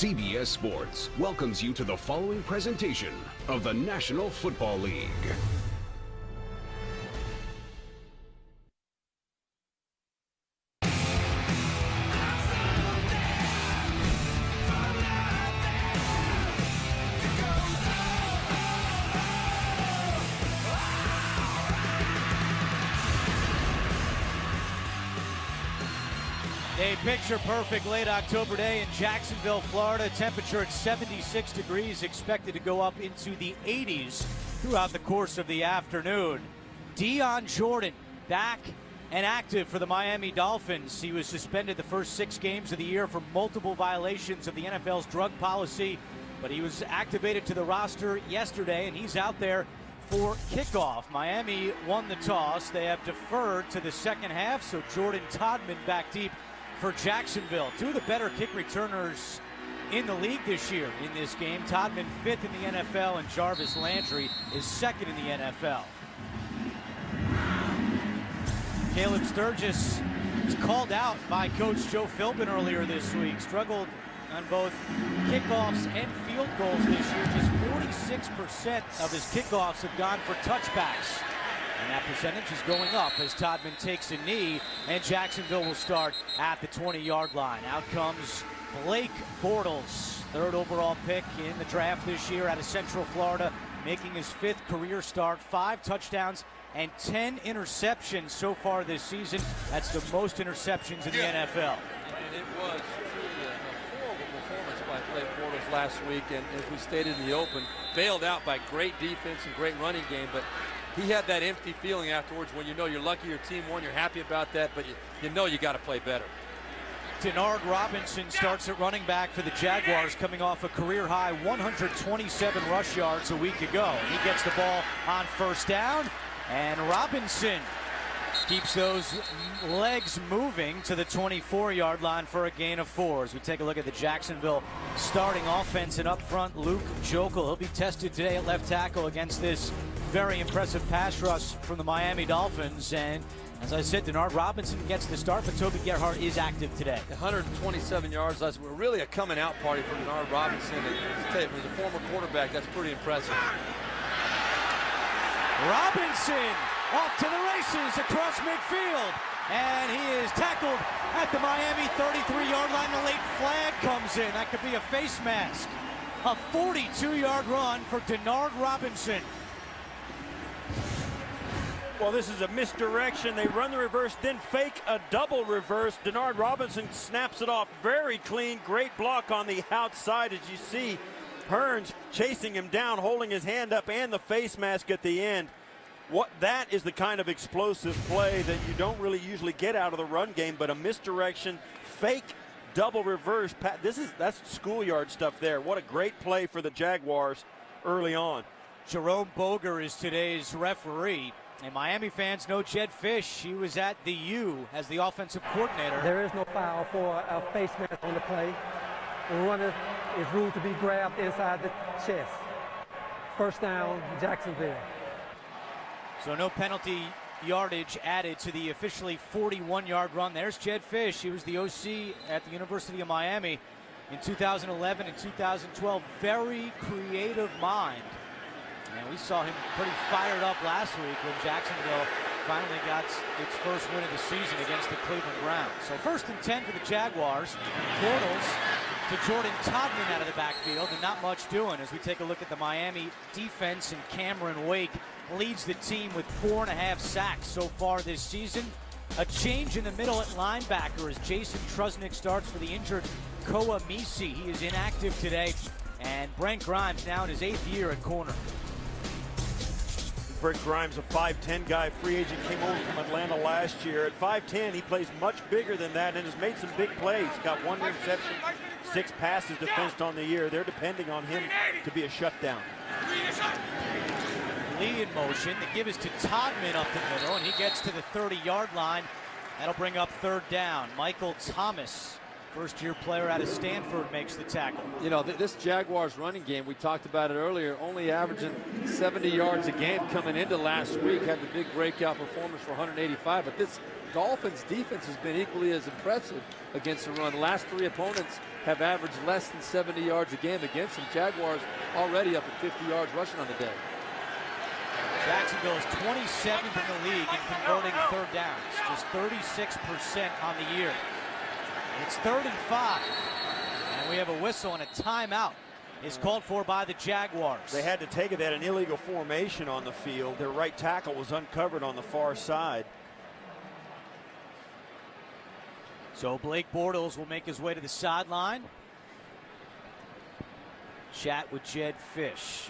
CBS Sports welcomes you to the following presentation of the National Football League. A picture-perfect late October day in Jacksonville, Florida. Temperature at 76 degrees, expected to go up into the 80s throughout the course of the afternoon. Dion Jordan back and active for the Miami Dolphins. He was suspended the first 6 games of the year for multiple violations of the NFL's drug policy, but he was activated to the roster yesterday, and he's out there for kickoff. Miami won the toss. They have deferred to the second half, so Jordan Todman back deep for Jacksonville. 2 of the better kick returners in the league this year in this game. Todman 5th in the NFL, and Jarvis Landry is 2nd in the NFL. Caleb Sturgis was called out by Coach Joe Philbin earlier this week. Struggled on both kickoffs and field goals this year. Just 46% of his kickoffs have gone for touchbacks. And that percentage is going up as Todman takes a knee, and Jacksonville will start at the 20-yard line. Out comes Blake Bortles, 3rd overall pick in the draft this year out of Central Florida, making his 5th career start, 5 touchdowns and 10 interceptions so far this season. That's the most interceptions in the NFL. And it was truly a horrible performance by Blake Bortles last week, and as we stated in the open, bailed out by great defense and great running game, but he had that empty feeling afterwards when you know you're lucky your team won, you're happy about that, but you know you got to play better. Denard Robinson starts at running back for the Jaguars, coming off a career-high 127 rush yards a week ago. He gets the ball on first down, and Robinson keeps those legs moving to the 24-yard line for a gain of 4. As we take a look at the Jacksonville starting offense, and up front, Luke Jokel. He'll be tested today at left tackle against this very impressive pass rush from the Miami Dolphins. And as I said, Denard Robinson gets the start, but Toby Gerhart is active today. 127 yards. That's really a coming out party for Denard Robinson. As a former quarterback, that's pretty impressive. Robinson off to the races across midfield, and he is tackled at the Miami 33-yard line. The late flag comes in. That could be a face mask. A 42-yard run for Denard Robinson. Well, this is a misdirection. They run the reverse, then fake a double reverse. Denard Robinson snaps it off very clean. Great block on the outside, as you see Hearns chasing him down, holding his hand up, and the face mask at the end. That is the kind of explosive play that you don't really usually get out of the run game, but a misdirection, fake double reverse. That's schoolyard stuff there. What a great play for the Jaguars early on. Jerome Boger is today's referee. And Miami fans know Jed Fish. He was at the U as the offensive coordinator. There is no foul for a face mask on the play. The runner is ruled to be grabbed inside the chest. First down, Jacksonville. So no penalty yardage added to the officially 41-yard run. There's Jed Fish. He was the OC at the University of Miami in 2011 and 2012. Very creative mind. And we saw him pretty fired up last week when Jacksonville finally got its first win of the season against the Cleveland Browns. So 1st and 10 for the Jaguars. Bortles to Jordan Todman out of the backfield, and not much doing as we take a look at the Miami defense. And Cameron Wake leads the team with 4.5 sacks so far this season. A change in the middle at linebacker as Jason Trusnick starts for the injured Koa Misi. He is inactive today. And Brent Grimes now in his 8th year at corner. Brent Grimes, a 5'10 guy, free agent, came over from Atlanta last year. At 5'10, he plays much bigger than that and has made some big plays. Got 1 interception, 6 passes defensed on the year. They're depending on him to be a shutdown. Lee in motion. The give is to Todman up the middle, and he gets to the 30-yard line. That'll bring up 3rd down. Michael Thomas, first-year player out of Stanford, makes the tackle. You know, this Jaguars running game, we talked about it earlier, only averaging 70 yards a game coming into last week. Had the big breakout performance for 185, but Dolphins defense has been equally as impressive against the run. The last 3 opponents have averaged less than 70 yards a game against them. Jaguars already up at 50 yards rushing on the day. Jacksonville is 27th in the league in converting third downs, just 36% on the year. It's 3rd and 5, and we have a whistle and a timeout is called for by the Jaguars. They had to take it. They had an illegal formation on the field. Their right tackle was uncovered on the far side. So Blake Bortles will make his way to the sideline. Chat with Jed Fish.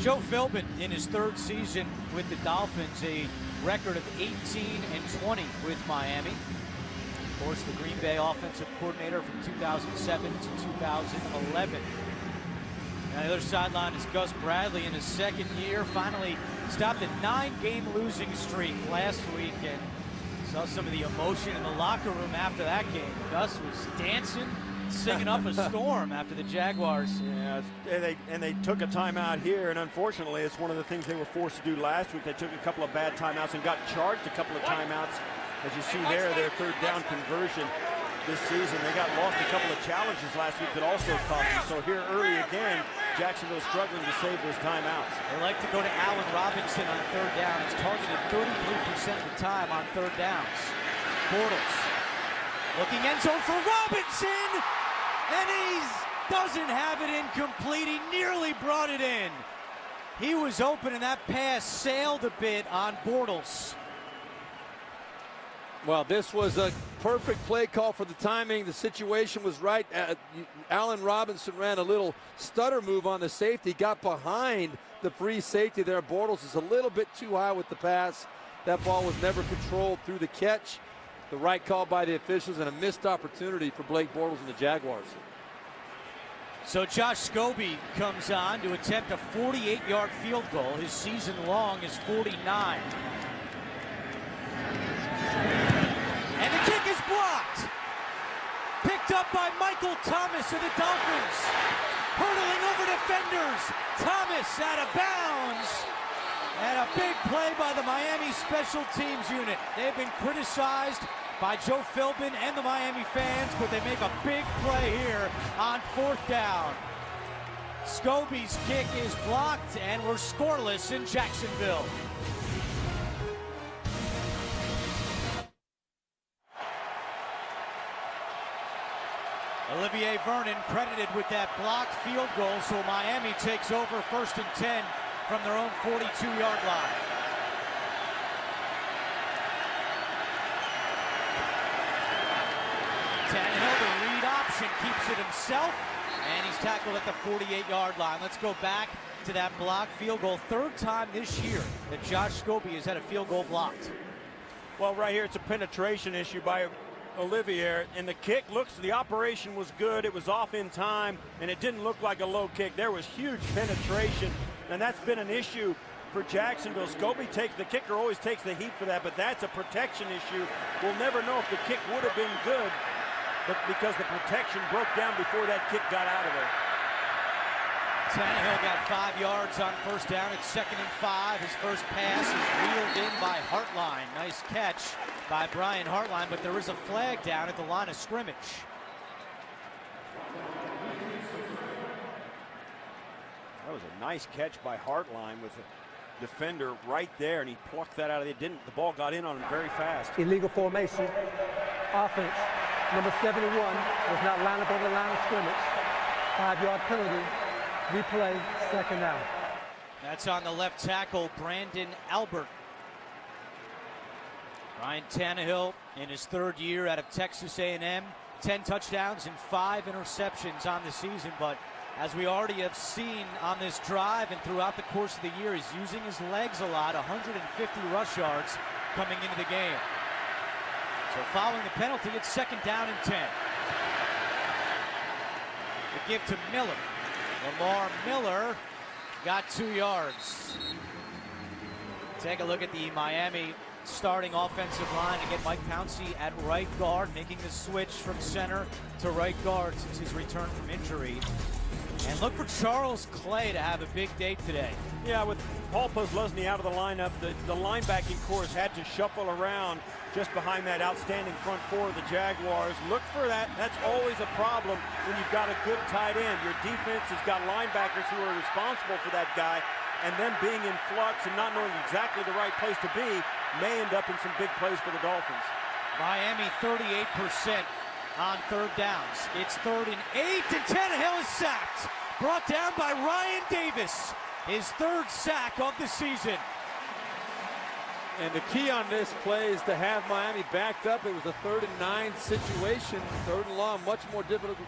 Joe Philbin in his 3rd season with the Dolphins, a record of 18-20 with Miami. Of course, the Green Bay offensive coordinator from 2007 to 2011. On the other sideline is Gus Bradley in his 2nd year. Finally stopped a 9-game losing streak last week and saw some of the emotion in the locker room after that game. Gus was dancing, singing up a storm after the Jaguars. Yeah, and they took a timeout here, and unfortunately, it's one of the things they were forced to do last week. They took a couple of bad timeouts and got charged a couple of timeouts. As you see there, their 3rd down conversion this season. They got lost a couple of challenges last week that also cost them. So here early again, Jacksonville struggling to save those timeouts. They like to go to Allen Robinson on 3rd down. It's targeted 33% of the time on 3rd downs. Bortles looking end zone for Robinson, and he doesn't have it incomplete. He nearly brought it in. He was open, and that pass sailed a bit on Bortles. Well, this was a perfect play call for the timing. The situation was right. Allen Robinson ran a little stutter move on the safety, got behind the free safety there. Bortles is a little bit too high with the pass. That ball was never controlled through the catch. The right call by the officials and a missed opportunity for Blake Bortles and the Jaguars. So Josh Scobie comes on to attempt a 48-yard field goal. His season long is 49. And the kick is blocked. Picked up by Michael Thomas of the Dolphins. Hurdling over defenders. Thomas out of bounds. And a big play by the Miami special teams unit. They've been criticized by Joe Philbin and the Miami fans, but they make a big play here on 4th down. Scobie's kick is blocked, and we're scoreless in Jacksonville. Olivier Vernon credited with that blocked field goal, so Miami takes over 1st and 10 from their own 42-yard line. Tannehill, the read option, keeps it himself, and he's tackled at the 48-yard line. Let's go back to that blocked field goal. 3rd time this year that Josh Scobie has had a field goal blocked. Well, right here, it's a penetration issue by Olivier, and the kick the operation was good. It was off in time, and it didn't look like a low kick. There was huge penetration, and that's been an issue for Jacksonville. Scobie the kicker always takes the heat for that, but that's a protection issue. We'll never know if the kick would have been good, but because the protection broke down before that kick got out of there. Tannehill got 5 yards on 1st down. It's 2nd and 5. His first pass is reeled in by Hartline. Nice catch by Brian Hartline, but there is a flag down at the line of scrimmage. That was a nice catch by Hartline with a defender right there, and he plucked that out of it. The ball got in on him very fast. Illegal formation. Offense. Number 71 was not lined up on the line of scrimmage. 5-yard penalty. Replay, 2nd down. That's on the left tackle, Brandon Albert. Ryan Tannehill in his 3rd year out of Texas A&M. 10 touchdowns and 5 interceptions on the season, but as we already have seen on this drive and throughout the course of the year, he's using his legs a lot, 150 rush yards coming into the game. So following the penalty, it's 2nd down and 10. The give to Miller. Lamar Miller got 2 yards. Take a look at the Miami starting offensive line. Again, Mike Pouncey at right guard, making the switch from center to right guard since his return from injury. And look for Charles Clay to have a big day today. Yeah, with Paul Posluszny out of the lineup, the linebacking core has had to shuffle around just behind that outstanding front four of the Jaguars. Look for that. That's always a problem when you've got a good tight end. Your defense has got linebackers who are responsible for that guy, and them being in flux and not knowing exactly the right place to be may end up in some big plays for the Dolphins. Miami 38% on third downs. It's 3rd and 8, and Tannehill is sacked. Brought down by Ryan Davis. His 3rd sack of the season. And the key on this play is to have Miami backed up. It was a 3rd and 9 situation. 3rd and long, much more difficult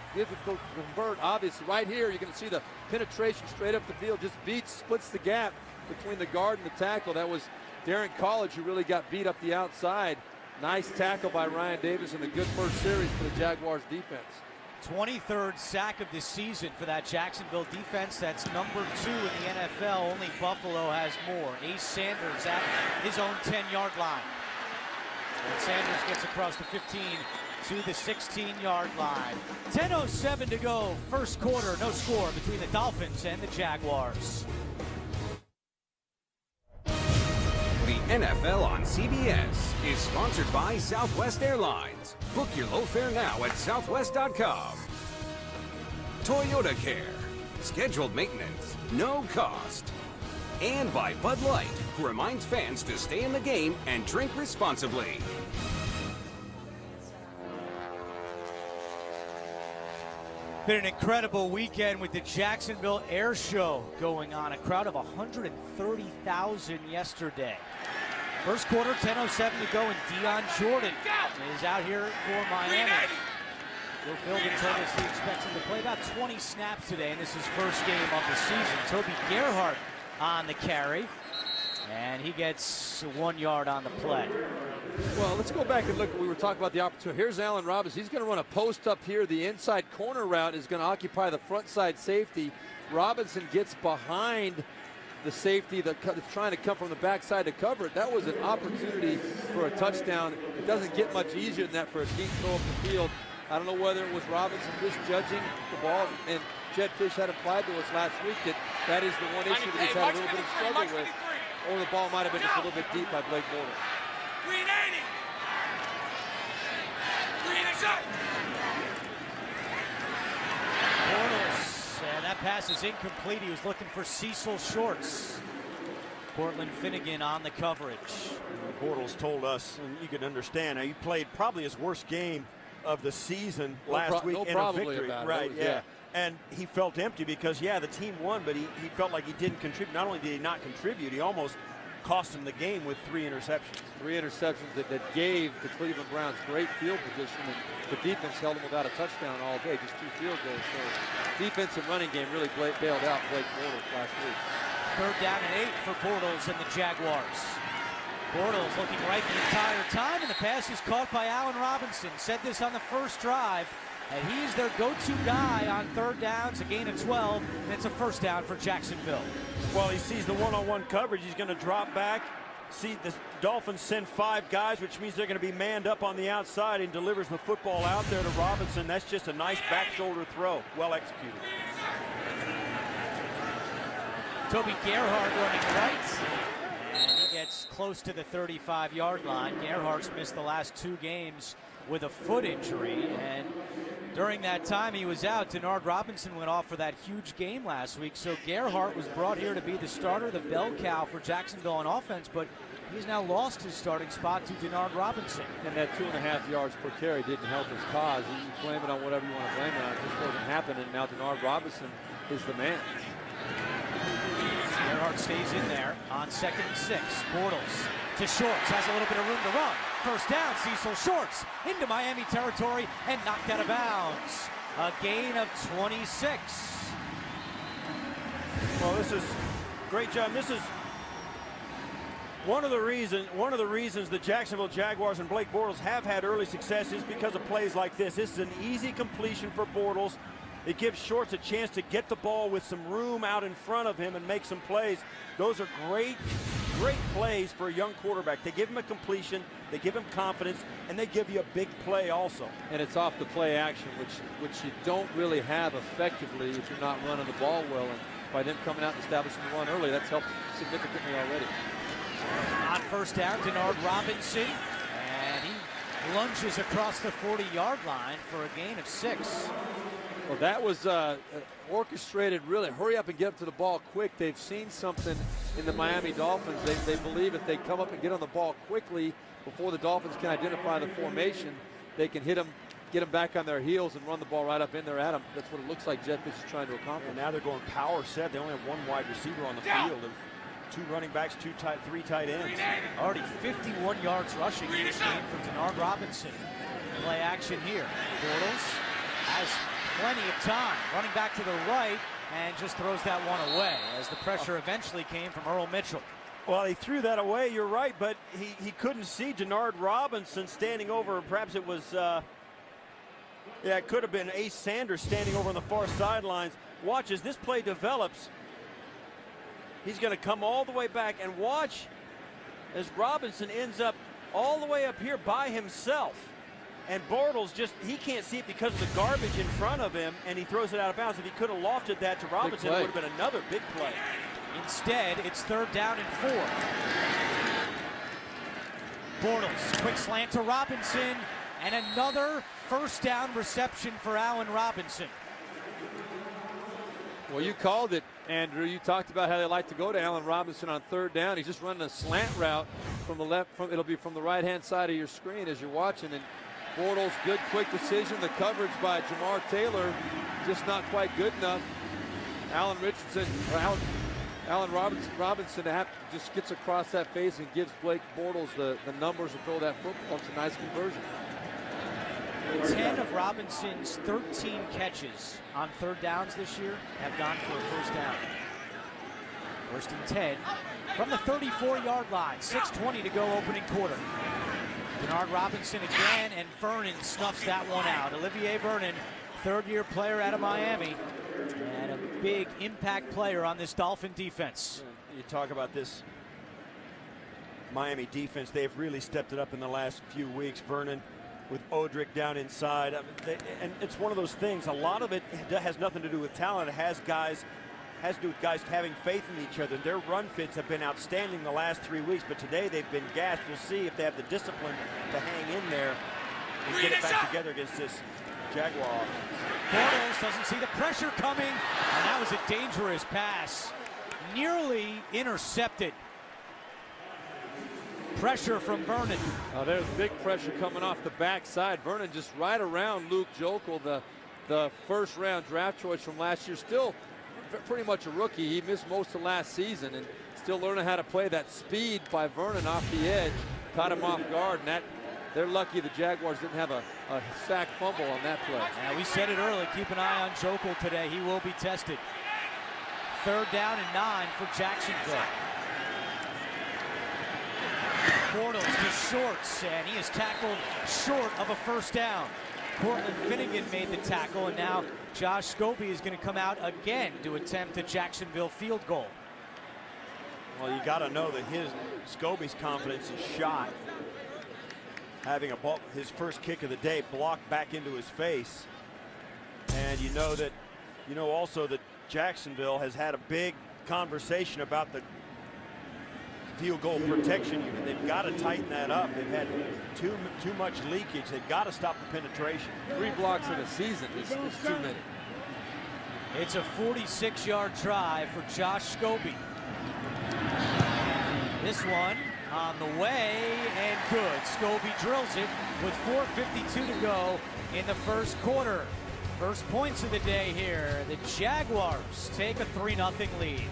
to convert. Obviously, right here, you're going to see the penetration straight up the field. Just splits the gap between the guard and the tackle. That was Darren College who really got beat up the outside. Nice tackle by Ryan Davis and a good first series for the Jaguars defense. 23rd sack of the season for that Jacksonville defense. That's number 2 in the NFL. Only Buffalo has more. Ace Sanders at his own 10-yard line. And Sanders gets across the 15 to the 16-yard line. 10:07 to go. First quarter, no score between the Dolphins and the Jaguars. The NFL on CBS is sponsored by Southwest Airlines. Book your low fare now at southwest.com. Toyota Care. Scheduled maintenance, no cost. And by Bud Light, who reminds fans to stay in the game and drink responsibly. Been an incredible weekend with the Jacksonville Air Show going on. A crowd of 130,000 yesterday. First quarter, 10:07 to go, and Dion Jordan is out here for Miami. Bill Philbin told us he expects him to play about 20 snaps today, and this is his first game of the season. Toby Gerhart on the carry, and he gets 1 yard on the play. Well, let's go back and look. We were talking about the opportunity. Here's Allen Robinson. He's going to run a post up here. The inside corner route is going to occupy the front side safety. Robinson gets behind the safety that's trying to come from the backside to cover it. That was an opportunity for a touchdown. It doesn't get much easier than that for a deep throw up the field. I don't know whether it was Robinson misjudging the ball, and Jed Fish had implied to us last week that is the one issue that he's had a little bit of struggle with. Or the ball might have been just a little bit deep by Blake Bortles. 380. 380. Bortles, and that pass is incomplete. He was looking for Cecil Shorts. Cortland Finnegan on the coverage. Bortles told us, and you can understand, he played probably his worst game of the season last week in a victory. Right, yeah. And he felt empty because, yeah, the team won, but he felt like he didn't contribute. Not only did he not contribute, he almost cost him the game with 3 interceptions. 3 interceptions that gave the Cleveland Browns great field position, and the defense held them without a touchdown all day, just 2 field goals. So defense and running game really bailed out Blake Bortles last week. 3rd down and 8 for Bortles and the Jaguars. Bortles looking right the entire time, and the pass is caught by Allen Robinson. Said this on the first drive, and he's their go-to guy on 3rd downs, a gain of 12, and it's a first down for Jacksonville. Well, he sees the one-on-one coverage. He's going to drop back. See, the Dolphins send 5 guys, which means they're going to be manned up on the outside, and delivers the football out there to Robinson. That's just a nice back shoulder throw. Well executed. Toby Gerhart running right, and he gets close to the 35-yard line. Gerhart's missed the last 2 games with a foot injury, and during that time he was out. Denard Robinson went off for that huge game last week, so Gerhart was brought here to be the starter, the bell cow for Jacksonville on offense, but he's now lost his starting spot to Denard Robinson. And that 2.5 yards per carry didn't help his cause. You can blame it on whatever you want to blame it on. It just doesn't happen, and now Denard Robinson is the man. Gerhart stays in there on 2nd and 6. Bortles to Shorts, has a little bit of room to run. First down, Cecil Shorts into Miami territory and knocked out of bounds. A gain of 26. Well, this is great job. This is one of the reasons the Jacksonville Jaguars and Blake Bortles have had early success is because of plays like this. This is an easy completion for Bortles. It gives Shorts a chance to get the ball with some room out in front of him and make some plays. Those are great plays for a young quarterback. They give him a completion. They give him confidence, and they give you a big play also. And it's off the play action, which you don't really have effectively if you're not running the ball well. And by them coming out and establishing the run early, that's helped significantly already. On first down, Denard Robinson, and he lunges across the 40-yard line for a gain of 6. Well, that was orchestrated, really. Hurry up and get up to the ball quick. They've seen something in the Miami Dolphins. They believe if they come up and get on the ball quickly before the Dolphins can identify the formation, they can hit them, get them back on their heels and run the ball right up in there at them. That's what it looks like Jet Fish is trying to accomplish. And now they're going power set. They only have one wide receiver on the field. Of 2 running backs, 3 tight ends. Already 51 yards rushing in this game for Denard Robinson. Play action here. Bortles has plenty of time. Running back to the right and just throws that one away as the pressure eventually came from Earl Mitchell. Well, he threw that away, you're right, but he couldn't see Denard Robinson standing over. Perhaps it was, it could have been Ace Sanders standing over on the far sidelines. Watch as this play develops. He's going to come all the way back, and watch as Robinson ends up all the way up here by himself. And Bortles he can't see it because of the garbage in front of him, and he throws it out of bounds. If he could have lofted that to Robinson, it would have been another big play. Instead, it's 3rd down and 4. Bortles, quick slant to Robinson, and another first down reception for Allen Robinson. Well, you called it, Andrew. You talked about how they like to go to Allen Robinson on 3rd down. He's just running a slant route from the left. It'll be from the right-hand side of your screen as you're watching. And Bortles, good quick decision. The coverage by Jamar Taylor just not quite good enough. Allen Robinson just gets across that face and gives Blake Bortles the numbers to throw that football. It's a nice conversion. 10 of Robinson's 13 catches on 3rd downs this year have gone for a first down. 1st and 10 from the 34-yard line. 6:20 to go opening quarter. Denard Robinson again, and Vernon snuffs that one out. Olivier Vernon, 3rd-year player out of Miami, and a big impact player on this Dolphin defense. You talk about this Miami defense. They've really stepped it up in the last few weeks. Vernon with Odrick down inside. And it's one of those things. A lot of it has nothing to do with talent. It has to do with guys having faith in each other. Their run fits have been outstanding the last 3 weeks, but today they've been gassed. We'll see if they have the discipline to hang in there and get it back together against this Jaguar offense. Bortles doesn't see the pressure coming, and that was a dangerous pass. Nearly intercepted. Pressure from Vernon. There's big pressure coming off the backside. Vernon just right around Luke Jokel, the 1st-round draft choice from last year. Still pretty much a rookie. He missed most of last season and still learning how to play. That speed by Vernon off the edge caught him off guard, and they're lucky the Jaguars didn't have a sack fumble on that play. Yeah, we said it early. Keep an eye on Jokel today. He will be tested. 3rd down and 9 for Jacksonville. Bortles to Shorts, and he is tackled short of a first down. Cortland Finnegan made the tackle, and now Josh Scobie is going to come out again to attempt a Jacksonville field goal. Well, you got to know that Scobie's confidence is shot. Having his first kick of the day blocked back into his face. And you know also that Jacksonville has had a big conversation about the field goal protection unit. They've got to tighten that up. They've had too much leakage. They've got to stop the penetration. 3 blocks in a season is too many. It's a 46-yard try for Josh Scobie. This one on the way and good. Scobie drills it with 4:52 to go in the 1st quarter. First points of the day here. The Jaguars take a 3-0 lead.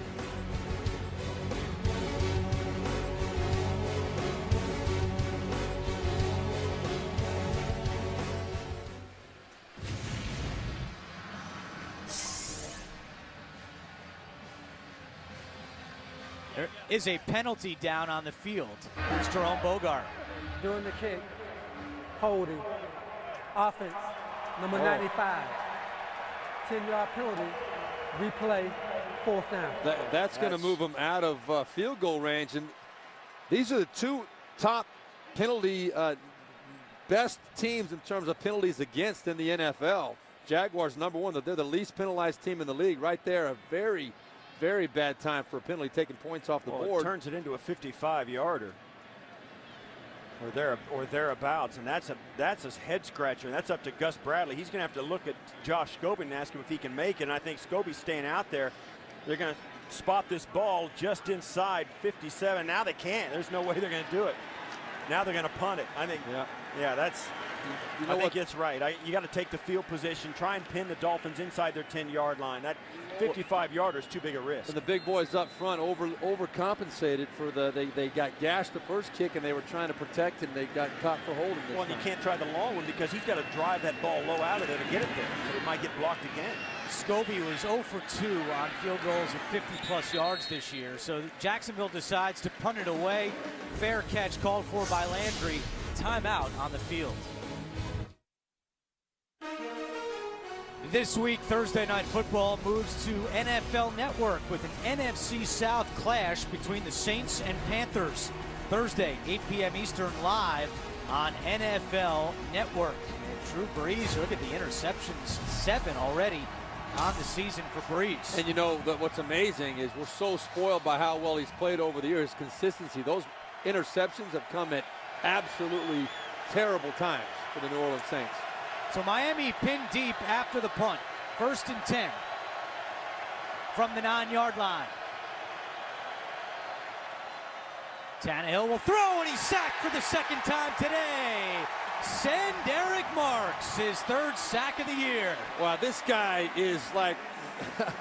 There is a penalty down on the field. It's Jerome Bogart. During the kick, holding, offense, number 95. 10-yard penalty, replay, 4th down. That's going to move them out of field goal range. And these are the 2 top penalty best teams in terms of penalties against in the NFL. Jaguars #1. They're the least penalized team in the league. Right there, a very, very bad time for a penalty, taking points off the board. It turns it into a 55-yarder. Or thereabouts, and that's a head scratcher, and that's up to Gus Bradley. He's going to have to look at Josh Scobie and ask him if he can make it, and I think Scobie's staying out there. They're going to spot this ball just inside 57. Now they can't. There's no way they're going to do it. Now they're going to punt it. I think, yeah, that's, I think it's right. You got to take the field position, try and pin the Dolphins inside their 10-yard line. That 55-yarder is too big a risk. And the big boys up front overcompensated for they got gashed the first kick, and they were trying to protect, and they got caught for holding this time. You can't try the long one because he's got to drive that ball low out of there to get it there, so it might get blocked again. Scobie was 0 for 2 on field goals of 50-plus yards this year, so Jacksonville decides to punt it away. Fair catch called for by Landry. Timeout on the field. This week, Thursday Night Football moves to NFL Network with an NFC South clash between the Saints and Panthers. Thursday, 8 p.m. Eastern, live on NFL Network. And Drew Brees, look at the interceptions, 7 already on the season for Brees. And you know, what's amazing is we're so spoiled by how well he's played over the years. Consistency. Those interceptions have come at absolutely terrible times for the New Orleans Saints. So Miami pinned deep after the punt. 1st and 10 from the 9-yard line. Tannehill will throw, and he's sacked for the second time today. Derek Marks, his 3rd sack of the year. Wow, this guy is like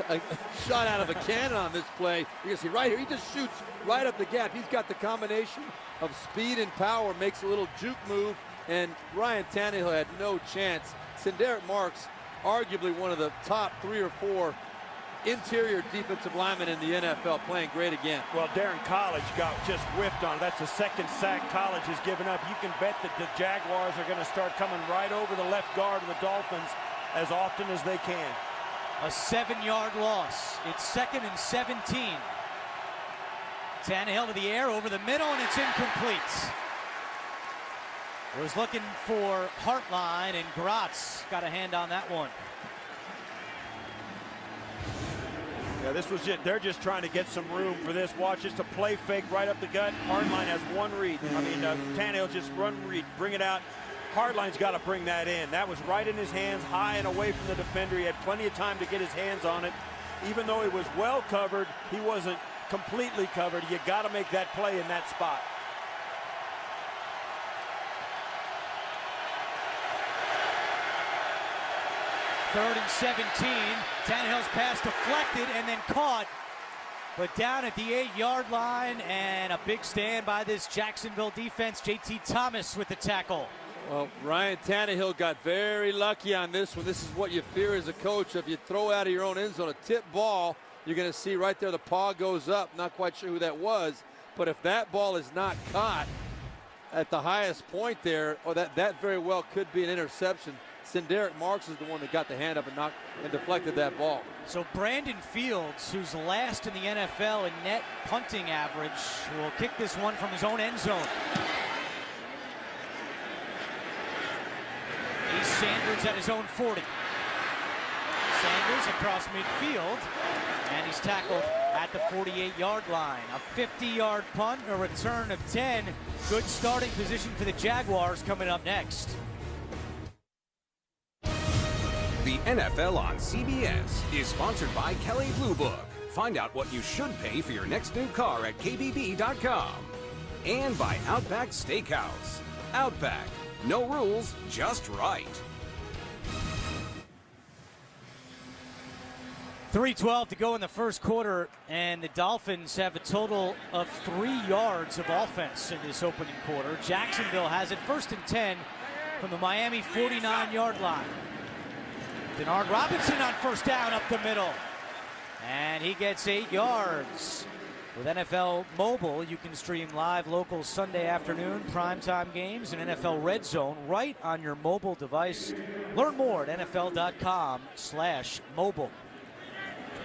a shot out of a cannon on this play. You can see right here, he just shoots right up the gap. He's got the combination of speed and power, makes a little juke move, and Ryan Tannehill had no chance. Derek Marks, arguably one of the top 3 or 4 interior defensive linemen in the NFL, playing great again. Well, Darren College got just whiffed on. That's the 2nd sack College has given up. You can bet that the Jaguars are going to start coming right over the left guard of the Dolphins as often as they can. A 7-yard loss. It's 2nd and 17. Tannehill to the air over the middle, and it's incomplete. Was looking for Hartline, and Gratz got a hand on that one. Yeah, this was it. They're just trying to get some room for this. Watch, just a play fake right up the gut. Hartline has one read. Tannehill just run read, bring it out. Hartline's got to bring that in. That was right in his hands, high and away from the defender. He had plenty of time to get his hands on it. Even though he was well covered, he wasn't completely covered. You got to make that play in that spot. Third and 17. Tannehill's pass deflected and then caught, but down at the 8-yard line, and a big stand by this Jacksonville defense. JT Thomas with the tackle. Well, Ryan Tannehill got very lucky on this one. This is what you fear as a coach. If you throw out of your own end zone a tip ball, you're going to see right there the paw goes up. Not quite sure who that was, but if that ball is not caught at the highest point there, or that very well could be an interception. Derek Marks is the one that got the hand up and deflected that ball. So Brandon Fields, who's last in the NFL in net punting average, will kick this one from his own end zone. He's Sanders at his own 40. Sanders across midfield, and he's tackled at the 48-yard line. A 50-yard punt, a return of 10. Good starting position for the Jaguars coming up next. The NFL on CBS is sponsored by Kelley Blue Book. Find out what you should pay for your next new car at KBB.com. And by Outback Steakhouse. Outback, no rules, just right. 3:12 to go in the first quarter, and the Dolphins have a total of 3 yards of offense in this opening quarter. Jacksonville has it 1st and 10 from the Miami 49-yard line. Denard Robinson on 1st down up the middle, and he gets 8 yards. With NFL Mobile, you can stream live local Sunday afternoon primetime games and NFL Red Zone right on your mobile device. Learn more at NFL.com/mobile.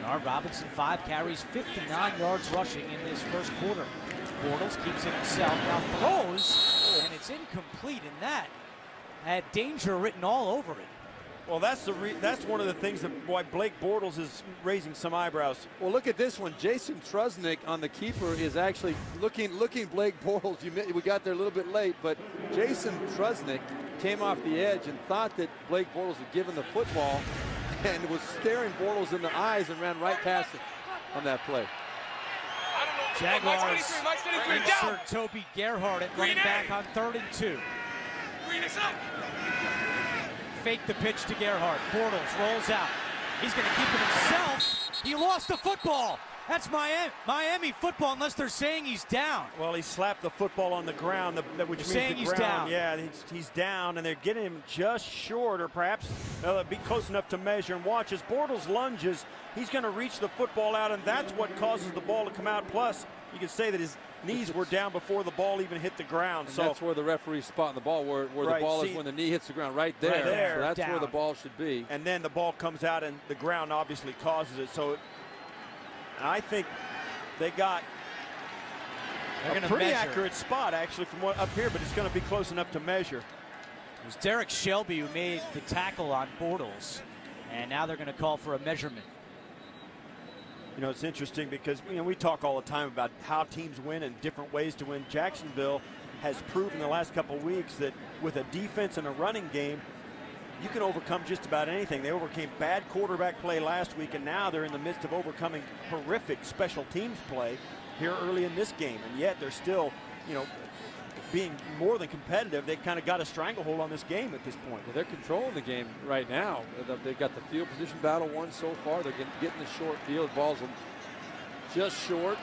Denard Robinson, 5 carries, 59 yards rushing in this first quarter. Bortles keeps it himself, now throws, and it it's incomplete, and that had danger written all over it. Well, that's one of the things that why Blake Bortles is raising some eyebrows. Well, look at this one. Jason Trusnick on the keeper is actually looking Blake Bortles. We got there a little bit late, but Jason Trusnick came off the edge and thought that Blake Bortles had given the football and was staring Bortles in the eyes and ran right past it on that play. Jaguars insert Toby Gerhart at running back on 3rd and 2. Fake the pitch to Gerhart. Bortles rolls out. He's going to keep it himself. He lost the football. That's Miami football unless they're saying he's down. Well, he slapped the football on the ground, which means saying the he's ground. down. Yeah, he's down, and they're getting him just short, or perhaps they'll be close enough to measure. And watch, as Bortles lunges, he's going to reach the football out, and that's what causes the ball to come out. Plus, you can say that his knees were down before the ball even hit the ground. And so that's where the referee's spotting the ball, where right, the ball see, is when the knee hits the ground, right there. Right there. So that's Down. where the ball should be. And then the ball comes out, and the ground obviously causes it. So I think they got a pretty accurate spot, actually, from what up here, but it's going to be close enough to measure. It was Derek Shelby who made the tackle on Bortles, and now they're going to call for a measurement. You know, it's interesting because we talk all the time about how teams win and different ways to win. Jacksonville has proven the last couple of weeks that with a defense and a running game, you can overcome just about anything. They overcame bad quarterback play last week, and now they're in the midst of overcoming horrific special teams play here early in this game. And yet they're still, being more than competitive. They kind of got a stranglehold on this game at this point. Well, they're controlling the game right now. They've got the field position battle won so far. They're getting the short field. Balls just short.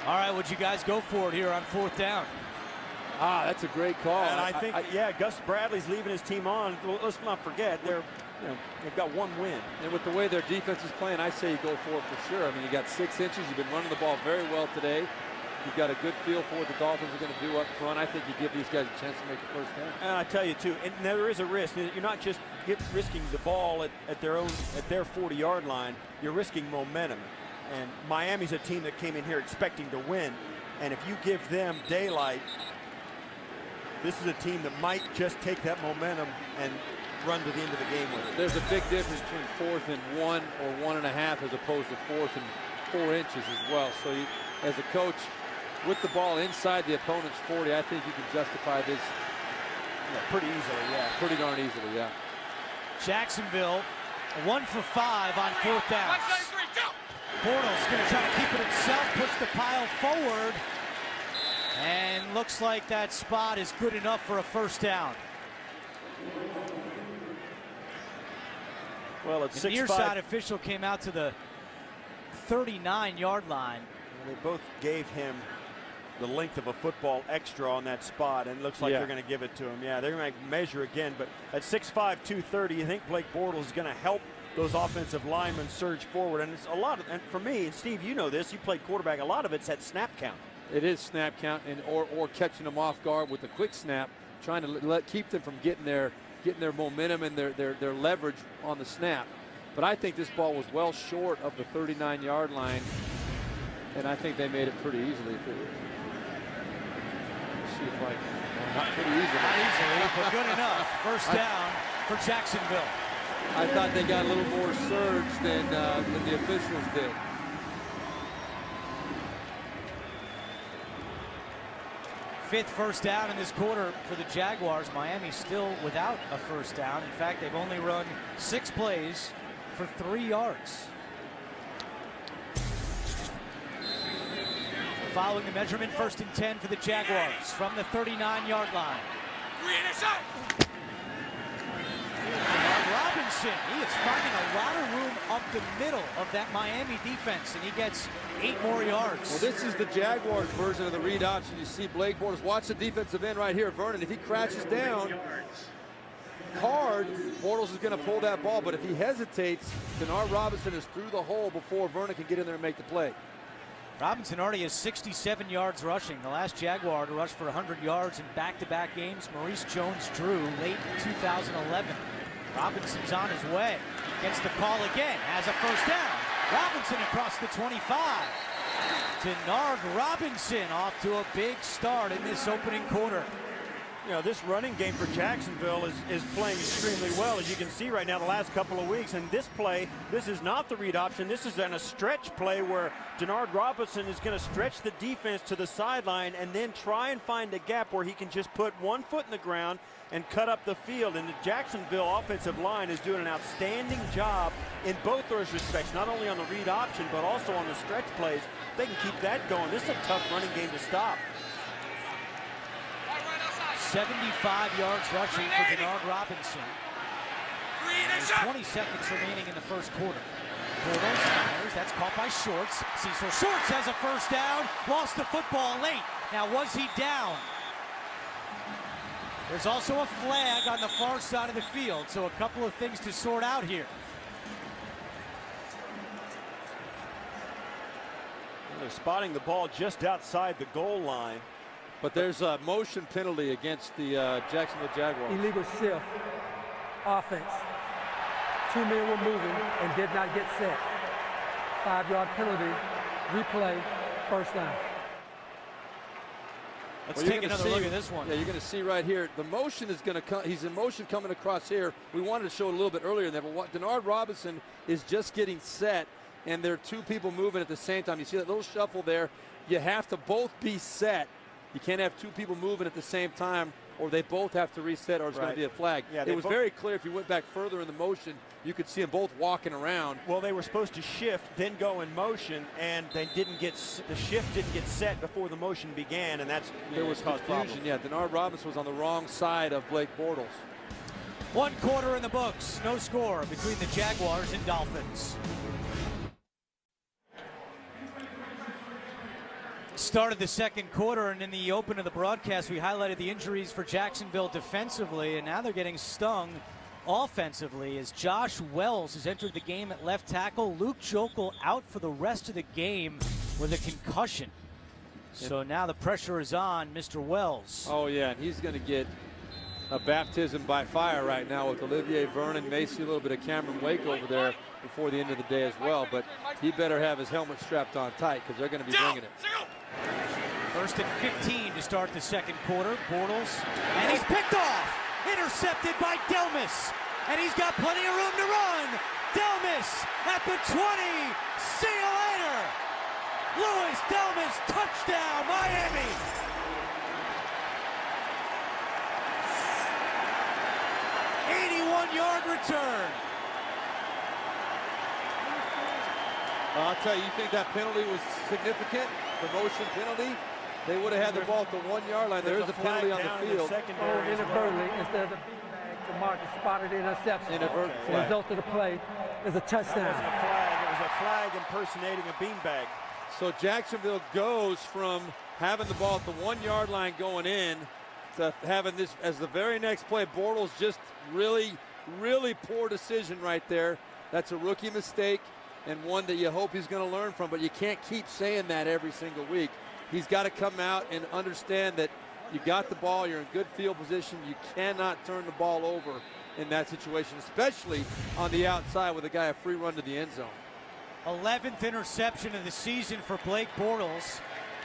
All right, would you guys go for it here on 4th down? That's a great call. And I think, Gus Bradley's leaving his team on. Let's not forget, they've got one win. And with the way their defense is playing, I say you go for it for sure. I mean, you got 6 inches. You've been running the ball very well today. You've got a good feel for what the Dolphins are going to do up front. I think you give these guys a chance to make the first down. And I tell you, too, and there is a risk. You're not just risking the ball at their 40-yard line. You're risking momentum. And Miami's a team that came in here expecting to win. And if you give them daylight, this is a team that might just take that momentum and run to the end of the game with it. There's a big difference between 4th and 1 or 1.5 as opposed to 4th and 4 inches as well. So you, as a coach, with the ball inside the opponent's 40, I think you can justify this pretty easily, pretty darn easily, yeah. Jacksonville 1 for 5 on 4th down. Bortles going to try to keep it himself, push the pile forward, and looks like that spot is good enough for a first down. Well, it's the near side official came out to the 39-yard line. They both gave him the length of a football extra on that spot, and it looks like they're going to give it to him. Yeah, they're going to measure again, but at 6'5", 230, you think Blake Bortles is going to help those offensive linemen surge forward. And it's a lot of, and for me, Steve, you know this, you played quarterback, a lot of it's at snap count. It is snap count or catching them off guard with a quick snap, trying to keep them from getting their momentum and their leverage on the snap. But I think this ball was well short of the 39-yard line, and I think they made it pretty easily. Let's see if not pretty easily. Not easily, but good enough. First down for Jacksonville. I thought they got a little more surge than the officials did. Fifth first down in this quarter for the Jaguars. Miami still without a first down. In fact, they've only run 6 plays for 3 yards. Following the measurement, 1st and 10 for the Jaguars from the 39-yard line. Robinson, he is finding a lot of room up the middle of that Miami defense, and he gets 8 more yards. Well, this is the Jaguars version of the read option. You see Blake Bortles. Watch the defensive end right here, Vernon. If he crashes down hard, Bortles is going to pull that ball, but if he hesitates, Denard Robinson is through the hole before Vernon can get in there and make the play. Robinson already has 67 yards rushing. The last Jaguar to rush for 100 yards in back-to-back games, Maurice Jones-Drew, late in 2011. Robinson's on his way. Gets the call again. Has a first down. Robinson across the 25. Denard Robinson off to a big start in this opening quarter. You know, this running game for Jacksonville is playing extremely well, as you can see right now the last couple of weeks. And this play, this is not the read option. This is a stretch play where Denard Robinson is going to stretch the defense to the sideline and then try and find a gap where he can just put one foot in the ground and cut up the field. And the Jacksonville offensive line is doing an outstanding job in both those respects, not only on the read option, but also on the stretch plays. If they can keep that going, this is a tough running game to stop. 75 yards rushing for Denard Robinson. There's 20 seconds remaining in the first quarter. Bortles fires, that's caught by Shorts. Cecil Shorts has a first down, lost the football late. Now, was he down? There's also a flag on the far side of the field, so a couple of things to sort out here. They're spotting the ball just outside the goal line. But there's a motion penalty against the Jacksonville Jaguars. Illegal shift. Offense. 2 men were moving and did not get set. 5-yard penalty. Replay. First down. Let's take another look at this one. Yeah, you're going to see right here. The motion is going to come. He's in motion coming across here. We wanted to show it a little bit earlier than that, but Denard Robinson is just getting set, and there are 2 people moving at the same time. You see that little shuffle there. You have to both be set. You can't have 2 people moving at the same time, or they both have to reset, or it's going to be a flag. Yeah, it was very clear. If you went back further in the motion, you could see them both walking around. Well, they were supposed to shift, then go in motion, and they didn't get the shift didn't get set before the motion began, and that's there was confusion. Yeah, Denard Robinson was on the wrong side of Blake Bortles. 1 quarter in the books. No score between the Jaguars and Dolphins. Started the second quarter, and in the open of the broadcast, we highlighted the injuries for Jacksonville defensively, and now they're getting stung offensively as Josh Wells has entered the game at left tackle. Luke Jokel out for the rest of the game with a concussion. So now the pressure is on Mr. Wells. Oh, yeah, and he's going to get a baptism by fire right now with Olivier Vernon, Macy, a little bit of Cameron Wake over there before the end of the day as well. But he better have his helmet strapped on tight because they're going to be bringing it. First and 15 to start the second quarter. Bortles, and he's picked off. Intercepted by Delmas, and he's got plenty of room to run. Delmas at the 20. See you later. Louis Delmas, touchdown, Miami. '81-yard return. I'll tell you, you think that penalty was significant? The motion penalty? They would have had the ball at the 1-yard line. There is a penalty on the field. Inadvertently, instead of the beanbag, the marker spotted the interception. Inadvertent The flag. result of the play is a touchdown. It was a flag impersonating a beanbag. So Jacksonville goes from having the ball at the 1-yard line going in to having this as the very next play. Bortles just really poor decision right there. That's a rookie mistake and one that you hope he's going to learn from, but you can't keep saying that every single week. He's got to come out and understand that you got the ball, you're in good field position, you cannot turn the ball over in that situation, especially on the outside with a guy a free run to the end zone. 11th interception of the season for Blake Bortles,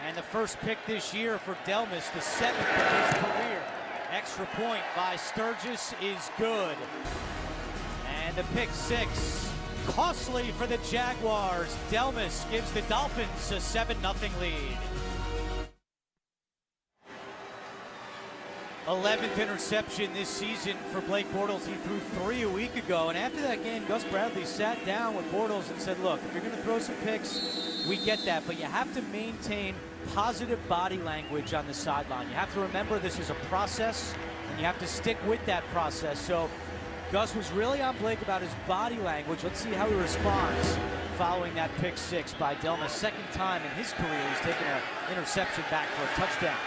and the first pick this year for Delmas, the 7th of his career. Extra point by Sturgis is good. And the pick 6, costly for the Jaguars. Delmas gives the Dolphins a 7-0 lead. 11th interception this season for Blake Bortles. He threw 3 a week ago, and after that game, Gus Bradley sat down with Bortles and said, look, if you're going to throw some picks, we get that, but you have to maintain positive body language on the sideline. You have to remember this is a process, and you have to stick with that process. So Gus was really on Blake about his body language. Let's see how he responds following that pick 6 by Delmas. Second time in his career he's taken an interception back for a touchdown.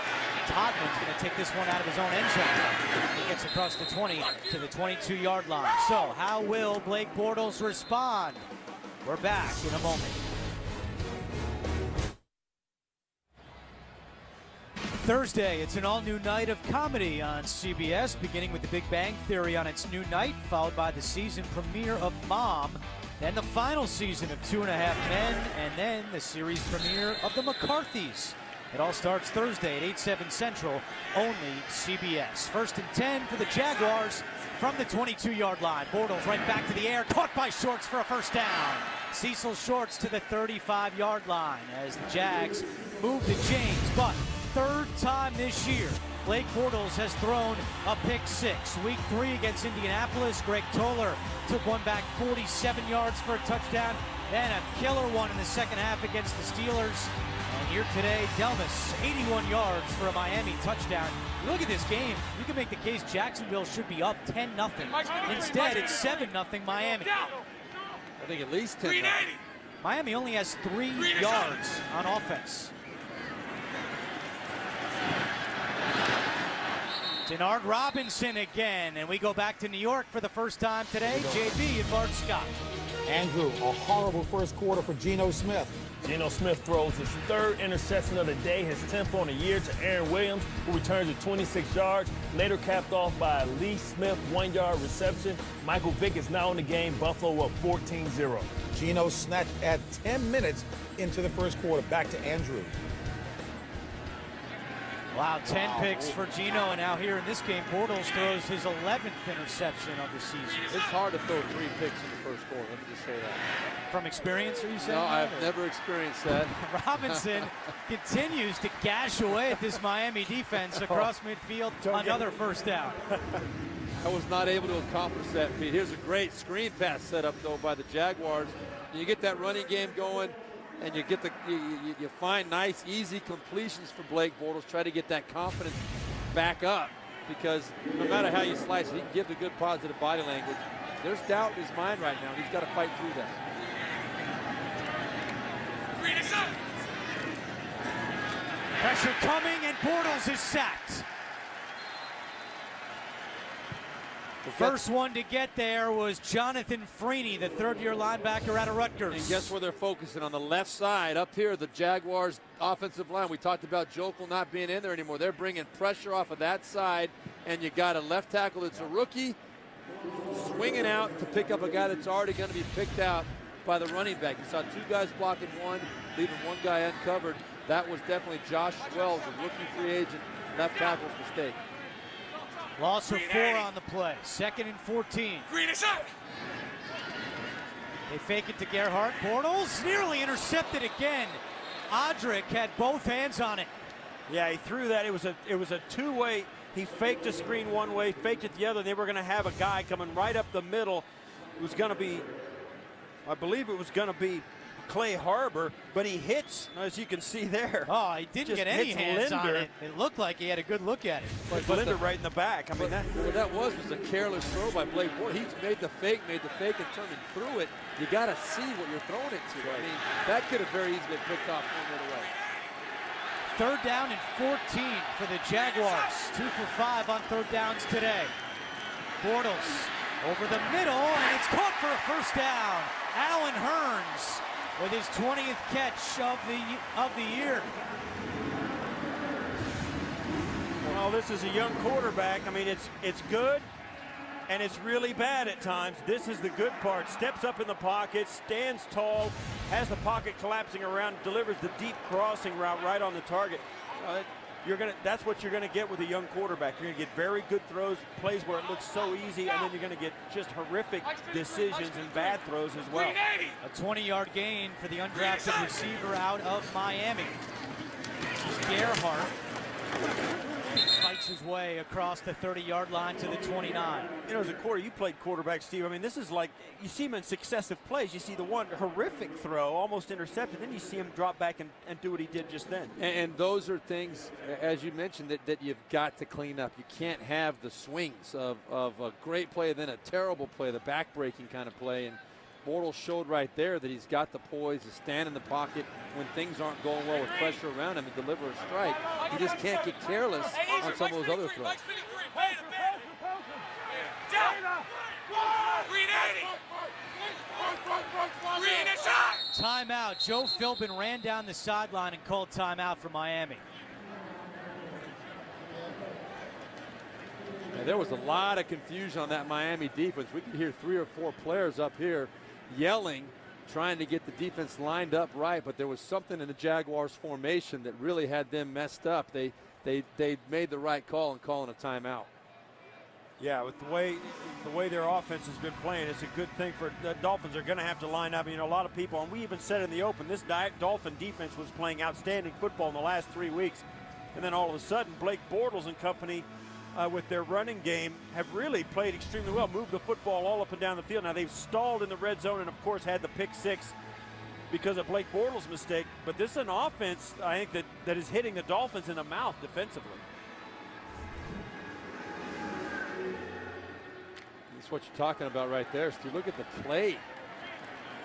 Todman's going to take this one out of his own end zone. He gets across the 20 to the 22-yard line. So how will Blake Bortles respond? We're back in a moment. Thursday, it's an all-new night of comedy on CBS, beginning with The Big Bang Theory on its new night, followed by the season premiere of Mom, then the final season of 2.5 Men, and then the series premiere of The McCarthys It all starts Thursday at 8/7 Central, only CBS. 1st and 10 for the Jaguars from the 22-yard line. Bortles right back to the air, caught by Shorts for a first down. Cecil Shorts to the 35-yard line as the Jags move to James, but third time this year, Blake Bortles has thrown a pick six. Week 3 against Indianapolis, Greg Toller took one back 47 yards for a touchdown, then a killer one in the second half against the Steelers. And here today, Delmas, 81 yards for a Miami touchdown. Look at this game. You can make the case Jacksonville should be up 10-0. Instead, it's 7-0 Miami. I think at least 10. Miami only has 3 yards on offense. Denard Robinson again, and we go back to New York for the first time today. JB and Bart Scott. Andrew, a horrible first quarter for Geno Smith. Geno Smith throws his 3rd interception of the day, his 10th on the year, to Aaron Williams, who returns it 26 yards, later capped off by a Lee Smith 1-yard reception. Michael Vick is now in the game. Buffalo up 14-0. Geno snatched at 10 minutes into the first quarter. Back to Andrew. Wow, 10 picks for Geno, and now here in this game, Bortles throws his 11th interception of the season. It's hard to throw 3 picks in the first quarter, let me just say that. From experience, are you saying? No, I've never experienced that. Robinson continues to gash away at this Miami defense across midfield. Another first down. I was not able to accomplish that feat. Here's a great screen pass set up, though, by the Jaguars. You get that running game going, and you get you find nice, easy completions for Blake Bortles. Try to get that confidence back up, because no matter how you slice it, he can give the good positive body language. There's doubt in his mind right now, and he's got to fight through that. Pressure coming, and Bortles is sacked. The first one to get there was Jonathan Freeney, the 3rd-year linebacker out of Rutgers. And guess where they're focusing? On the left side, up here, the Jaguars' offensive line. We talked about Jokel not being in there anymore. They're bringing pressure off of that side, and you got a left tackle that's a rookie swinging out to pick up a guy that's already going to be picked out by the running back. You saw 2 guys blocking one, leaving one guy uncovered. That was definitely Josh Wells, a rookie free agent, left tackle's mistake. Loss of 4 on the play. 2nd and 14. They fake it to Gerhardt. Bortles nearly intercepted again. Odrick had both hands on it. Yeah, he threw that. It was a 2-way. He faked a screen one way, faked it the other. They were going to have a guy coming right up the middle. It was going to be, I believe it was going to be Clay Harbor, but he hits, as you can see there. Oh, he didn't get any hands on it. It looked like he had a good look at it. But Linder right in the back. I mean, what that was a careless throw by Blake Bortles. He's made the fake, and turned and threw it. You got to see what you're throwing it to. I mean, that could have very easily been picked off one way. 3rd down and 14 for the Jaguars. 2 for 5 on 3rd downs today. Bortles over the middle, and it's caught for a first down. Allen Hurns with his 20th catch of the year. Well, this is a young quarterback. I mean, it's good, and it's really bad at times. This is the good part. Steps up in the pocket, stands tall, has the pocket collapsing around, delivers the deep crossing route right on the target. That's what you're gonna get with a young quarterback. You're gonna get very good throws, plays where it looks so easy, and then you're gonna get just horrific decisions and bad throws as well. A 20-yard gain for the undrafted receiver out of Miami. Gerhardt fights his way across the 30-yard line to the 29. You know, as a quarterback, you played quarterback, Steve. I mean, this is like, you see him in successive plays. You see the one horrific throw, almost intercepted. Then you see him drop back and do what he did just then. And those are things, as you mentioned, that you've got to clean up. You can't have the swings of a great play, then a terrible play, the back-breaking kind of play. And Bortles showed right there that he's got the poise to stand in the pocket when things aren't going well with pressure around him and deliver a strike. You just can't get careless on some of those other throws. Timeout. Joe Philbin ran down the sideline and called timeout for Miami. Yeah, there was a lot of confusion on that Miami defense. We could hear 3 or 4 players up here yelling trying to get the defense lined up right, but there was something in the Jaguars formation that really had them messed up. They made the right call in calling a timeout. Yeah, with the way their offense has been playing, it's a good thing for the Dolphins. Are going to have to line up. You know, a lot of people, and we even said in the open, this Dolphin defense was playing outstanding football in the last 3 weeks. And then all of a sudden, Blake Bortles and company with their running game have really played extremely well, moved the football all up and down the field. Now they've stalled in the red zone and of course had the pick six because of Blake Bortles' mistake. But this is an offense, I think, that is hitting the Dolphins in the mouth defensively. That's what you're talking about right there. So you look at the play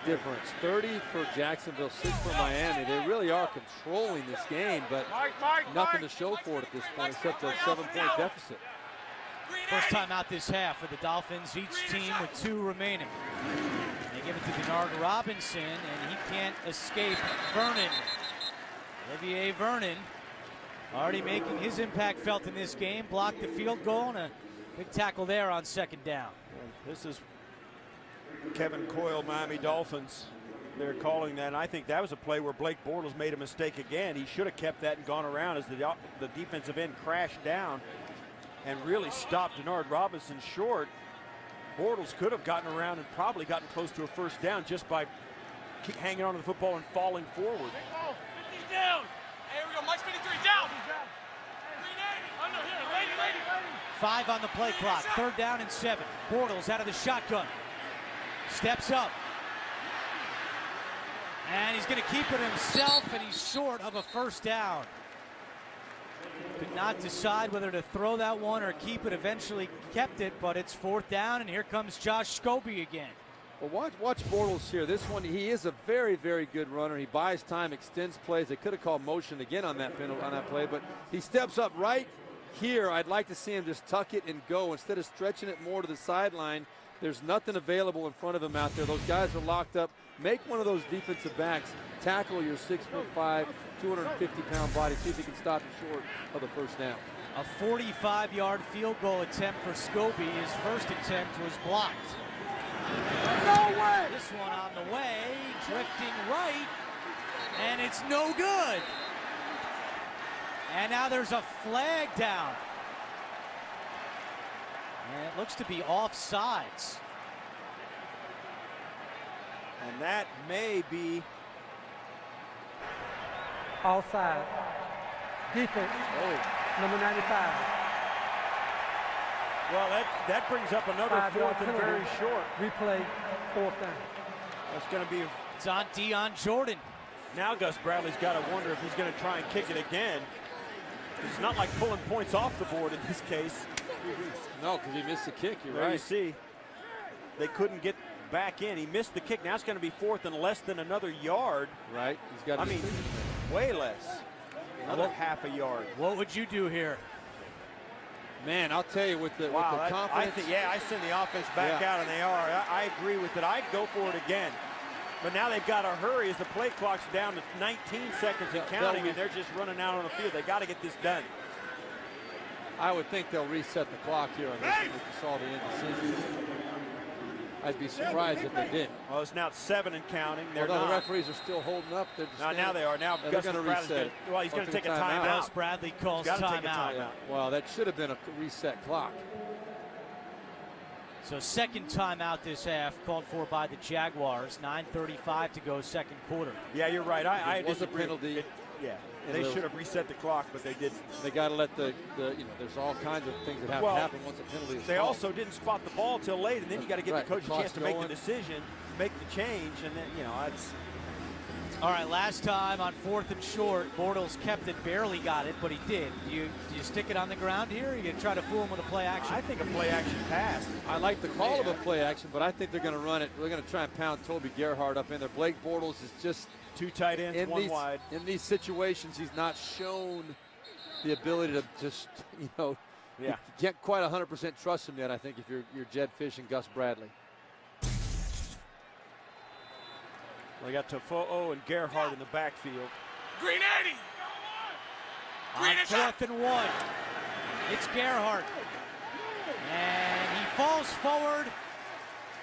difference. 30 for Jacksonville, 6 for Miami. They really are controlling this game, but nothing to show for it at this point except a 7-point deficit. First time out this half for the Dolphins, each team with 2 remaining. They give it to Denard Robinson, and he can't escape Vernon. Olivier Vernon already making his impact felt in this game. Blocked the field goal and a big tackle there on second down. This is Kevin Coyle, Miami Dolphins. They're calling that, and I think that was a play where Blake Bortles made a mistake again. He should have kept that and gone around as the defensive end crashed down and really stopped Denard Robinson short. Bortles could have gotten around and probably gotten close to a first down just by hanging on to the football and falling forward. 50 down. Here we go. Mike's 53 down. 380. Under here. Lady. 5 on the play clock. 3rd down and 7. Bortles out of the shotgun. Steps up. And he's going to keep it himself, and he's short of a first down. Could not decide whether to throw that one or keep it. Eventually kept it, but it's 4th down, and here comes Josh Scobie again. Well, watch Bortles here. This one, he is a very, very good runner. He buys time, extends plays. They could have called motion again on that play, but he steps up right here. I'd like to see him just tuck it and go instead of stretching it more to the sideline. There's nothing available in front of him out there. Those guys are locked up. Make one of those defensive backs tackle your 6'5", 250-pound body. See if he can stop you short of the first down. A 45-yard field goal attempt for Scobie. His first attempt was blocked. No way. This one on the way, drifting right, and it's no good. And now there's a flag down. And it looks to be offsides. And that may be Offside. Defense. Number 95. well. That brings up another 5-yard 4th and penalty. very short. Replay, 4th down. That's going to be It's on Dion Jordan. now. Gus Bradley's got to wonder if he's going to try and kick it again. It's not like pulling points off the board in this case. No, because he missed the kick. You're There right. you see, they couldn't get back in. He missed the kick. Now it's going to be 4th and less than another yard. Right. He's got. I mean, way less. Another half a yard. What would you do here? Man, I'll tell you with the Wow, confidence. I send the offense back out, and they are. I agree with it. I'd go for it again. But now they've got to hurry as the play clock's down to 19 seconds and counting, and they're just running out on the field. They got to get this done. I would think they'll reset the clock here on this one if you saw the indecision. I'd be surprised if they did. Well, it's now 7 and counting. They're Although the not. referees are still holding up. They're just Now they are. Now they're Gus going to Bradley's reset. well, he's going to take a timeout. Gus Bradley calls Got to take a timeout. timeout. Well, that should have been a reset clock. So second timeout this half called for by the Jaguars. 9:35 to go, second quarter. Yeah, you're right. I It was a disagree. penalty. Yeah, And they the- should have reset the clock, but they didn't. They got to let the there's all kinds of things that have Well, to happen once a penalty is They called. also didn't spot the ball till late, and then you got to give Right, the coach a clock's chance to make the going. decision, make the change, and then it's. All right, last time on 4th and short, Bortles kept it, barely got it, but he did. Do you stick it on the ground here, or you gonna try to fool him with a play action? I think a play action pass. I like the call of a play action, but I think they're going to run it. They're going to try and pound Toby Gerhardt up in there. Blake Bortles is just 2 tight ends, 1 wide. In these situations, he's not shown the ability to just, you can't quite 100% trust him yet, I think, if you're Jed Fish and Gus Bradley. They got Tofo'o and Gerhardt in the backfield. Green 80. On Green is up. 4th and 1, it's Gerhardt. And he falls forward,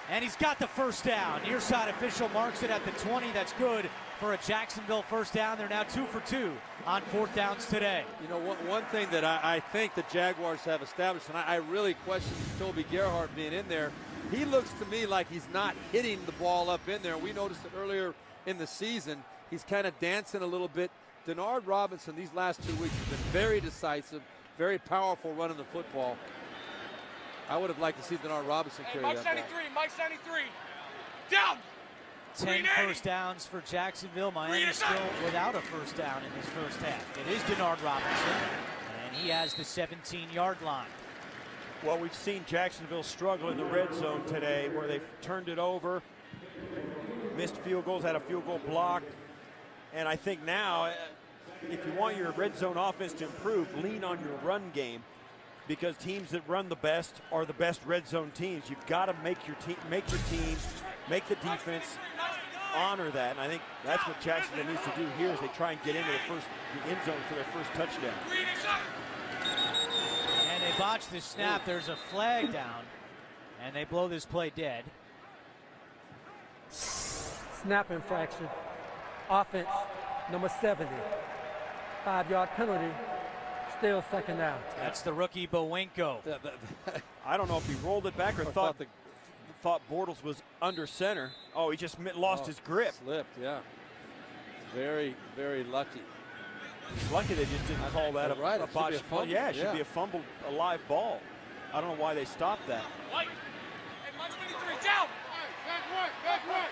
And he's got the first down. Near side official marks it at the 20. That's good for a Jacksonville first down. They're now 2 for 2 on 4th downs today. You know, one thing that I think the Jaguars have established, and I really question Toby Gerhart being in there, he looks to me like he's not hitting the ball up in there. We noticed it earlier in the season. He's kind of dancing a little bit. Denard Robinson these last 2 weeks has been very decisive, very powerful running the football. I would have liked to see Denard Robinson carry Mike's that 93, Mike's 93. Down! 10 first downs for Jacksonville. Miami still without a first down in this first half. It is Denard Robinson, and he has the 17-yard line. Well, we've seen Jacksonville struggle in the red zone today where they've turned it over, missed field goals, had a field goal block. And I think now, if you want your red zone offense to improve, lean on your run game, because teams that run the best are the best red zone teams. You've got to make your team, make the defense honor that. And I think that's what Jacksonville needs to do here as they try and get into the end zone for their first touchdown. And they botch the snap. There's a flag down, and they blow this play dead. Snap infraction. Offense, number 70. 5-yard penalty. Still second down. That's the rookie Bowenko. I don't know if he rolled it back or thought Bortles was under center. Oh, he just lost his grip. Slipped, yeah. Very, very lucky. He's lucky they just didn't call that a botched fumble. Yeah, it should be a fumbled, a live ball. I don't know why they stopped that. White. Hey, Mike's 23, down! Back right.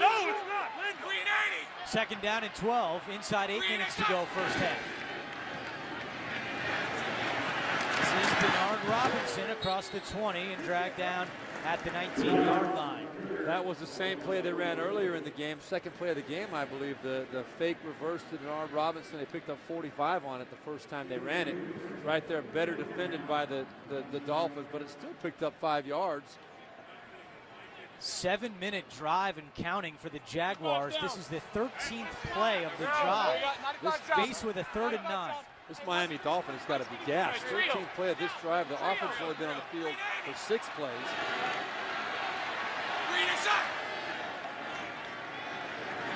No, it's not. 380. Second down and 12. Inside 8 minutes to go first half. This is Denard Robinson across the 20 and dragged down at the 19-yard line. That was the same play they ran earlier in the game. Second play of the game, I believe. The fake reverse to Denard Robinson. They picked up 45 on it the first time they ran it. Right there, better defended by the Dolphins, but it still picked up 5 yards. 7-minute drive and counting for the Jaguars. This is the 13th play of the drive. This faced with a 3rd and 9. This Miami Dolphins has got to be gassed. 13th play of this drive. The offense has only been on the field for 6 plays.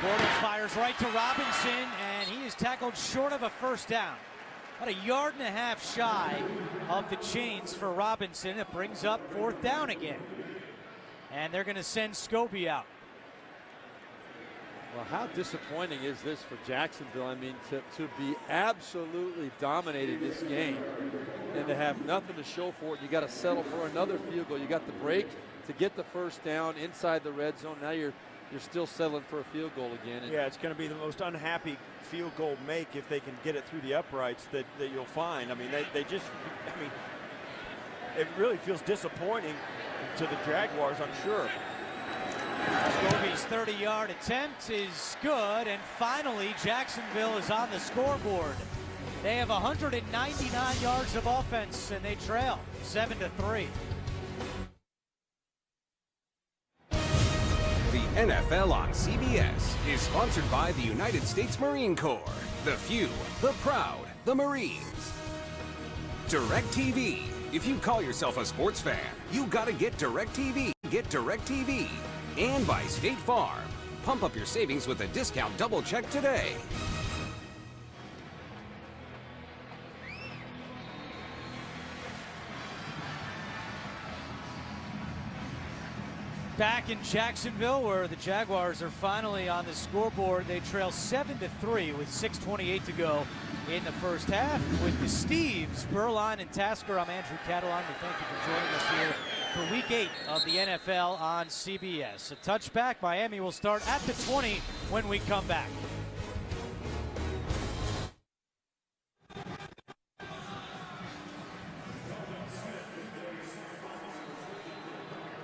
Bortles fires right to Robinson, and he is tackled short of a first down. About 1.5 yards shy of the chains for Robinson. It brings up 4th down again. And they're going to send Scobie out. Well, how disappointing is this for Jacksonville? I mean, to be absolutely dominating this game and to have nothing to show for it. You got to settle for another field goal. You got the break to get the first down inside the red zone. Now you're still settling for a field goal again. And yeah, it's going to be the most unhappy field goal make if they can get it through the uprights that you'll find. I mean, they just, I mean, it really feels disappointing to the Jaguars, I'm sure. Scobie's 30-yard attempt is good, and finally Jacksonville is on the scoreboard. They have 199 yards of offense, and they trail 7-3. The NFL on CBS is sponsored by the United States Marine Corps. The few, the proud, the Marines. DirecTV. If you call yourself a sports fan, you gotta get DirecTV. Get DirecTV. And by State Farm. Pump up your savings with a discount double check today. Back in Jacksonville, where the Jaguars are finally on the scoreboard, they trail 7-3 with 6:28 to go in the first half. With the Steves, Berline, and Tasker, I'm Andrew Catalan. We thank you for joining us here for Week 8 of the NFL on CBS. A touchback. Miami will start at the 20 when we come back.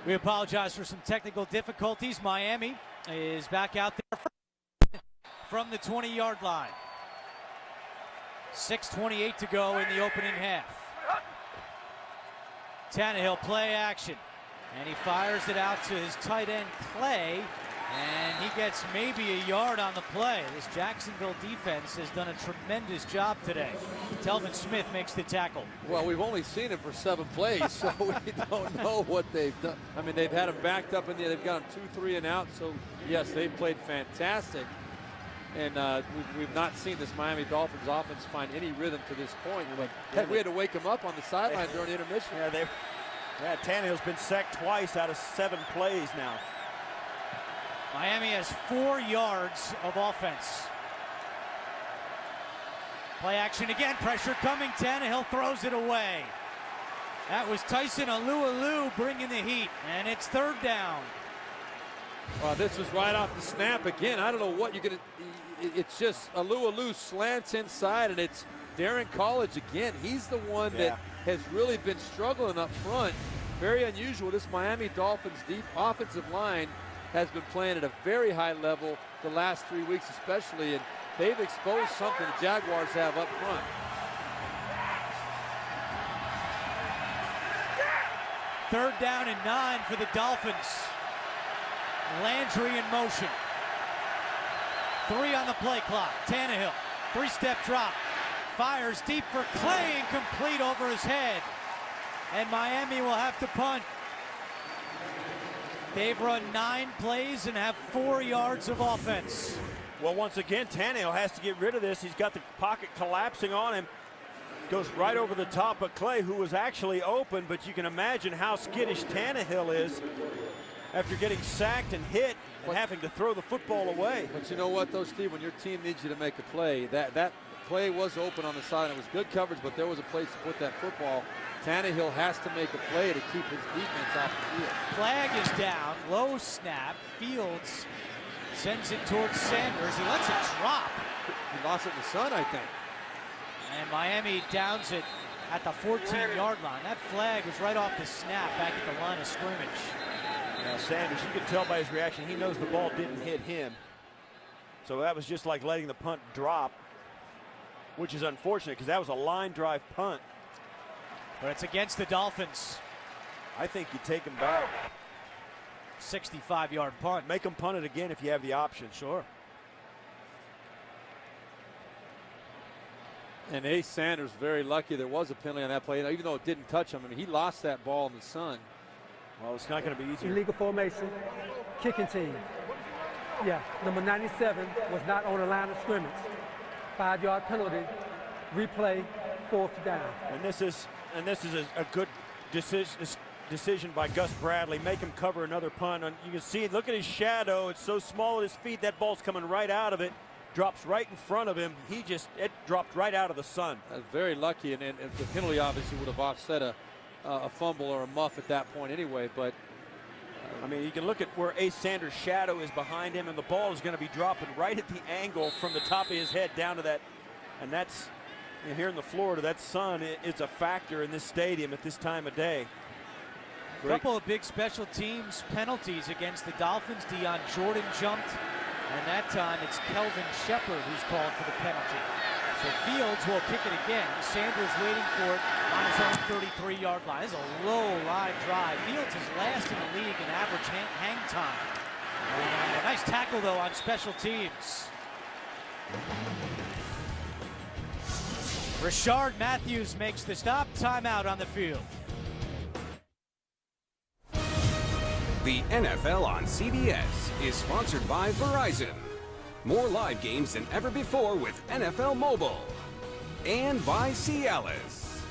We apologize for some technical difficulties. Miami is back out there from the 20-yard line. 6:28 to go in the opening half. Tannehill play action, and he fires it out to his tight end Clay, And he gets maybe a yard on the play. This Jacksonville defense has done a tremendous job today. Telvin Smith makes the tackle. Well, we've only seen him for 7 plays, so we don't know what they've done. I mean, they've had him backed up in there. They've got him 2-3 and out. So, yes, they've played fantastic. And we've not seen this Miami Dolphins offense find any rhythm to this point. But we had to wake him up on the sideline during the intermission. Yeah, Tannehill's been sacked twice out of 7 plays now. Miami has 4 yards of offense. Play action again, pressure coming. Tannehill throws it away. That was Tyson Alualu bringing the heat, and it's 3rd down. Well, this was right off the snap again. I don't know what you're going to. It's just Alualu slants inside, and it's Darren College again. He's the one that has really been struggling up front. Very unusual. This Miami Dolphins deep offensive line has been playing at a very high level the last 3 weeks especially, and they've exposed something the Jaguars have up front. Third down and 9 for the Dolphins. Landry in motion. 3 on the play clock. Tannehill, 3-step drop. Fires deep for Clay, incomplete over his head. And Miami will have to punt. They've run 9 plays and have 4 yards of offense. Well, once again, Tannehill has to get rid of this. He's got the pocket collapsing on him. Goes right over the top of Clay, who was actually open, but you can imagine how skittish Tannehill is after getting sacked and hit and having to throw the football away. But you know what, though, Steve? When your team needs you to make a play, that play was open on the side. It was good coverage, but there was a place to put that football. Tannehill has to make a play to keep his defense off the field. Flag is down, low snap. Fields sends it towards Sanders. He lets it drop. He lost it in the sun, I think. And Miami downs it at the 14-yard line. That flag was right off the snap back at the line of scrimmage. Now Sanders, you can tell by his reaction, he knows the ball didn't hit him. So that was just like letting the punt drop, which is unfortunate because that was a line drive punt. But it's against the Dolphins. I think you take him back. 65-yard punt. Make him punt it again if you have the option. Sure. And Ace Sanders very lucky there was a penalty on that play, even though it didn't touch him. I mean, he lost that ball in the sun. Well, it's not going to be easy. Illegal formation, kicking team. Yeah, number 97 was not on the line of scrimmage. 5-yard penalty, replay, 4th down. And this is a good decision by Gus Bradley. Make him cover another punt. And you can see, look at his shadow. It's so small at his feet. That ball's coming right out of it. Drops right in front of him. It dropped right out of the sun. Very lucky, and the penalty obviously would have offset a fumble or a muff at that point anyway. But I mean, you can look at where Ace Sanders' shadow is behind him, and the ball is going to be dropping right at the angle from the top of his head down to that. And that's, here in the Florida, that sun is a factor in this stadium at this time of day. A couple of big special teams penalties against the Dolphins. Deion Jordan jumped, and that time it's Kelvin Shepard who's called for the penalty. So Fields will kick it again. Sanders waiting for it on his own 33-yard line. This is a low line drive. Fields is last in the league in average hang time. And a nice tackle, though, on special teams. Rashard Matthews makes the stop. Timeout on the field. The NFL on CBS is sponsored by Verizon. More live games than ever before with NFL Mobile. And by Cialis.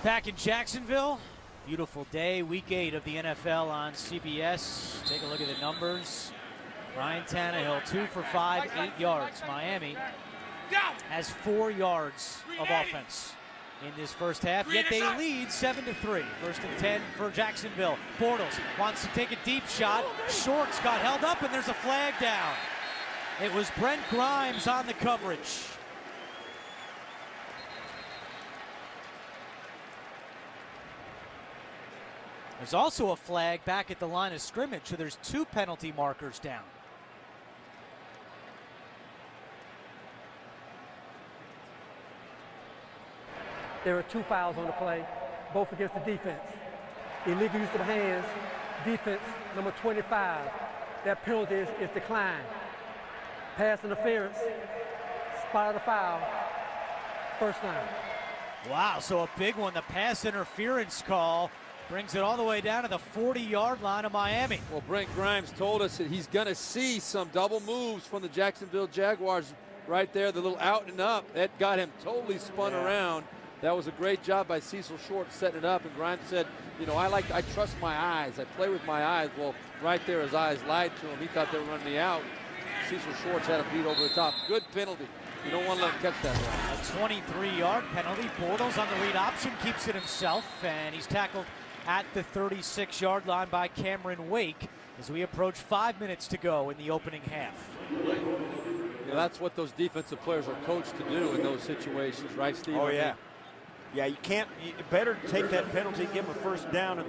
Back in Jacksonville. Beautiful day, week 8 of the NFL on CBS. Take a look at the numbers. Ryan Tannehill, 2 for 5, 8 yards. Miami has 4 yards of offense in this first half, yet they lead 7-3. 1st and 10 for Jacksonville. Bortles wants to take a deep shot. Shorts got held up, and there's a flag down. It was Brent Grimes on the coverage. There's also a flag back at the line of scrimmage, so there's 2 penalty markers down. There are 2 fouls on the play, both against the defense. Illegal use of hands, defense number 25. That penalty is declined. Pass interference, spot of the foul, first down. Wow, so a big one. The pass interference call brings it all the way down to the 40-yard line of Miami. Well, Brent Grimes told us that he's going to see some double moves from the Jacksonville Jaguars right there, the little out and up. That got him totally spun around. That was a great job by Cecil Short setting it up, and Grimes said, you know, I trust my eyes. I play with my eyes. Well, right there, his eyes lied to him. He thought they were running me out. Cecil Shorts had him beat over the top. Good penalty. You don't want to let him catch that one. A 23-yard penalty. Bortles on the read option keeps it himself, and he's tackled at the 36-yard line by Cameron Wake as we approach 5 minutes to go in the opening half. You know, that's what those defensive players are coached to do in those situations, right, Steve? Oh, yeah. Yeah, you can't. Better take that penalty, give him a first down at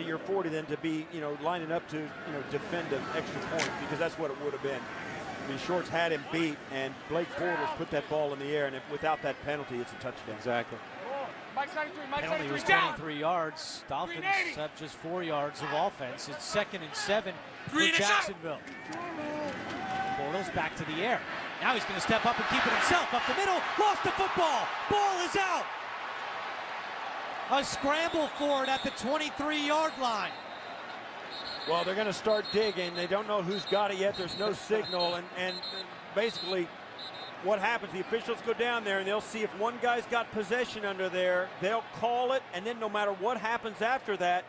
your 40 than to be, you know, lining up to, you know, defend an extra point, because that's what it would have been. I mean, Shorts had him beat, and Blake Bortles put that ball in the air, and without that penalty, it's a touchdown. Exactly. Mike's 93, Mike's Penalty 93, was down. 23 yards. Dolphins have just 4 yards of offense. It's 2nd and 7 for Green is out. Jacksonville. Bortles back to the air. Now he's going to step up and keep it himself. Up the middle, lost the football. Ball is out. A scramble for it at the 23-yard line. Well, they're going to start digging. They don't know who's got it yet. There's no signal, and basically what happens, the officials go down there and they'll see if one guy's got possession under there, they'll call it, and then no matter what happens after that,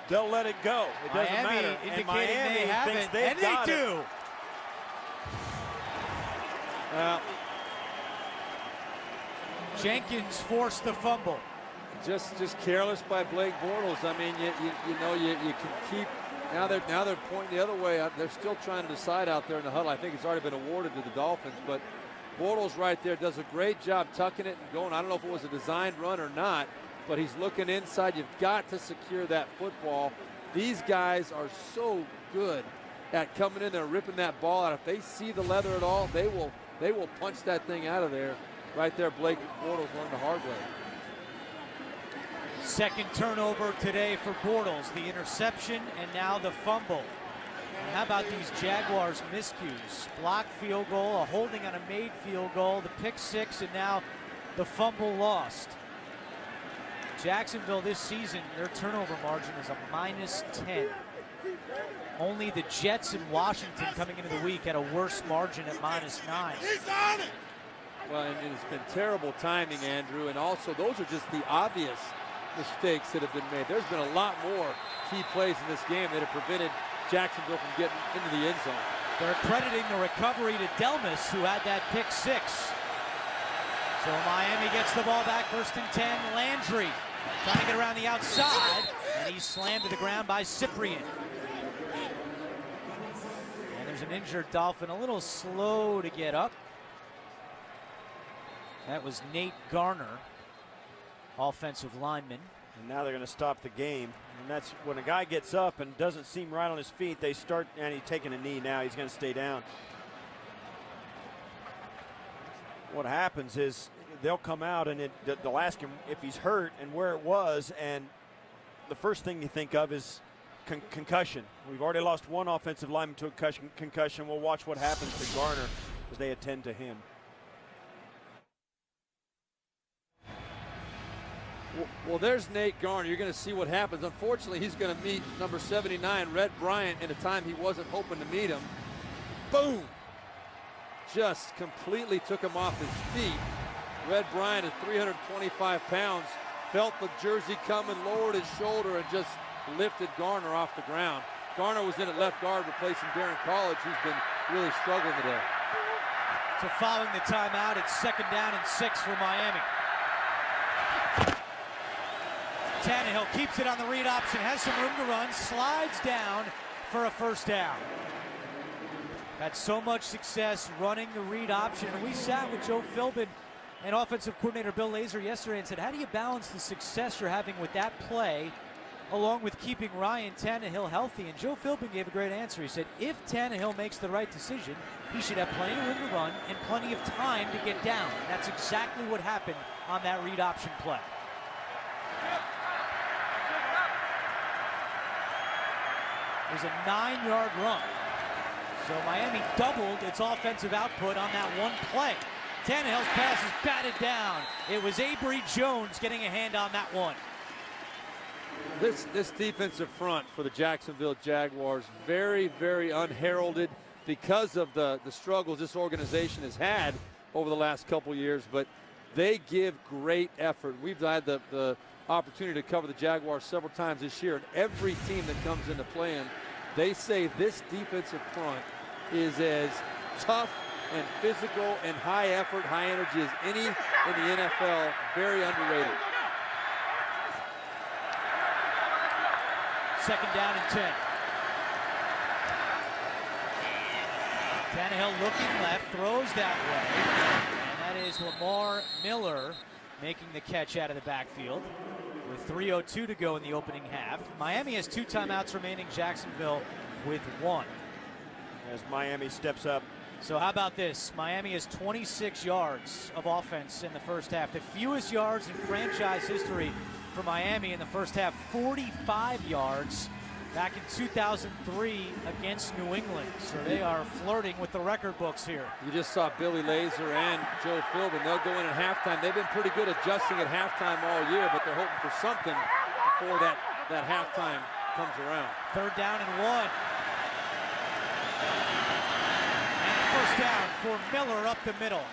they'll let it go. It doesn't matter. And Miami they have thinks it, they've and got they it. do. Jenkins forced the fumble. Just careless by Blake Bortles. I mean, you know you can keep. Now they're pointing the other way. They're still trying to decide out there in the huddle. I think it's already been awarded to the Dolphins, but Bortles right there does a great job tucking it and going. I don't know if it was a designed run or not, but he's looking inside. You've got to secure that football. These guys are so good at coming in there, ripping that ball out. If they see the leather at all, they will punch that thing out of there. Right there, Blake Bortles learned the hard way. Second turnover today for Bortles, the interception and now the fumble. And how about these Jaguars miscues? Blocked field goal, a holding on a made field goal, the pick six, and now the fumble lost. Jacksonville this season, their turnover margin is a -10. Only the Jets and Washington coming into the week had a worse margin at -9. Well, and it's been terrible timing, Andrew, and also those are just the obvious mistakes that have been made. There's been a lot more key plays in this game that have prevented Jacksonville from getting into the end zone. They're crediting the recovery to Delmas, who had that pick six. So Miami gets the ball back, 1st and 10. Landry trying to get around the outside, and he's slammed to the ground by Cyprien. And there's an injured Dolphin, a little slow to get up. That was Nate Garner, offensive lineman. And now they're going to stop the game. And that's when a guy gets up and doesn't seem right on his feet, they start, and he's taking a knee now. He's going to stay down. What happens is they'll come out and they'll ask him if he's hurt and where it was. And the first thing you think of is concussion. We've already lost one offensive lineman to a concussion. We'll watch what happens to Garner as they attend to him. Well, there's Nate Garner. You're going to see what happens. Unfortunately, he's going to meet number 79, Red Bryant, in a time he wasn't hoping to meet him. Boom! Just completely took him off his feet. Red Bryant is 325 pounds, felt the jersey coming, lowered his shoulder, and just lifted Garner off the ground. Garner was in at left guard, replacing Darren College, who's been really struggling today. So following the timeout, it's 2nd down and 6 for Miami. Tannehill keeps it on the read option, has some room to run, slides down for a 1st down. Had so much success running the read option. And we sat with Joe Philbin and offensive coordinator Bill Lazor yesterday and said, how do you balance the success you're having with that play along with keeping Ryan Tannehill healthy. And Joe Philbin gave a great answer. He said if Tannehill makes the right decision, he should have plenty of room to run and plenty of time to get down. And that's exactly what happened on that read option play. It was a 9-yard run. So Miami doubled its offensive output on that one play. Tannehill's pass is batted down. It was Avery Jones getting a hand on that one. This defensive front for the Jacksonville Jaguars, very, very unheralded because of the struggles this organization has had over the last couple years, but they give great effort. We've had the opportunity to cover the Jaguars several times this year, and every team that comes into play, they say this defensive front is as tough and physical and high effort, high energy as any in the NFL. Very underrated. Second down and 10. Tannehill looking left, throws that way. And that is Lamar Miller making the catch out of the backfield with 3:02 to go in the opening half. Miami has 2 timeouts remaining, Jacksonville with 1. As Miami steps up. So how about this? Miami has 26 yards of offense in the first half. The fewest yards in franchise history for Miami in the first half, 45 yards back in 2003 against New England. So they are flirting with the record books here. You just saw Billy Lazor and Joe Philbin. They'll go in at halftime. They've been pretty good adjusting at halftime all year, but they're hoping for something before that halftime comes around. Third down and 1. And first down for Miller up the middle.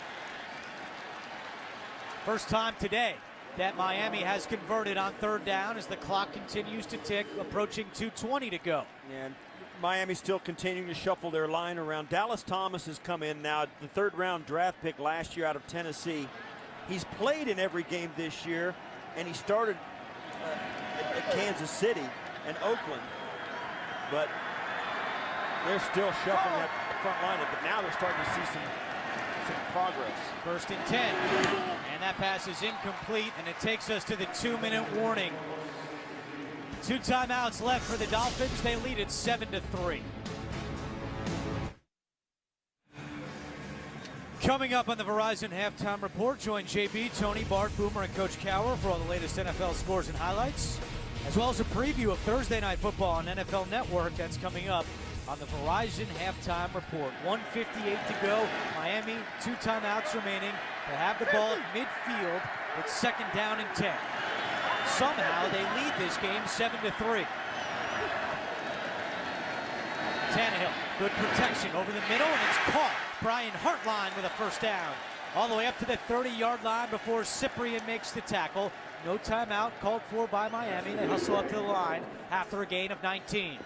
First time today that Miami has converted on third down as the clock continues to tick, approaching 2:20 to go. And Miami still continuing to shuffle their line around. Dallas Thomas has come in now, the 3rd-round draft pick last year out of Tennessee. He's played in every game this year, and he started at Kansas City and Oakland. But they're still shuffling that front line, but now they're starting to see some progress. First and 10, and that pass is incomplete, and it takes us to the 2-minute warning. 2 timeouts left for the Dolphins. They lead it 7-3. Coming up on the Verizon Halftime Report, join JB, Tony, Bart, Boomer, and Coach Cower for all the latest NFL scores and highlights, as well as a preview of Thursday Night Football on NFL Network. That's coming up on the Verizon Halftime Report. 1:58 to go. Miami, 2 timeouts remaining. They have the ball at midfield. It's second down and 10. Somehow they lead this game 7-3. Tannehill, good protection over the middle, and it's caught. Brian Hartline with a first down. All the way up to the 30-yard line before Cyprien makes the tackle. No timeout called for by Miami. They hustle up to the line after a gain of 19.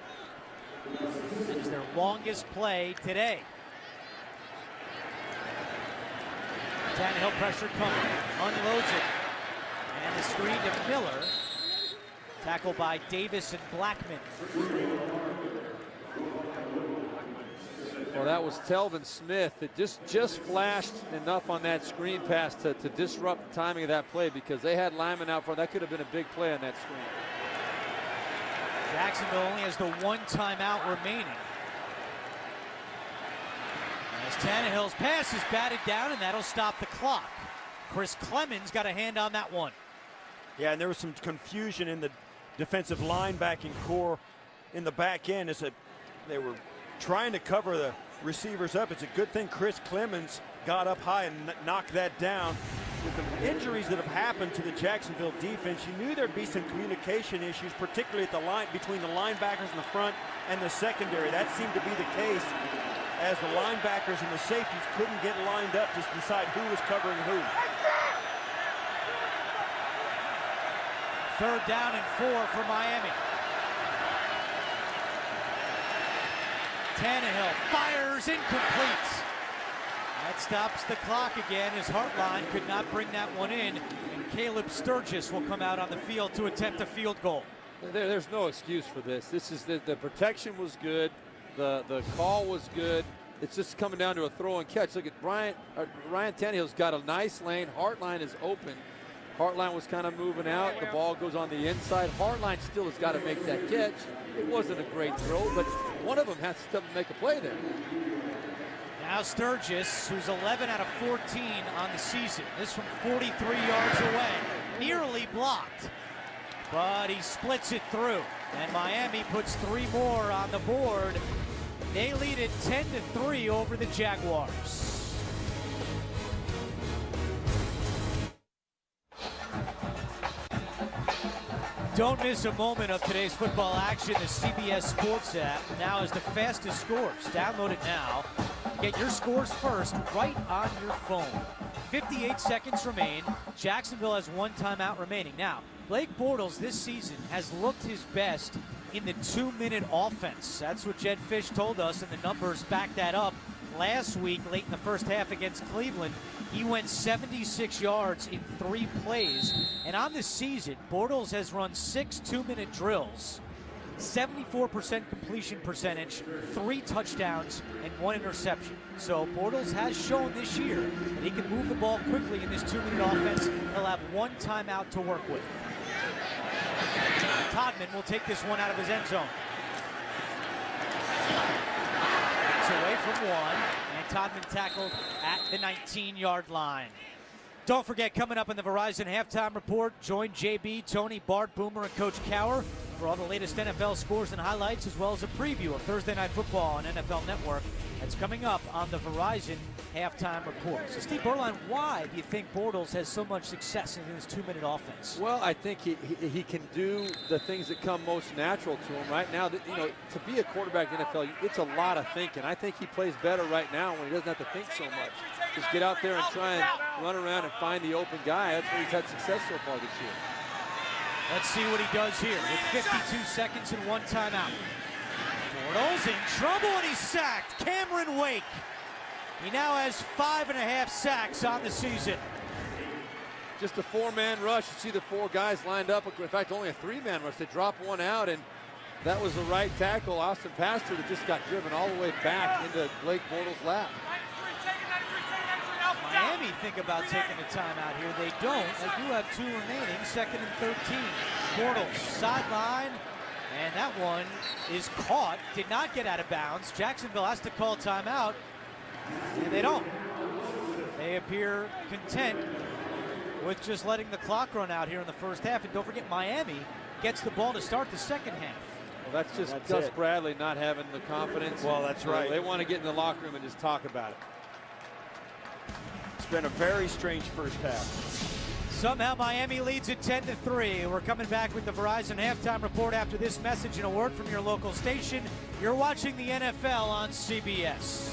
That is their longest play today. Tannehill pressure coming, unloads it, and the screen to Miller. Tackled by Davis and Blackman. Well, that was Telvin Smith. It just flashed enough on that screen pass to disrupt the timing of that play, because they had linemen out front. That could have been a big play on that screen. Jacksonville only has the 1 timeout remaining. As Tannehill's pass is batted down, and that'll stop the clock. Chris Clemens got a hand on that one. Yeah, and there was some confusion in the defensive linebacking core in the back end as they were trying to cover the receivers up. It's a good thing Chris Clemens got up high and knocked that down. With the injuries that have happened to the Jacksonville defense, you knew there'd be some communication issues, particularly at the line between the linebackers in the front and the secondary. That seemed to be the case, as the linebackers and the safeties couldn't get lined up to decide who was covering who. Third down and 4 for Miami. Tannehill fires, incomplete. That stops the clock again, as Hartline could not bring that one in, and Caleb Sturgis will come out on the field to attempt a field goal. There's no excuse for this. This is the protection was good, the call was good. It's just coming down to a throw and catch. Look at Ryan Tannehill's got a nice lane. Hartline is open. Hartline was kind of moving out. The ball goes on the inside. Hartline still has got to make that catch. It wasn't a great throw, but one of them has to step and make a play there. Now Sturgis, who's 11 out of 14 on the season. This from 43 yards away. Nearly blocked, but he splits it through. And Miami puts 3 more on the board. They lead it 10-3 over the Jaguars. Don't miss a moment of today's football action. The CBS Sports app now has the fastest scores. Download it now. Get your scores first right on your phone. 58 seconds remain. Jacksonville has 1 timeout remaining. Now, Blake Bortles this season has looked his best in the 2-minute offense. That's what Jed Fish told us, and the numbers back that up. Last week, late in the first half against Cleveland, he went 76 yards in 3 plays. And on the season, Bortles has run 6 2-minute drills, 74% completion percentage, 3 touchdowns, and 1 interception. So Bortles has shown this year that he can move the ball quickly in this 2-minute offense. He'll have 1 timeout to work with. Todman will take this one out of his end zone. It's away from 1, and Todman tackled at the 19-yard line. Don't forget, coming up in the Verizon Halftime Report, join JB, Tony, Bart, Boomer, and Coach Cower for all the latest NFL scores and highlights, as well as a preview of Thursday Night Football on NFL Network. That's coming up on the Verizon Halftime Report. So, Steve Berline, why do you think Bortles has so much success in his 2-minute offense? Well, I think he can do the things that come most natural to him right now. You know, to be a quarterback in the NFL, it's a lot of thinking. I think he plays better right now when he doesn't have to think so much. Just get out there and try and run around and find the open guy. That's where he's had success so far this year. Let's see what he does here with 52 seconds and 1 timeout. Bortles in trouble, and he's sacked. Cameron Wake. He now has 5.5 sacks on the season. Just a 4-man rush. You see the 4 guys lined up. In fact, only a 3-man rush. They drop one out, and that was the right tackle, Austin Pastor, that just got driven all the way back into Blake Bortles' lap. Miami think about taking a timeout here. They don't. They do have 2 remaining, 2nd and 13. Bortles, sideline, and that one is caught. Did not get out of bounds. Jacksonville has to call timeout, and they don't. They appear content with just letting the clock run out here in the first half. And don't forget, Miami gets the ball to start the second half. Well, that's just Gus Bradley not having the confidence. Well, that's right. They want to get in the locker room and just talk about it. It's been a very strange first half. Somehow Miami leads it 10-3. We're coming back with the Verizon Halftime Report after this message and a word from your local station. You're watching the NFL on CBS.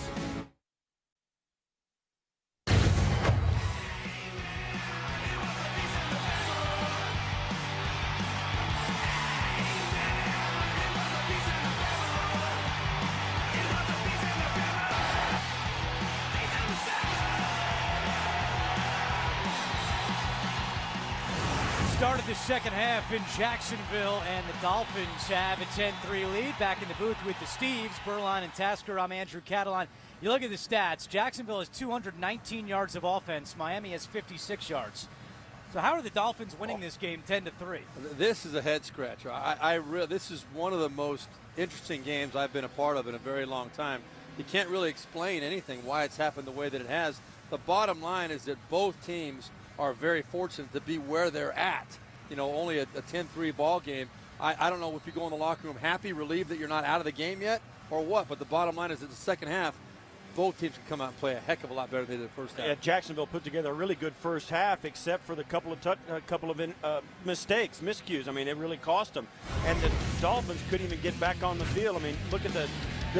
Started the second half in Jacksonville, and the Dolphins have a 10-3 lead. Back in the booth with the Steves, Berline and Tasker. I'm Andrew Catalan. You look at the stats. Jacksonville has 219 yards of offense. Miami has 56 yards. So how are the Dolphins winning this game 10-3? This is a head scratcher. This is one of the most interesting games I've been a part of in a very long time. You can't really explain anything why it's happened the way that it has. The bottom line is that both teams are very fortunate to be where they're at. You know, only a 10-3 ball game. I don't know if you go in the locker room happy, relieved that you're not out of the game yet, or what, but the bottom line is that the second half, both teams can come out and play a heck of a lot better than they did the first half. Yeah, Jacksonville put together a really good first half, except for the couple of mistakes, miscues. I mean, it really cost them. And the Dolphins couldn't even get back on the field. I mean, look at this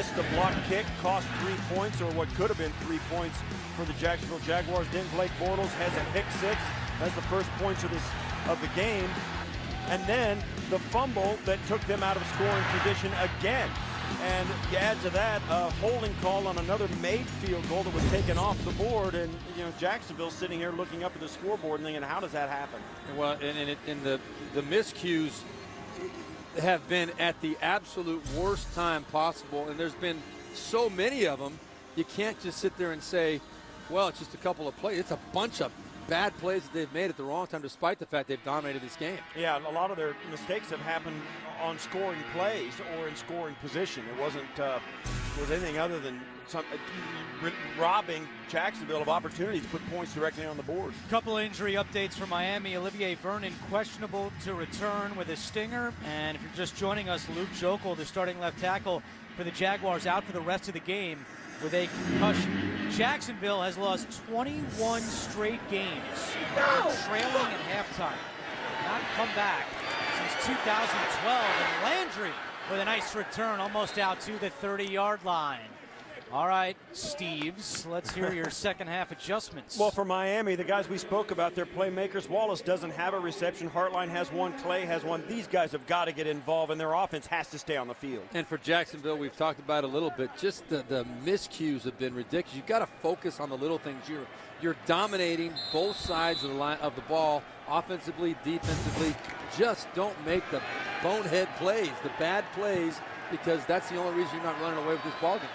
is the block kick, cost 3 points, or what could have been 3 points for the Jacksonville Jaguars. Then Blake Bortles has a pick 6. That's the first points of the game. And then the fumble that took them out of scoring position again. And you add to that a holding call on another made field goal that was taken off the board. And, you know, Jacksonville sitting here looking up at the scoreboard and thinking, how does that happen? Well, and the miscues have been at the absolute worst time possible. And there's been so many of them, you can't just sit there and say, well, it's just a couple of plays. It's a bunch of bad plays that they've made at the wrong time, despite the fact they've dominated this game. Yeah, a lot of their mistakes have happened on scoring plays or in scoring position. It wasn't was anything other than robbing Jacksonville of opportunities to put points directly on the board. Couple injury updates for Miami. Olivier Vernon questionable to return with a stinger. And if you're just joining us, Luke Jokel, the starting left tackle for the Jaguars, out for the rest of the game with a concussion. Jacksonville has lost 21 straight games, trailing at halftime. Not come back since 2012. And Landry with a nice return, almost out to the 30-yard line. All right, Steves, let's hear your second half adjustments. Well, for Miami, the guys we spoke about, their playmakers, Wallace doesn't have a reception. Hartline has one. Clay has one. These guys have got to get involved, and their offense has to stay on the field. And for Jacksonville, we've talked about it a little bit. Just the miscues have been ridiculous. You've got to focus on the little things. You're dominating both sides of the line of the ball, offensively, defensively. Just don't make the bonehead plays, the bad plays, because that's the only reason you're not running away with this ball game.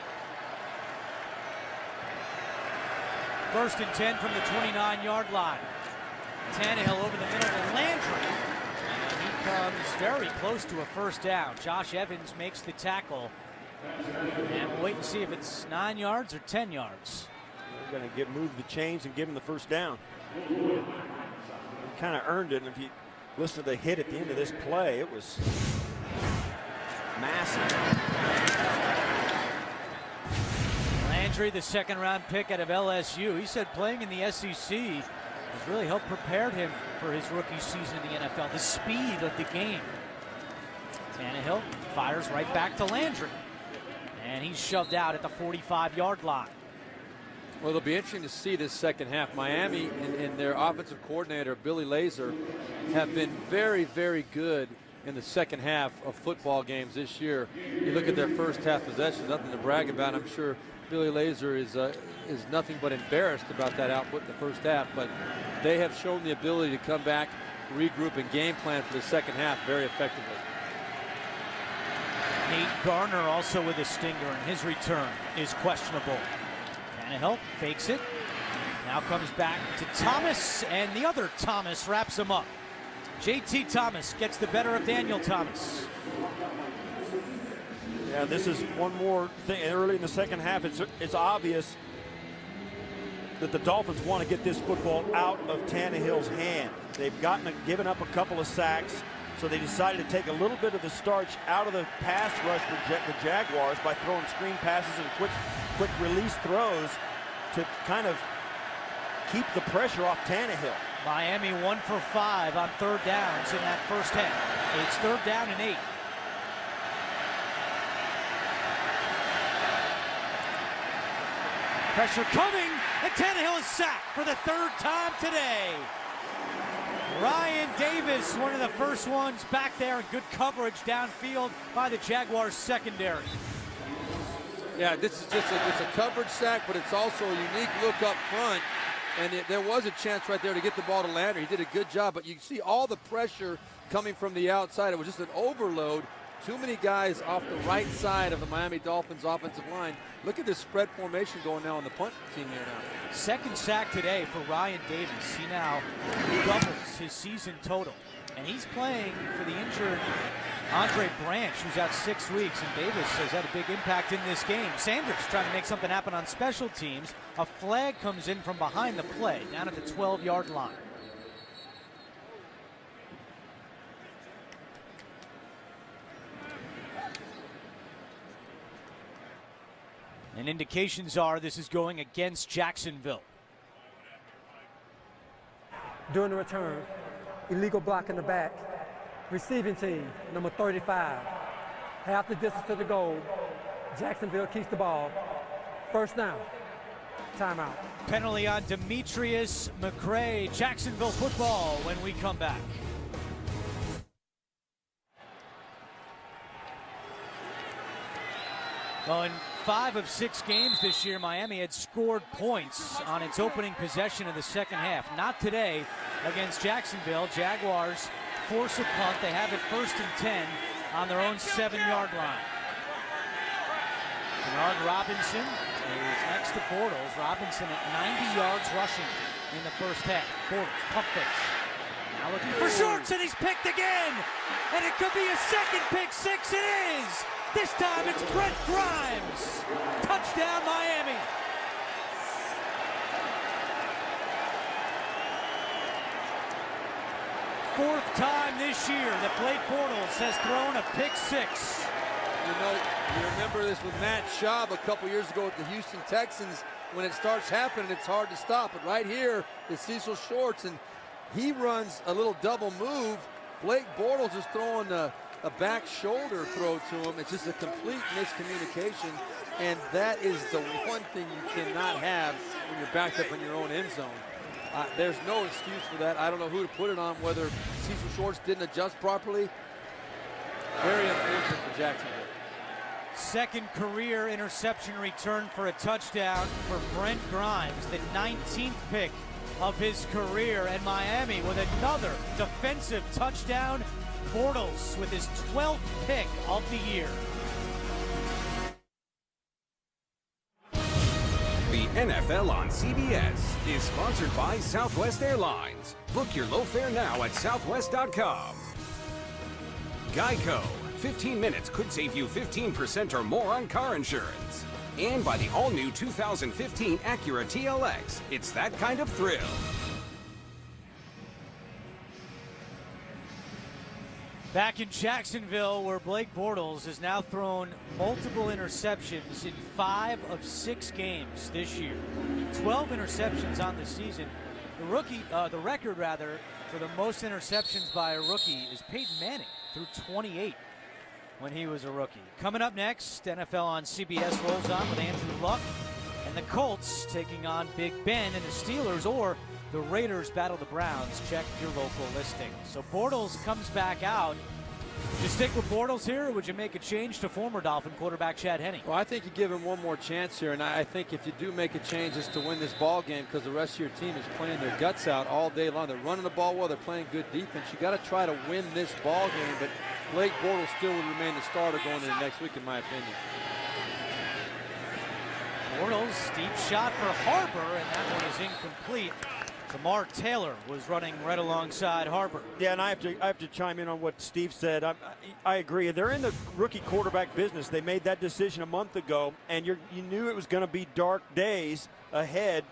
First and 10 from the 29-yard line. Tannehill over the middle to Landry. And he comes very close to a first down. Josh Evans makes the tackle. And we'll wait and see if it's 9 yards or 10 yards. They're going to move the chains and give him the first down. He kind of earned it. And if you listen to the hit at the end of this play, it was massive. Landry, the second-round pick out of LSU. He said playing in the SEC has really helped prepare him for his rookie season in the NFL. The speed of the game. Tannehill fires right back to Landry. And he's shoved out at the 45-yard line. Well, it'll be interesting to see this second half. Miami and their offensive coordinator, Billy Lazor, have been very, very good in the second half of football games this year. You look at their first half possessions, nothing to brag about. I'm sure Billy Lazor is nothing but embarrassed about that output in the first half, but they have shown the ability to come back, regroup, and game plan for the second half very effectively. Nate Garner also with a stinger, and his return is questionable. Tannehill fakes it. Now comes back to Thomas, and the other Thomas wraps him up. JT Thomas gets the better of Daniel Thomas. Yeah, this is one more thing. Early in the second half, it's obvious that the Dolphins want to get this football out of Tannehill's hand. They've given up a couple of sacks, so they decided to take a little bit of the starch out of the pass rush for the Jaguars by throwing screen passes and quick release throws to kind of keep the pressure off Tannehill. Miami 1 for 5 on third downs in that first half. It's third down and 8. Pressure coming, and Tannehill is sacked for the third time today. Ryan Davis, one of the first ones back there, and good coverage downfield by the Jaguars secondary. Yeah, this is just it's a coverage sack, but it's also a unique look up front. And there was a chance right there to get the ball to Landry. He did a good job, but you see all the pressure coming from the outside. It was just an overload. Too many guys off the right side of the Miami Dolphins offensive line. Look at this spread formation going now on the punt team here now. Second sack today for Ryan Davis. He now doubles his season total. And he's playing for the injured Andre Branch, who's out 6 weeks, and Davis has had a big impact in this game. Sanders trying to make something happen on special teams. A flag comes in from behind the play, down at the 12-yard line. And indications are this is going against Jacksonville. During the return, illegal block in the back. Receiving team, number 35. Half the distance to the goal. Jacksonville keeps the ball. First down. Timeout. Penalty on Demetrius McCray. Jacksonville football when we come back. Well, in 5 of 6 games this year, Miami had scored points on its opening possession of the second half. Not today against Jacksonville. Jaguars force a punt. They have it first and 10 on their own 7-yard line. Bernard Robinson is next to Bortles. Robinson at 90 yards rushing in the first half. Bortles, pump fakes. Now looking for Shorts, and he's picked again. And it could be a second pick six. It is. This time it's Brent Grimes. Touchdown, Miami. Fourth time this year that Blake Bortles has thrown a pick six. You know, you remember this with Matt Schaub a couple years ago with the Houston Texans. When it starts happening, it's hard to stop. But right here is Cecil Shorts, and he runs a little double move. Blake Bortles is throwing a back shoulder throw to him. It's just a complete miscommunication, and that is the one thing you cannot have when you're backed up in your own end zone. There's no excuse for that. I don't know who to put it on, whether Cecil Shorts didn't adjust properly. Very unfortunate for Jacksonville. Second career interception return for a touchdown for Brent Grimes, the 19th pick of his career, and Miami with another defensive touchdown. Bortles with his 12th pick of the year. The NFL on CBS is sponsored by Southwest Airlines. Book your low fare now at southwest.com. Geico. 15 minutes could save you 15% or more on car insurance. And by the all-new 2015 Acura TLX. It's that kind of thrill. Back in Jacksonville, where Blake Bortles has now thrown multiple interceptions in 5 of 6 games this year. 12 interceptions on the season. The record for the most interceptions by a rookie is Peyton Manning, through 28 when he was a rookie. Coming up next, NFL on CBS rolls on with Andrew Luck and the Colts taking on Big Ben and the Steelers, or the Raiders battle the Browns. Check your local listing. So Bortles comes back out. Would you stick with Bortles here, or would you make a change to former Dolphin quarterback Chad Henne? Well, I think you give him one more chance here, and I think if you do make a change, it's to win this ball game, because the rest of your team is playing their guts out all day long. They're running the ball well. They're playing good defense. You got to try to win this ball game, but Blake Bortles still would remain the starter going into next week, in my opinion. Bortles, deep shot for Harbor, and that one is incomplete. Jamar Taylor was running right alongside Harbor. Yeah, and I have to chime in on what Steve said. I agree. They're in the rookie quarterback business. They made that decision a month ago, and you knew it was going to be dark days ahead,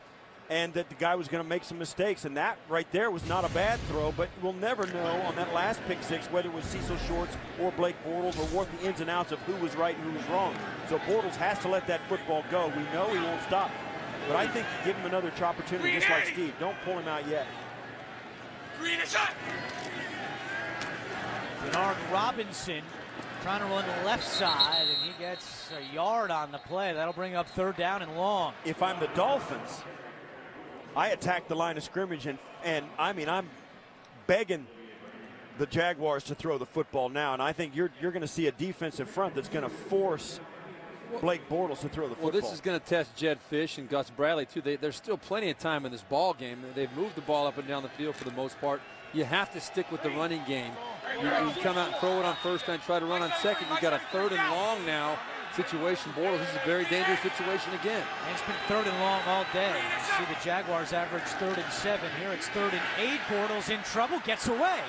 and that the guy was going to make some mistakes. And that right there was not a bad throw, but we'll never know on that last pick six whether it was Cecil Shorts or Blake Bortles, or what the ins and outs of who was right and who was wrong. So Bortles has to let that football go. We know he won't stop. But I think you give him another opportunity, just like Steve. Don't pull him out yet. Green is shot. Denard Robinson trying to run the left side, and he gets a yard on the play. That'll bring up third down and long. If I'm the Dolphins, I attack the line of scrimmage, and I mean, I'm begging the Jaguars to throw the football now. And I think you're going to see a defensive front that's going to force Blake Bortles to throw the football. Well, this is going to test Jed Fish and Gus Bradley, too. There's still plenty of time in this ball game. They've moved the ball up and down the field for the most part. You have to stick with the running game. You come out and throw it on first and try to run on second. You've got a third and long now situation. Bortles, this is a very dangerous situation again. And it's been third and long all day. You see the Jaguars average 3rd and 7. Here it's 3rd and 8. Bortles in trouble, gets away,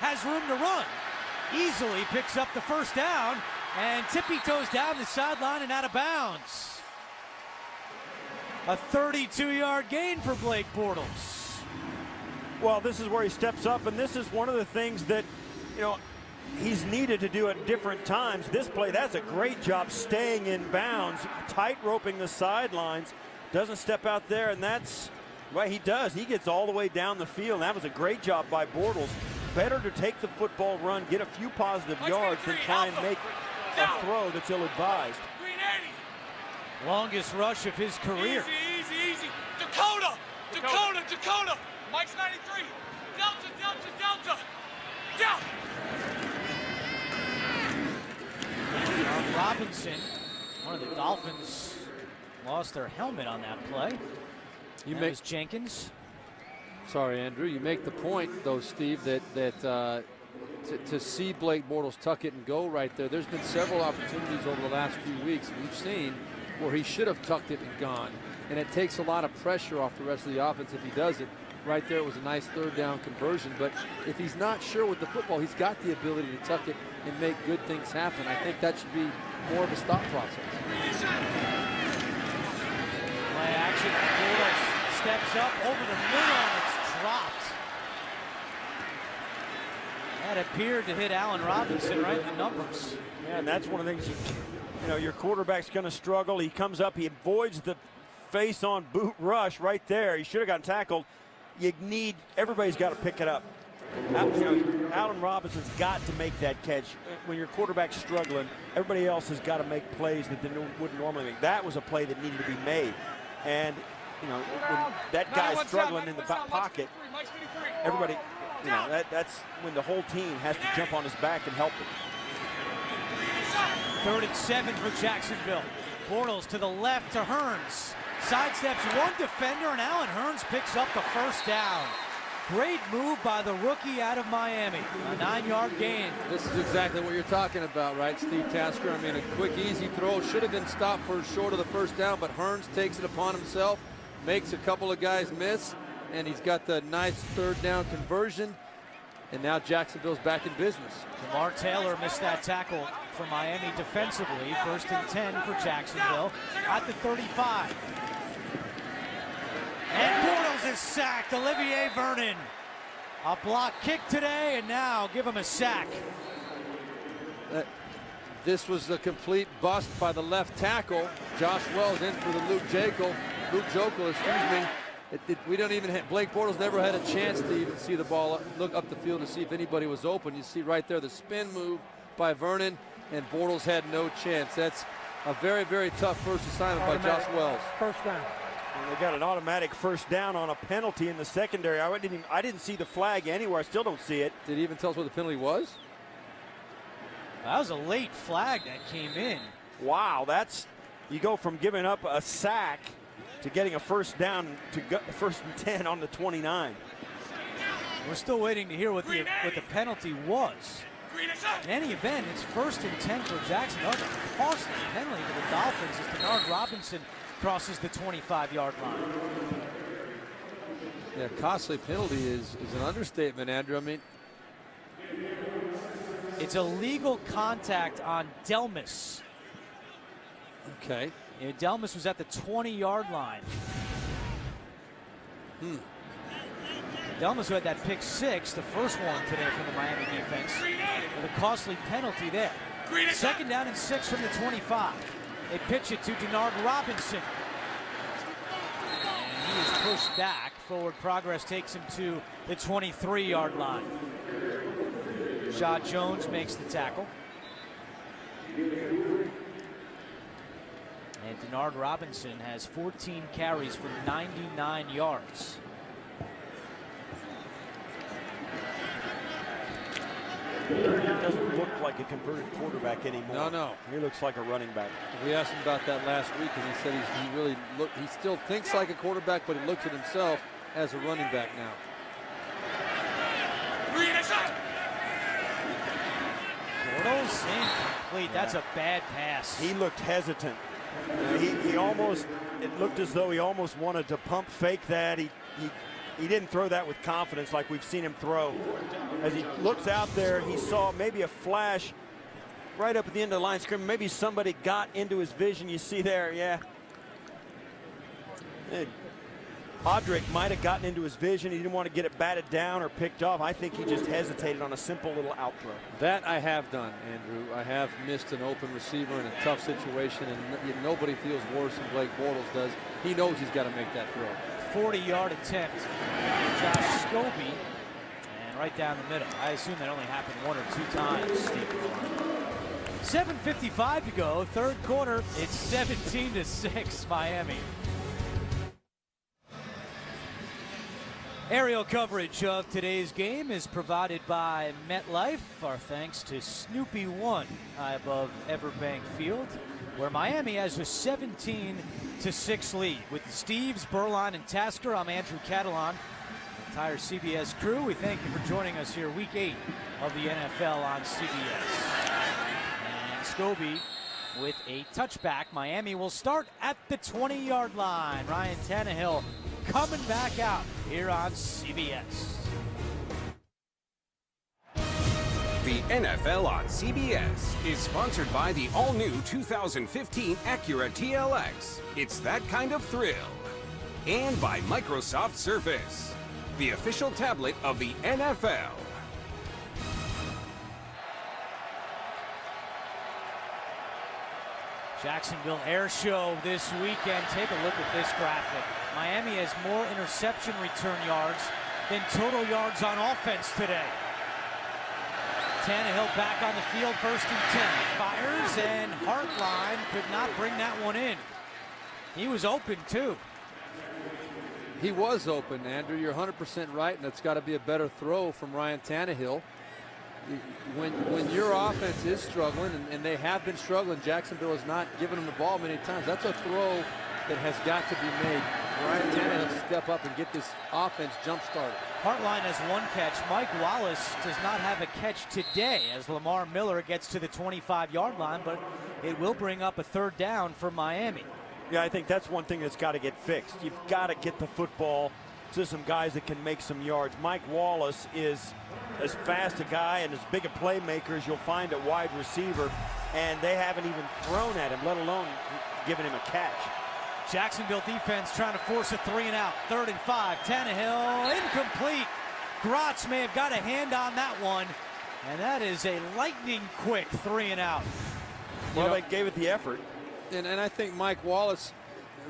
has room to run. Easily picks up the first down, and tippy-toes down the sideline and out of bounds. A 32-yard gain for Blake Bortles. Well, this is where he steps up, and this is one of the things that, he's needed to do at different times. This play, that's a great job staying in bounds, tight-roping the sidelines, doesn't step out there, and that's what he does. He gets all the way down the field, and that was a great job by Bortles. Better to take the football run, get a few positive yards than try and make a throw that's ill-advised. Longest rush of his career. Easy. Dakota. Mike's 93. Delta. Down. Robinson, one of the Dolphins, lost their helmet on that play. That was Jenkins. Sorry, Andrew. You make the point, though, Steve, that to see Blake Bortles tuck it and go right there, there's been several opportunities over the last few weeks we've seen where he should have tucked it and gone. and it takes a lot of pressure off the rest of the offense if he does it. Right there, it was a nice third down conversion, but if he's not sure with the football, he's got the ability to tuck it and make good things happen. I think that should be more of a stop process. Play action, Bortles steps up over the middle, and it's dropped. That appeared to hit Allen Robinson right in the numbers. Yeah, and that's one of the things, you know, your quarterback's going to struggle. He comes up, he avoids the face-on boot rush right there. He should have gotten tackled. Everybody's got to pick it up. You know, Allen Robinson's got to make that catch. When your quarterback's struggling, everybody else has got to make plays that they wouldn't normally make. That was a play that needed to be made. And, you know, when that guy's struggling in the back pocket, everybody, you know, that's when the whole team has to jump on his back and help him. 3rd and 7 for Jacksonville. Bortles to the left to Hearns. Sidesteps one defender, and Allen Hearns picks up the first down. Great move by the rookie out of Miami. A 9-yard gain. This is exactly what you're talking about, right, Steve Tasker? I mean, a quick, easy throw. Should have been stopped for short of the first down, but Hearns takes it upon himself, makes a couple of guys miss, and he's got the nice third down conversion. And now Jacksonville's back in business. Jamar Taylor missed that tackle for Miami defensively. 1st and 10 for Jacksonville at the 35. And Bortles is sacked. Olivier Vernon. A block kick today, and now give him a sack. This was a complete bust by the left tackle. Josh Wells in for the Luke Jokel, we don't even have, Blake Bortles never had a chance to even see the ball, look up the field to see if anybody was open. You see right there the spin move by Vernon, and Bortles had no chance. That's a very, very tough first assignment by Josh Wells. First down. And they got an automatic first down on a penalty in the secondary. I didn't see the flag anywhere. I still don't see it. Did he even tell us what the penalty was? That was a late flag that came in. Wow, you go from giving up a sack to getting a first down to 1st and 10 on the 29. We're still waiting to hear what the penalty was. In any event, it's 1st and 10 for Jacksonville. A costly penalty for the Dolphins as Denard Robinson crosses the 25-yard line. Yeah, costly penalty is an understatement, Andrew. I mean, it's a legal contact on Delmas. Okay. You know, Delmas was at the 20-yard line. Delmas, who had that pick 6, the first one today from the Miami defense, with a costly penalty there. 2nd down and 6 from the 25. They pitch it to Denard Robinson. And he is pushed back. Forward progress takes him to the 23-yard line. Shaw Jones makes the tackle. And Denard Robinson has 14 carries for 99 yards. He doesn't look like a converted quarterback anymore. No. He looks like a running back. We asked him about that last week, and he said he still thinks like a quarterback, but he looks at himself as a running back now. Bortles incomplete. That's a bad pass. He looked hesitant. He almost, it looked as though he almost wanted to pump fake that. He didn't throw that with confidence like we've seen him throw. As he looks out there, he saw maybe a flash right up at the end of the line of scrimmage. Maybe somebody got into his vision. You see there, yeah. Audric might have gotten into his vision. He didn't want to get it batted down or picked off. I think he just hesitated on a simple little out throw. That I have done, Andrew. I have missed an open receiver in a tough situation, and nobody feels worse than Blake Bortles does. He knows he's got to make that throw. 40-yard attempt. Josh Scobie, and right down the middle. I assume that only happened 1 or 2 times, Steve. 7:55 to go, 3rd quarter. It's 17-6, Miami. Aerial coverage of today's game is provided by MetLife. Our thanks to Snoopy 1 high above Everbank Field, where Miami has a 17-6 lead. With the Steves, Berline, and Tasker, I'm Andrew Catalan. The entire CBS crew, we thank you for joining us here week 8 of the NFL on CBS. And Scobie with a touchback. Miami will start at the 20-yard line. Ryan Tannehill coming back out here on CBS. The NFL on CBS is sponsored by the all-new 2015 Acura TLX. It's that kind of thrill. And by Microsoft Surface, the official tablet of the NFL. Jacksonville Air Show this weekend. Take a look at this graphic. Miami has more interception return yards than total yards on offense today. Tannehill back on the field, 1st and 10. Fires, and Hartline could not bring that one in. He was open, too. He was open, Andrew. You're 100% right, and it's got to be a better throw from Ryan Tannehill. When your offense is struggling, and they have been struggling, Jacksonville has not given them the ball many times. That's a throw that has got to be made. Ryan Tannehill step up and get this offense jump-started. Hartline has 1 catch. Mike Wallace does not have a catch today as Lamar Miller gets to the 25-yard line, but it will bring up a 3rd down for Miami. Yeah, I think that's one thing that's got to get fixed. You've got to get the football to some guys that can make some yards. Mike Wallace is as fast a guy and as big a playmaker as you'll find at wide receiver, and they haven't even thrown at him, let alone giving him a catch. Jacksonville defense trying to force a 3-and-out. 3rd and 5. Tannehill incomplete. Grotz may have got a hand on that one, and that is a lightning quick 3-and-out. Well, they gave it the effort. And I think Mike Wallace,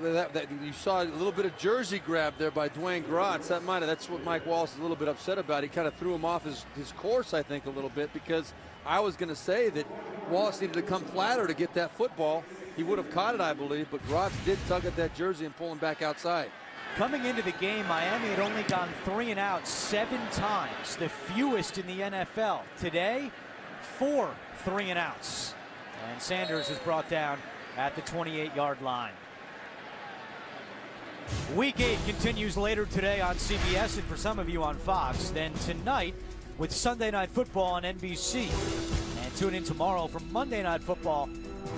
that you saw a little bit of jersey grab there by Dwayne Grotz. That's what Mike Wallace is a little bit upset about. He kind of threw him off his course, I think, a little bit, because I was going to say that Wallace needed to come flatter to get that football. He would have caught it, I believe, but Grotz did tug at that jersey and pull him back outside. Coming into the game, Miami had only gone 3-and-out 7 times, the fewest in the NFL. Today, 4 3-and-outs. And Sanders is brought down at the 28-yard line. Week 8 continues later today on CBS and for some of you on Fox. Then tonight with Sunday Night Football on NBC. And tune in tomorrow for Monday Night Football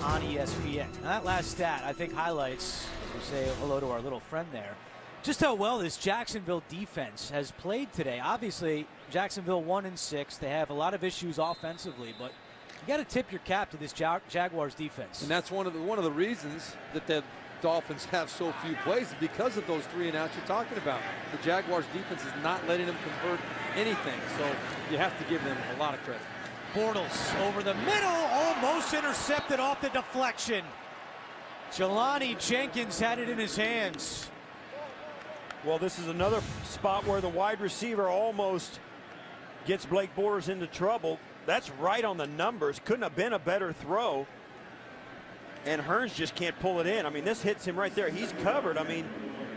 on ESPN. Now that last stat, I think, highlights, as we say hello to our little friend there, just how well this Jacksonville defense has played today. Obviously, Jacksonville 1-6. They have a lot of issues offensively, but you got to tip your cap to this Jaguars defense. And that's one of the reasons that the Dolphins have so few plays, because of those 3-and-outs you're talking about. The Jaguars defense is not letting them convert anything, so you have to give them a lot of credit. Bortles over the middle, almost intercepted off the deflection. Jelani Jenkins had it in his hands. Well, this is another spot where the wide receiver almost gets Blake Bortles into trouble. That's right on the numbers. Couldn't have been a better throw. And Hearns just can't pull it in. I mean, this hits him right there. He's covered. I mean,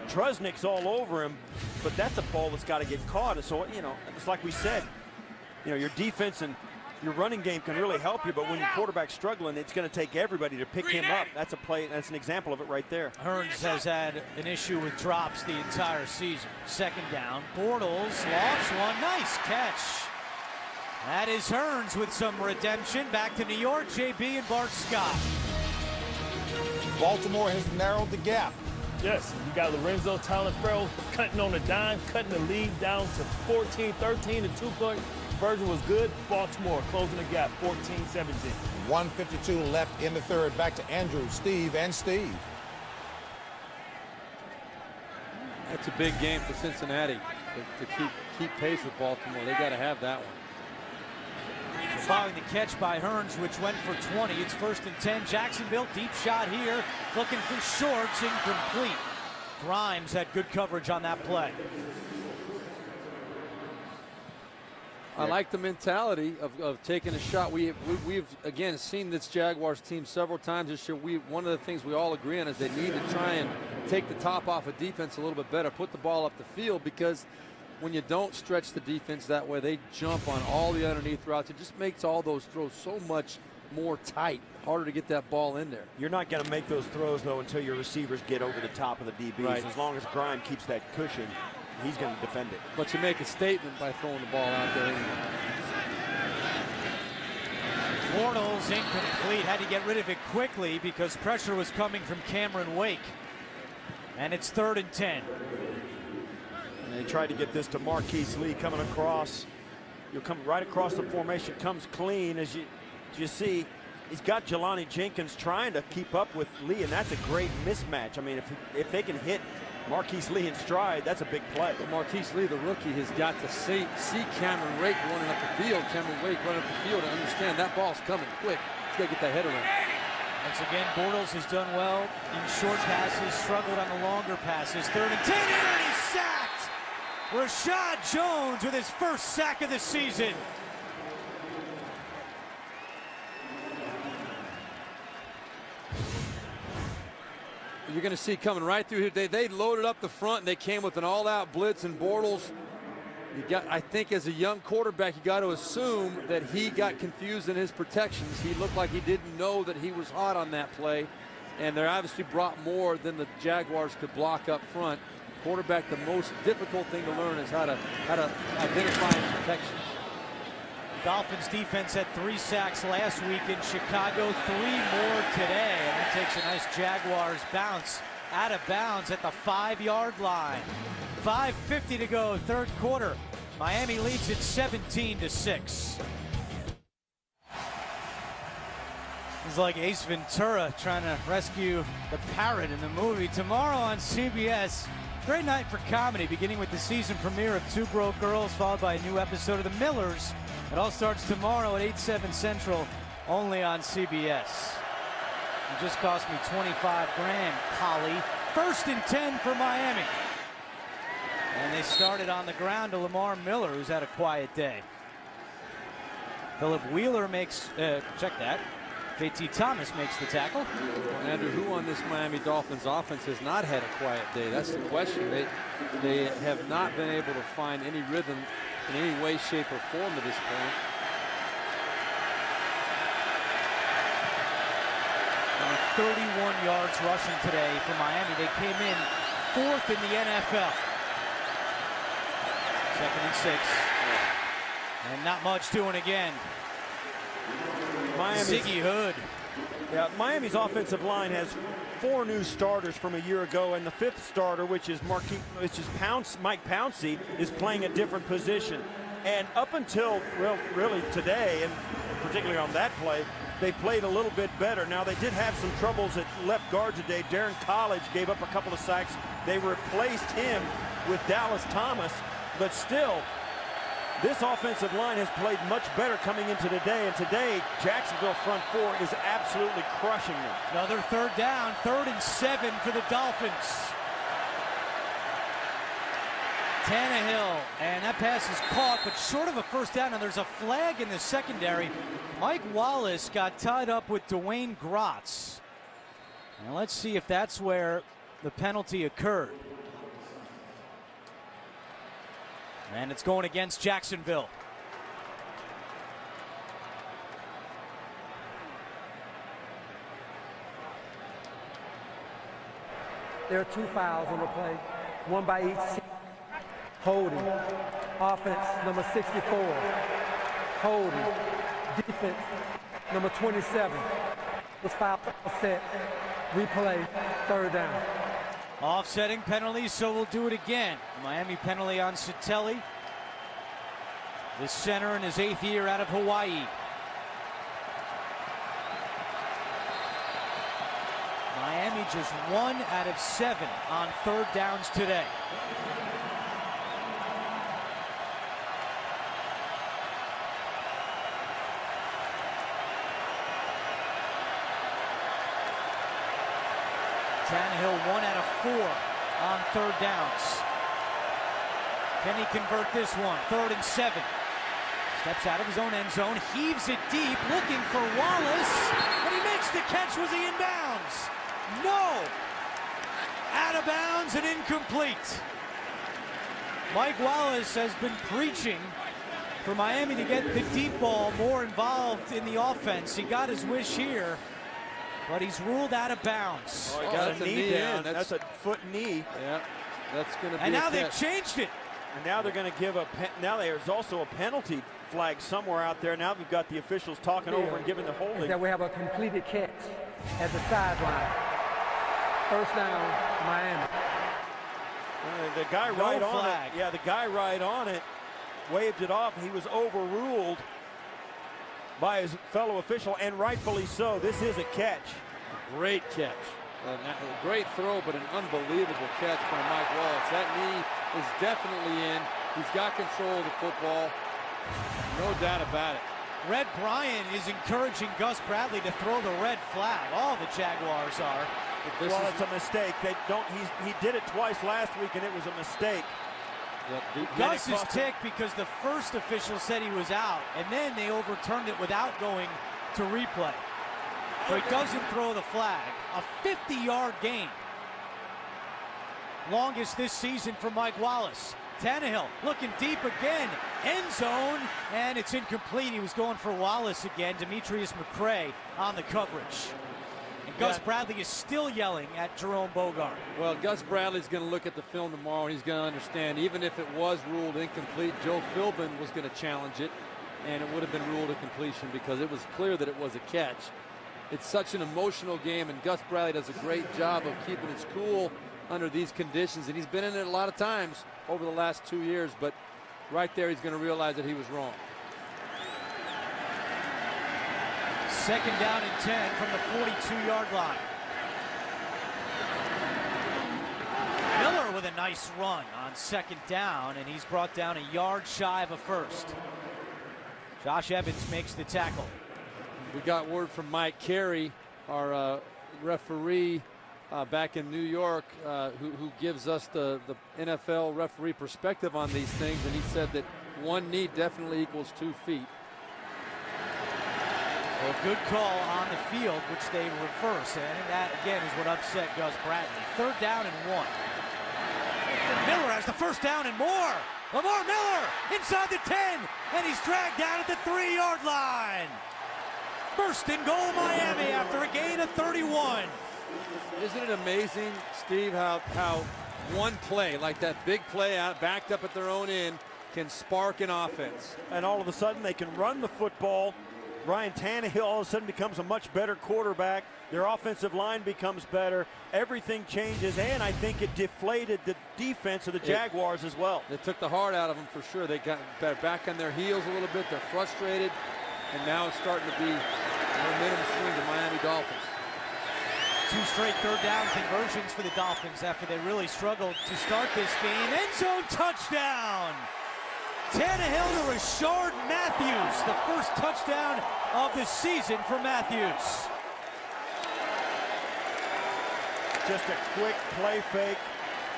Trusnick's all over him, but that's a ball that's got to get caught. And so, it's like we said, your defense and your running game can really help you, but when your quarterback's struggling, it's going to take everybody to pick him up. That's a play. That's an example of it right there. Hearns has had an issue with drops the entire season. 2nd down. Bortles lofts one. Nice catch. That is Hearns with some redemption. Back to New York, JB and Bart Scott. Baltimore has narrowed the gap. Yes, you got Lorenzo Taliaferro cutting on a dime, cutting the lead down to 14-13. The 2-point conversion was good. Baltimore closing the gap, 14-17. 1:52 left in the 3rd. Back to Andrew, Steve, and Steve. That's a big game for Cincinnati to keep pace with Baltimore. They got to have that one. Following the catch by Hearns, which went for 20. It's 1st and 10. Jacksonville, deep shot here. Looking for shorts, incomplete. Grimes had good coverage on that play. I like the mentality of taking a shot. We've again seen this Jaguars team several times this year. One of the things we all agree on is they need to try and take the top off of defense a little bit better, put the ball up the field, because when you don't stretch the defense that way, they jump on all the underneath routes. It just makes all those throws so much more tight, harder to get that ball in there. You're not going to make those throws, though, until your receivers get over the top of the DBs. Right. As long as Grimes keeps that cushion, he's going to defend it. But you make a statement by throwing the ball out there anyway. Bortles incomplete. Had to get rid of it quickly because pressure was coming from Cameron Wake. And it's 3rd and 10. And they tried to get this to Marquise Lee coming across. You'll come right across the formation, comes clean as you see. He's got Jelani Jenkins trying to keep up with Lee, and that's a great mismatch. I mean, if they can hit Marquise Lee in stride, that's a big play. But Marquise Lee, the rookie, has got to see Cameron Wake running up the field. Cameron Wake running up the field and understand that ball's coming quick. He's got to get that head around. Once again, Bortles has done well in short passes, struggled on the longer passes. 3rd and 10, and he's sacked! Rashad Jones with his first sack of the season. You're going to see coming right through here. They loaded up the front and they came with an all-out blitz, and Bortles, I think as a young quarterback, you got to assume that he got confused in his protections. He looked like he didn't know that he was hot on that play, and they obviously brought more than the Jaguars could block up front. Quarterback, the most difficult thing to learn is how to identify his protections. Dolphins defense had 3 sacks last week in Chicago, 3 more today, and that takes a nice Jaguars bounce out of bounds at the 5-yard line. 5:50 to go, 3rd quarter. Miami leads it 17-6. It's like Ace Ventura trying to rescue the parrot in the movie. Tomorrow on CBS, great night for comedy, beginning with the season premiere of Two Broke Girls, followed by a new episode of The Millers. It all starts tomorrow at 8/7 Central, only on CBS. It just cost me 25 grand, Polly. 1st and 10 for Miami. And they started on the ground to Lamar Miller, who's had a quiet day. Philip Wheeler makes, check that. JT Thomas makes the tackle. Well, Andrew, who on this Miami Dolphins offense has not had a quiet day? That's the question. They have not been able to find any rhythm in any way, shape, or form at this point. 31 yards rushing today for Miami. They came in 4th in the NFL. 2nd and 6. And not much doing again. Ziggy Hood. Yeah, Miami's offensive line has 4 new starters from a year ago, and the 5th starter, which is Mike Pouncey, is playing a different position. And up until really today, and particularly on that play, they played a little bit better. Now, they did have some troubles at left guard today. Darren College gave up a couple of sacks. They replaced him with Dallas Thomas, but still, this offensive line has played much better coming into today, and today, Jacksonville front 4 is absolutely crushing them. Another 3rd down, 3rd and 7 for the Dolphins. Tannehill, and that pass is caught, but short of a 1st down, and there's a flag in the secondary. Mike Wallace got tied up with Dwayne Grotz. And let's see if that's where the penalty occurred. And it's going against Jacksonville. There are 2 fouls on the play, 1 by each team. Holding. Offense, number 64. Holding. Defense, number 27. Was foul set. Replay, 3rd down. Offsetting penalties, so we'll do it again. Miami penalty on Satelli. The center in his 8th year out of Hawaii. Miami just 1 out of 7 on 3rd downs today. Tannehill 1 out of 4 on 3rd downs. Can he convert this one? 3rd and 7. Steps out of his own end zone, heaves it deep, looking for Wallace, and he makes the catch. Was he in bounds? No! Out of bounds and incomplete. Mike Wallace has been preaching for Miami to get the deep ball more involved in the offense. He got his wish here, but he's ruled out of bounds. Oh, he got a knee down. That's a foot knee. Yeah, that's going to be and a now catch. they've changed it. And now they're going to give now there's also a penalty flag somewhere out there. Now we've got the officials talking over and giving the holding. That we have a completed catch at the sideline. First down, Miami. The guy right on it. Yeah, the guy right on it waved it off. He was overruled by his fellow official, and rightfully so. This is a catch. Great catch. A great throw, but an unbelievable catch by Mike Wallace. That knee is definitely in. He's got control of the football. No doubt about it. Red Bryant is encouraging Gus Bradley to throw the red flag. All the Jaguars are. Well, it's a mistake. They don't. He did it twice last week, and it was a mistake. Gus is ticked because the first official said he was out, and then they overturned it without going to replay. So he doesn't throw the flag. A 50-yard gain. Longest this season for Mike Wallace. Tannehill looking deep again. End zone, and it's incomplete. He was going for Wallace again. Demetrius McCray on the coverage. And Gus Bradley is still yelling at Jerome Bogart. Well, Gus Bradley's going to look at the film tomorrow, and he's going to understand, even if it was ruled incomplete, Joe Philbin was going to challenge it, and it would have been ruled a completion because it was clear that it was a catch. It's such an emotional game, and Gus Bradley does a great job of keeping his cool under these conditions, and he's been in it a lot of times over the last 2 years, but right there he's going to realize that he was wrong. Second down and 10 from the 42-yard line. Miller with a nice run on second down, and he's brought down a yard shy of a first. Josh Evans makes the tackle. We got word from Mike Carey, our referee back in New York, who gives us the NFL referee perspective on these things, and he said that one knee definitely equals 2 feet. Well, good call on the field, which they reverse, and that again is what upset Gus Bradley. Third down and 1. Miller has the first down and more. Lamar Miller inside the 10, and he's dragged down at the 3-yard line. First and goal, Miami, after a gain of 31. Isn't it amazing, Steve, how one play, like that big play out, backed up at their own end, can spark an offense? And all of a sudden they can run the football. Ryan Tannehill all of a sudden becomes a much better quarterback. Their offensive line becomes better. Everything changes, and I think it deflated the defense of the Jaguars as well. It took the heart out of them for sure. They got back on their heels a little bit. They're frustrated, and now it's starting to be momentum swing to Miami Dolphins. 2 straight third down conversions for the Dolphins after they really struggled to start this game. End zone touchdown. Tannehill to Rashard Matthews, the first touchdown of the season for Matthews. Just a quick play fake.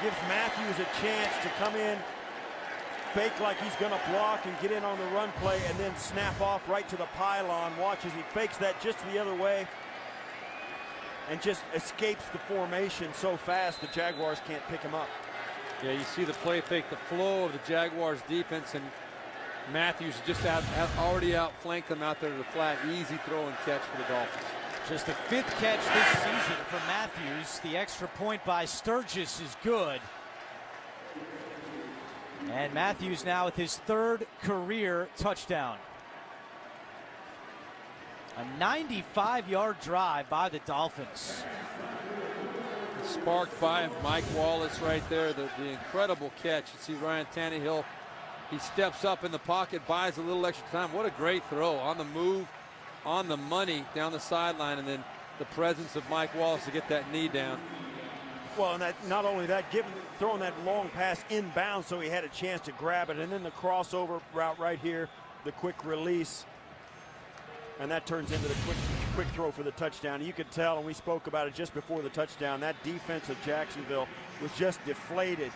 Gives Matthews a chance to come in, fake like he's going to block and get in on the run play, and then snap off right to the pylon. Watch as he fakes that just the other way and just escapes the formation so fast the Jaguars can't pick him up. Yeah, you see the play fake, the flow of the Jaguars defense, and Matthews just already outflanked them out there to the flat. Easy throw and catch for the Dolphins. Just the 5th catch this season for Matthews. The extra point by Sturgis is good. And Matthews now with his 3rd career touchdown. A 95-yard drive by the Dolphins. Sparked by Mike Wallace right there, the incredible catch. You see Ryan Tannehill, he steps up in the pocket, buys a little extra time. What a great throw, on the move, on the money, down the sideline, and then the presence of Mike Wallace to get that knee down. Well, and not only that, throwing that long pass inbounds so he had a chance to grab it, and then the crossover route right here, the quick release. And that turns into the quick throw for the touchdown. You could tell, and we spoke about it just before the touchdown, that defense of Jacksonville was just deflated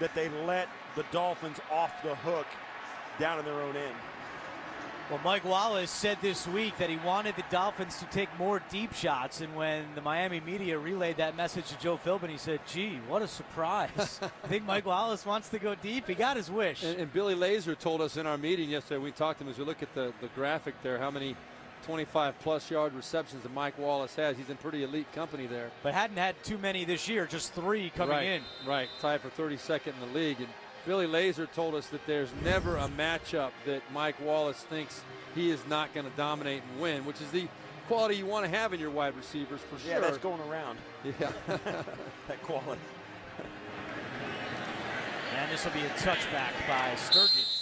that they let the Dolphins off the hook down in their own end. Well, Mike Wallace said this week that he wanted the Dolphins to take more deep shots, and when the Miami media relayed that message to Joe Philbin, he said, gee, what a surprise. I think Mike Wallace wants to go deep. He got his wish. And Billy Lazor told us in our meeting yesterday, we talked to him as we look at the graphic there, how many 25-plus yard receptions that Mike Wallace has. He's in pretty elite company there. But hadn't had too many this year, just 3 coming in. Right, tied for 32nd in the league. And Billy Lazor told us that there's never a matchup that Mike Wallace thinks he is not going to dominate and win, which is the quality you want to have in your wide receivers for sure. Yeah, that's going around. Yeah. That quality. And this will be a touchback by Sturgis.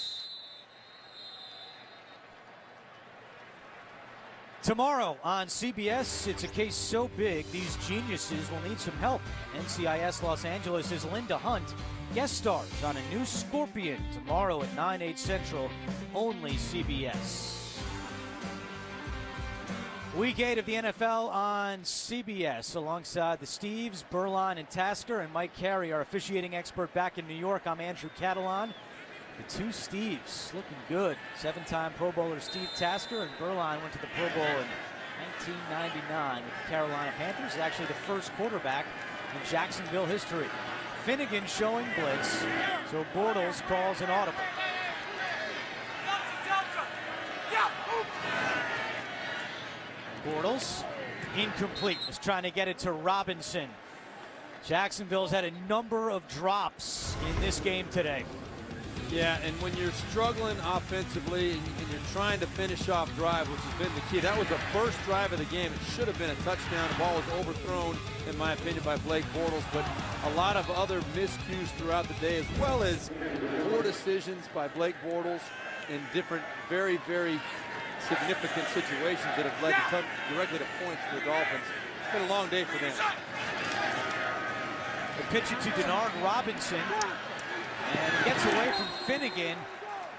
Tomorrow on CBS, it's a case so big, these geniuses will need some help. NCIS Los Angeles' Linda Hunt guest stars on a new Scorpion tomorrow at 9/8 Central, only CBS. Week 8 of the NFL on CBS alongside the Steves, Berline, and Tasker, and Mike Carey, our officiating expert back in New York. I'm Andrew Catalan. The two Steves looking good. 7-time Pro Bowler Steve Tasker, and Berline went to the Pro Bowl in 1999 with the Carolina Panthers. Actually the first quarterback in Jacksonville history. Finnegan showing blitz, so Bortles calls an audible. Bortles, incomplete, was trying to get it to Robinson. Jacksonville's had a number of drops in this game today. Yeah, and when you're struggling offensively and you're trying to finish off drive, which has been the key. That was the first drive of the game. It should have been a touchdown. The ball was overthrown, in my opinion, by Blake Bortles, but a lot of other miscues throughout the day, as well as poor decisions by Blake Bortles in different very, very significant situations that have led directly to points for the Dolphins. It's been a long day for them. The pitch it to Denard Robinson, and he gets away from Finnegan,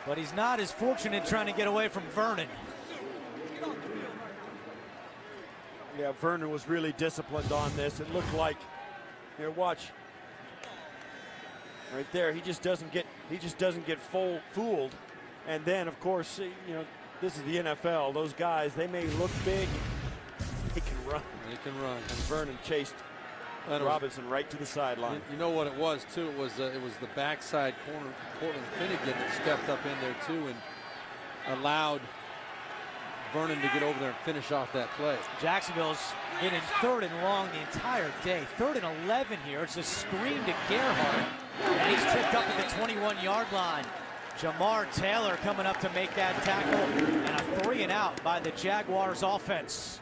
but he's not as fortunate trying to get away from Vernon. Yeah, Vernon was really disciplined on this. It looked like, here, watch. Right there, he just doesn't get fooled. And then, of course, you know, this is the NFL. Those guys, they may look big, they can run. They can run. And Vernon chased Robinson right to the sideline. You know what it was too? It was the backside corner, Cortland Finnegan, that stepped up in there too and allowed Vernon to get over there and finish off that play. Jacksonville's been in 3rd and long the entire day. 3rd and 11 here. It's a screen to Gerhardt, and he's tripped up at the 21-yard line. Jamar Taylor coming up to make that tackle, and a 3-and-out by the Jaguars offense.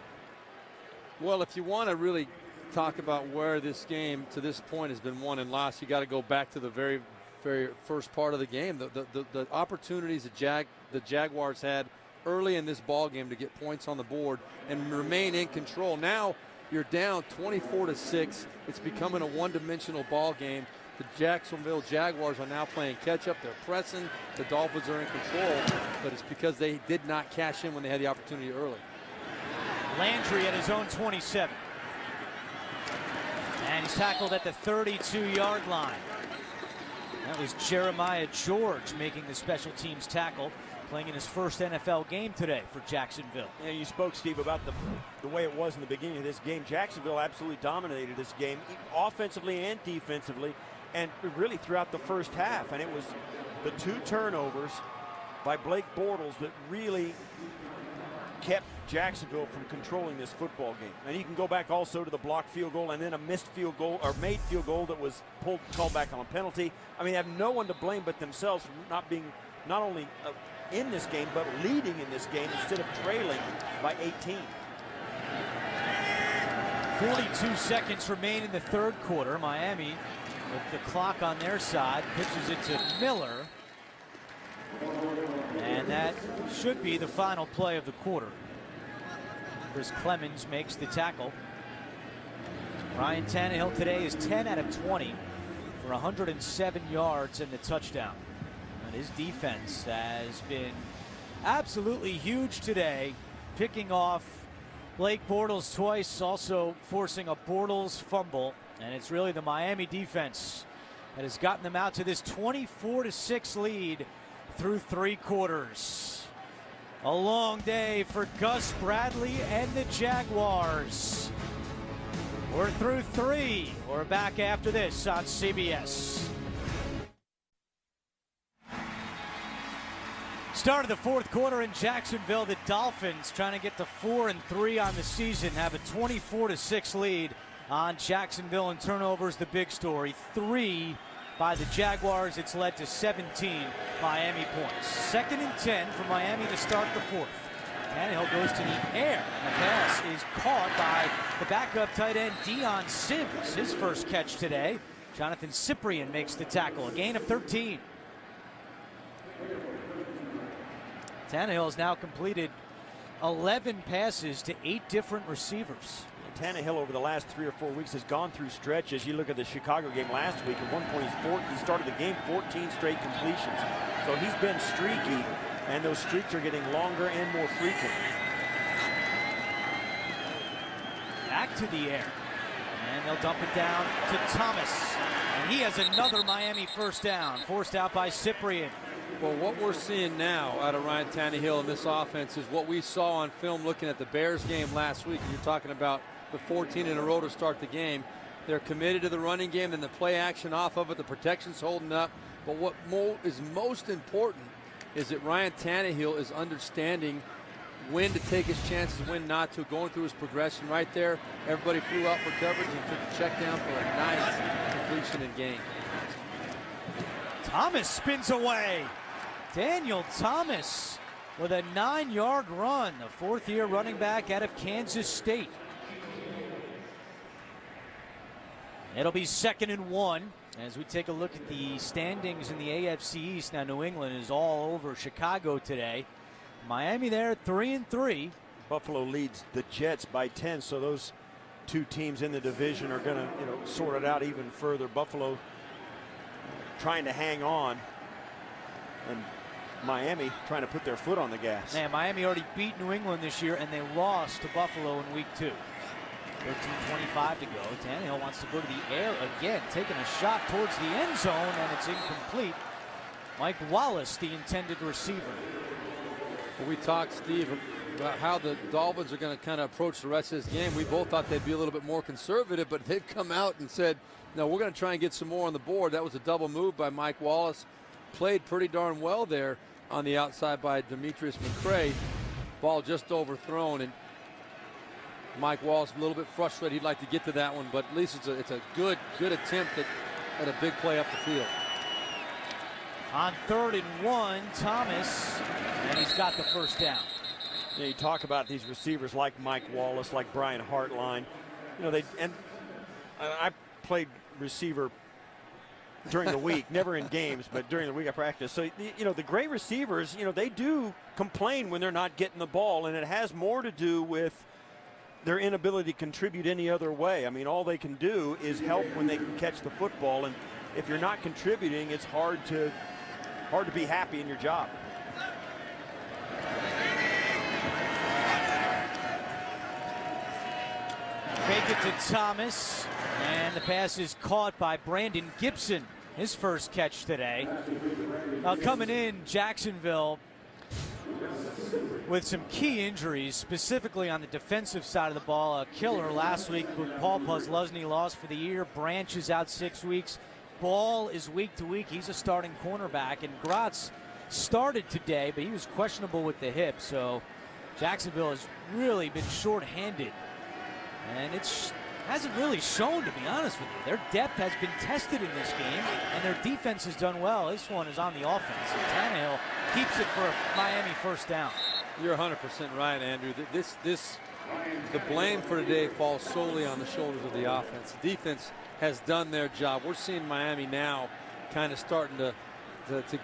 Well, if you want to really talk about where this game to this point has been won and lost, you got to go back to the very, very first part of the game. The opportunities the Jaguars had early in this ball game to get points on the board and remain in control. Now you're down 24-6. It's becoming a one-dimensional ball game. The Jacksonville Jaguars are now playing catch-up. They're pressing. The Dolphins are in control, but it's because they did not cash in when they had the opportunity early. Landry at his own 27. And he's tackled at the 32-yard line. That was Jeremiah George making the special teams tackle, playing in his first NFL game today for Jacksonville. Yeah, you spoke, Steve, about the way it was in the beginning of this game. Jacksonville absolutely dominated this game, offensively and defensively, and really throughout the first half. And it was the 2 turnovers by Blake Bortles that really kept Jacksonville from controlling this football game. And you can go back also to the blocked field goal and then a missed field goal or made field goal that was called back on a penalty. I mean, they have no one to blame but themselves for not only in this game, but leading in this game instead of trailing by 18. 42 seconds remain in the 3rd quarter. Miami, with the clock on their side, pitches it to Miller. And that should be the final play of the quarter. Chris Clemens makes the tackle. Ryan Tannehill today is 10 out of 20 for 107 yards and the touchdown. And his defense has been absolutely huge today, picking off Blake Bortles twice, also forcing a Bortles fumble. And it's really the Miami defense that has gotten them out to this 24-6 lead through 3 quarters. A long day for Gus Bradley and the Jaguars. We're through 3. We're back after this on CBS. Start of the 4th quarter in Jacksonville. The Dolphins, trying to get to 4-3 on the season, have a 24-6 lead on Jacksonville, and turnovers the big story. 3 by the Jaguars. It's led to 17 Miami points. 2nd and 10 for Miami to start the 4th. Tannehill goes to the air, and the pass is caught by the backup tight end Deion Sims. His first catch today. Jonathan Cyprien makes the tackle, a gain of 13. Tannehill has now completed 11 passes to 8 different receivers. Tannehill over the last 3 or 4 weeks has gone through stretches. You look at the Chicago game last week. At one point, he started the game 14 straight completions. So he's been streaky, and those streaks are getting longer and more frequent. Back to the air, and they'll dump it down to Thomas. And he has another Miami first down, forced out by Cyprien. Well, what we're seeing now out of Ryan Tannehill in this offense is what we saw on film looking at the Bears game last week. And you're talking about the 14 in a row to start the game. They're committed to the running game and the play action off of it. The protection's holding up. But what is most important is that Ryan Tannehill is understanding when to take his chances, when not to, going through his progression right there. Everybody flew out for coverage and took the check down for a nice completion and gain. Thomas spins away. Daniel Thomas with a 9-yard run, the 4th-year running back out of Kansas State. It'll be 2nd and 1 as we take a look at the standings in the AFC East. Now New England is all over Chicago today. Miami there 3-3. Buffalo leads the Jets by 10, so those two teams in the division are going to, sort it out even further. Buffalo trying to hang on, and Miami trying to put their foot on the gas. Man, Miami already beat New England this year, and they lost to Buffalo in week 2. 13:25 to go. Tannehill wants to go to the air again, taking a shot towards the end zone, and it's incomplete. Mike Wallace, the intended receiver. Well, we talked, Steve, about how the Dolphins are going to kind of approach the rest of this game. We both thought they'd be a little bit more conservative, but they've come out and said, no, we're going to try and get some more on the board. That was a double move by Mike Wallace. Played pretty darn well there on the outside by Demetrius McCray. Ball just overthrown, and Mike Wallace a little bit frustrated. He'd like to get to that one, but at least it's a good attempt at a big play up the field. On 3rd and 1, Thomas, and he's got the first down. Yeah, you talk about these receivers like Mike Wallace, like Brian Hartline. I played receiver during the week, never in games, but during the week I practiced. So, the great receivers, they do complain when they're not getting the ball, and it has more to do with their inability to contribute any other way. I mean, all they can do is help when they can catch the football, and if you're not contributing, it's hard to be happy in your job. Fake it to Thomas, and the pass is caught by Brandon Gibson, his first catch today. Now coming in, Jacksonville with some key injuries, specifically on the defensive side of the ball. A killer last week with Paul Posluszny lost for the year. Branch is out 6 weeks. Ball is week to week. He's a starting cornerback, and Gratz started today, but he was questionable with the hip. So Jacksonville has really been shorthanded, and it hasn't really shown, to be honest with you. Their depth has been tested in this game, and their defense has done well. This one is on the offense, and Tannehill keeps it for a Miami first down. You're 100% right, Andrew. The blame for today falls solely on the shoulders of the offense. The defense has done their job. We're seeing Miami now kind of starting to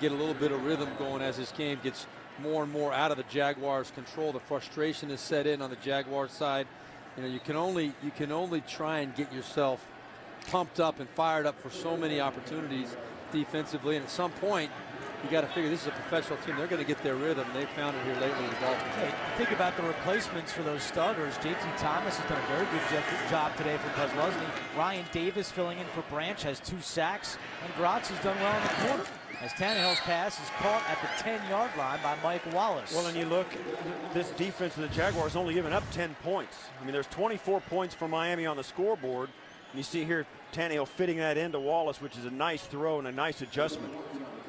get a little bit of rhythm going as this game gets more and more out of the Jaguars' control. The frustration is set in on the Jaguars side. You can only try and get yourself pumped up and fired up for so many opportunities defensively, and at some point you got to figure this is a professional team. They're going to get their rhythm. They've found it here lately in the Dolphins. Hey, think about the replacements for those starters. JT Thomas has done a very good job today for Posluszny. Ryan Davis filling in for Branch has 2 sacks, and Gratz has done well in the corner, as Tannehill's pass is caught at the 10-yard line by Mike Wallace. Well, and you look, this defense of the Jaguars only given up 10 points. I mean, there's 24 points for Miami on the scoreboard. And you see here Tannehill fitting that into Wallace, which is a nice throw and a nice adjustment.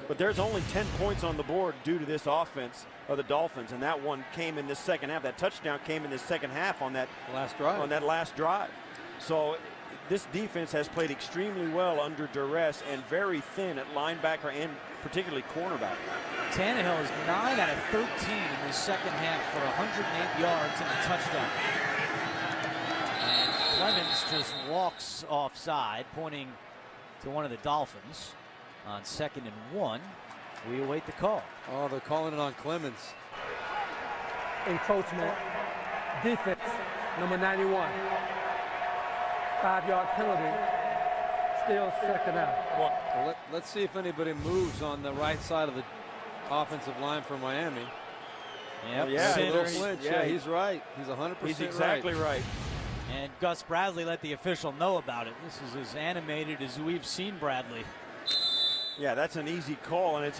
But there's only 10 points on the board due to this offense of the Dolphins, and that one came in this second half. That touchdown came in this second half on that last drive. So this defense has played extremely well under duress and very thin at linebacker and particularly cornerback. Tannehill is 9 out of 13 in the second half for 108 yards and a touchdown. And Clemens just walks offside, pointing to one of the Dolphins on 2nd and 1. We await the call. Oh, they're calling it on Clemens. Encroachment, defense, number 91. 5-yard penalty, still second out. Well, let's see if anybody moves on the right side of the offensive line for Miami. Yep. Yeah, A little flinch. Yeah, he's right. He's 100% He's exactly right. And Gus Bradley let the official know about it. This is as animated as we've seen Bradley. Yeah, that's an easy call, and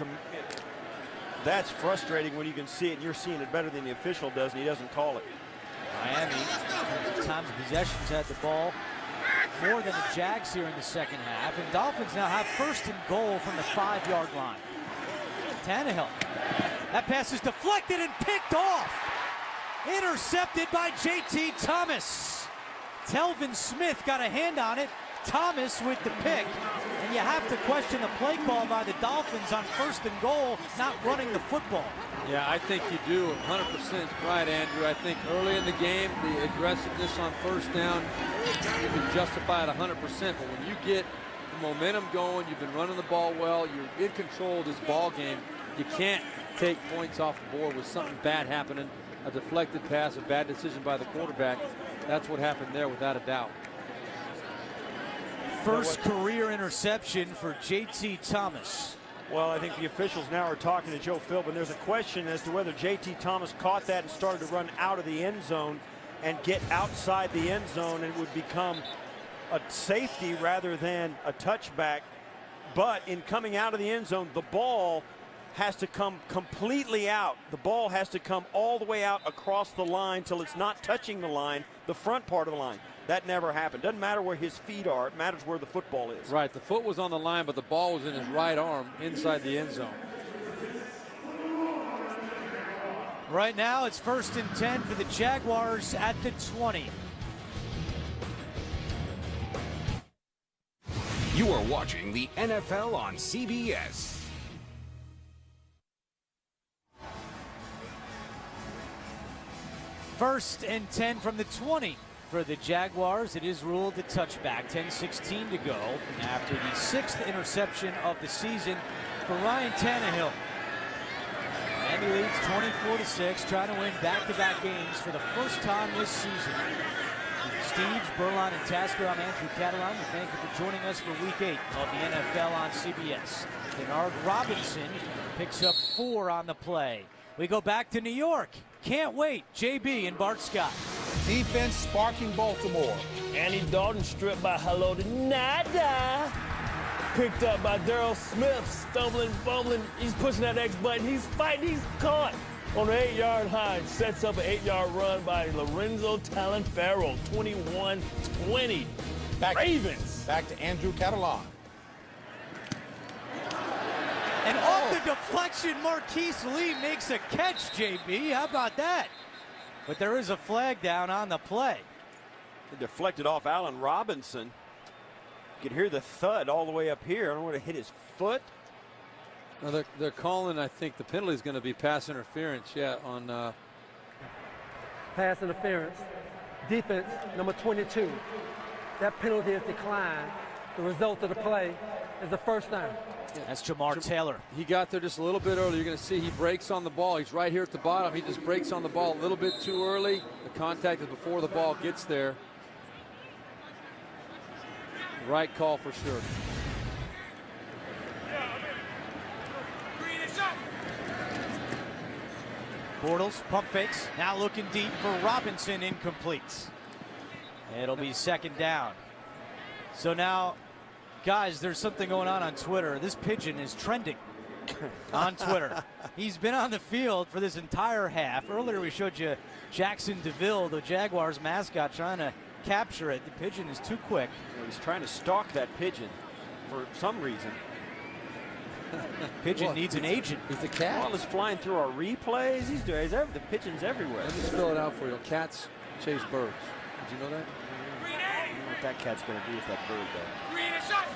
that's frustrating when you can see it and you're seeing it better than the official does and he doesn't call it. Miami, times of possessions, had the ball more than the Jags here in the second half. And Dolphins now have 1st and goal from the 5-yard line. Tannehill. That pass is deflected and picked off. Intercepted by J.T. Thomas. Telvin Smith got a hand on it. Thomas with the pick. And you have to question the play call by the Dolphins on 1st and goal, not running the football. Yeah, I think you do 100% right, Andrew. I think early in the game, the aggressiveness on 1st down, you can justify it 100%. But when you get the momentum going, you've been running the ball well, you're in control of this ball game, you can't take points off the board with something bad happening, a deflected pass, a bad decision by the quarterback. That's what happened there without a doubt. First career interception for J.T. Thomas. Well, I think the officials now are talking to Joe Philbin. There's a question as to whether J.T. Thomas caught that and started to run out of the end zone and get outside the end zone, and it would become a safety rather than a touchback. But in coming out of the end zone, the ball has to come completely out. The ball has to come all the way out across the line till it's not touching the line, the front part of the line. That never happened. Doesn't matter where his feet are. It matters where the football is. Right. The foot was on the line, but the ball was in his right arm inside the end zone. Right now, it's 1st and 10 for the Jaguars at the 20. You are watching the NFL on CBS. First and 10 from the 20 for the Jaguars. It is ruled a touchback. 10:16 to go after the 6th interception of the season for Ryan Tannehill. And he leads 24-6, trying to win back-to-back games for the first time this season. Steve, Berlon, and Tasker, I'm Andrew Catalan. We thank you for joining us for Week 8 of the NFL on CBS. Denard Robinson picks up 4 on the play. We go back to New York. Can't wait. JB and Bart Scott. Defense sparking Baltimore. Andy Dalton stripped by Hello to Nada. Picked up by Darrell Smith, stumbling, fumbling. He's pushing that X button. He's fighting. He's caught on the 8-yard line. Sets up an 8-yard run by Lorenzo Talon-Farrell. 21-20. Ravens. Back to Andrew Catalan. And off the deflection, Marquise Lee makes a catch, JB. How about that? But there is a flag down on the play. It deflected off Allen Robinson. You could hear the thud all the way up here. I don't know where it hit his foot. Now they're calling, I think the penalty is going to be pass interference, on Pass interference, defense, number 22. That penalty is declined. The result of the play is the 1st down. That's Jamar Taylor. He got there just a little bit early. You're going to see he breaks on the ball. He's right here at the bottom. He just breaks on the ball a little bit too early. The contact is before the ball gets there. Right call for sure. Bortles, pump fakes, now looking deep for Robinson, incomplete. It'll be 2nd down. So now, guys, there's something going on Twitter. This pigeon is trending on Twitter. He's been on the field for this entire half. Earlier we showed you Jackson DeVille, the Jaguars mascot, trying to capture it. The pigeon is too quick. He's trying to stalk that pigeon for some reason. Pigeon needs an agent. He's a cat. Ball is flying through our replays. The pigeon's everywhere. Let me spell it out for you. Cats chase birds. Did you know that? what that cat's going to do with that bird, though. Green and shot.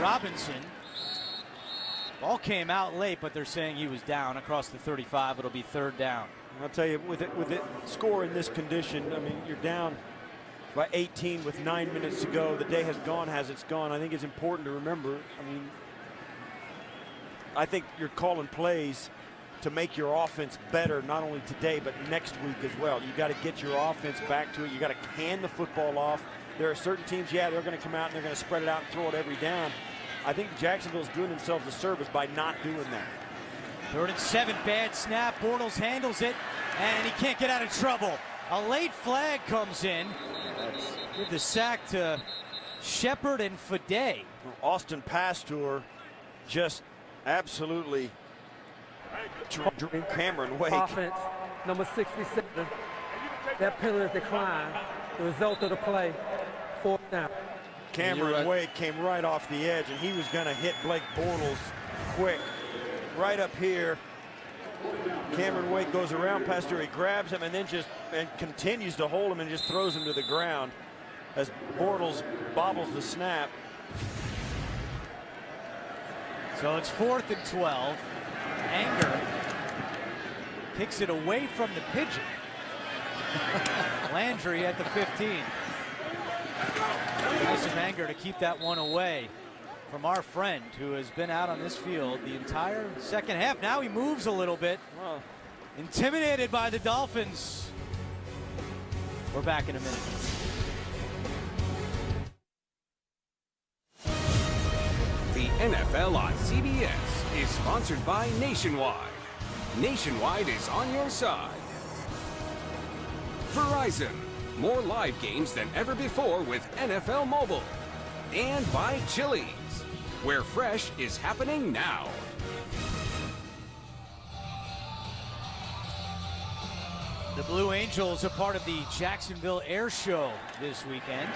Robinson. Ball came out late, but they're saying he was down across the 35. It'll be 3rd down. I'll tell you, with it score in this condition, I mean, you're down by 18 with 9 minutes to go. The day has gone as it's gone. I think it's important to remember. I mean, I think you're calling plays to make your offense better, not only today, but next week as well. You got to get your offense back to it. You got to hand the football off. There are certain teams, yeah, they're going to come out and they're going to spread it out and throw it every down. I think Jacksonville's doing themselves a service by not doing that. 3rd and 7, bad snap. Bortles handles it, and he can't get out of trouble. A late flag comes in. Give the sack to Shepard and Fade. Austin Pastor just absolutely Cameron Wake. Offense, number 67. That penalty is declined. The result of the play, 4th down. Cameron Wake came right off the edge, and he was going to hit Blake Bortles quick. Right up here, Cameron Wake goes around Pastor. He grabs him and then continues to hold him and just throws him to the ground as Bortles bobbles the snap. So it's 4th and 12. Anger kicks it away from the pigeon. Landry at the 15. Nice of Anger to keep that one away from our friend who has been out on this field the entire second half. Now he moves a little bit. Intimidated by the Dolphins. We're back in a minute. The NFL on CBS is sponsored by Nationwide. Nationwide is on your side. Verizon, more live games than ever before with NFL Mobile. And by Chili's, where fresh is happening now. The Blue Angels are part of the Jacksonville Air Show this weekend.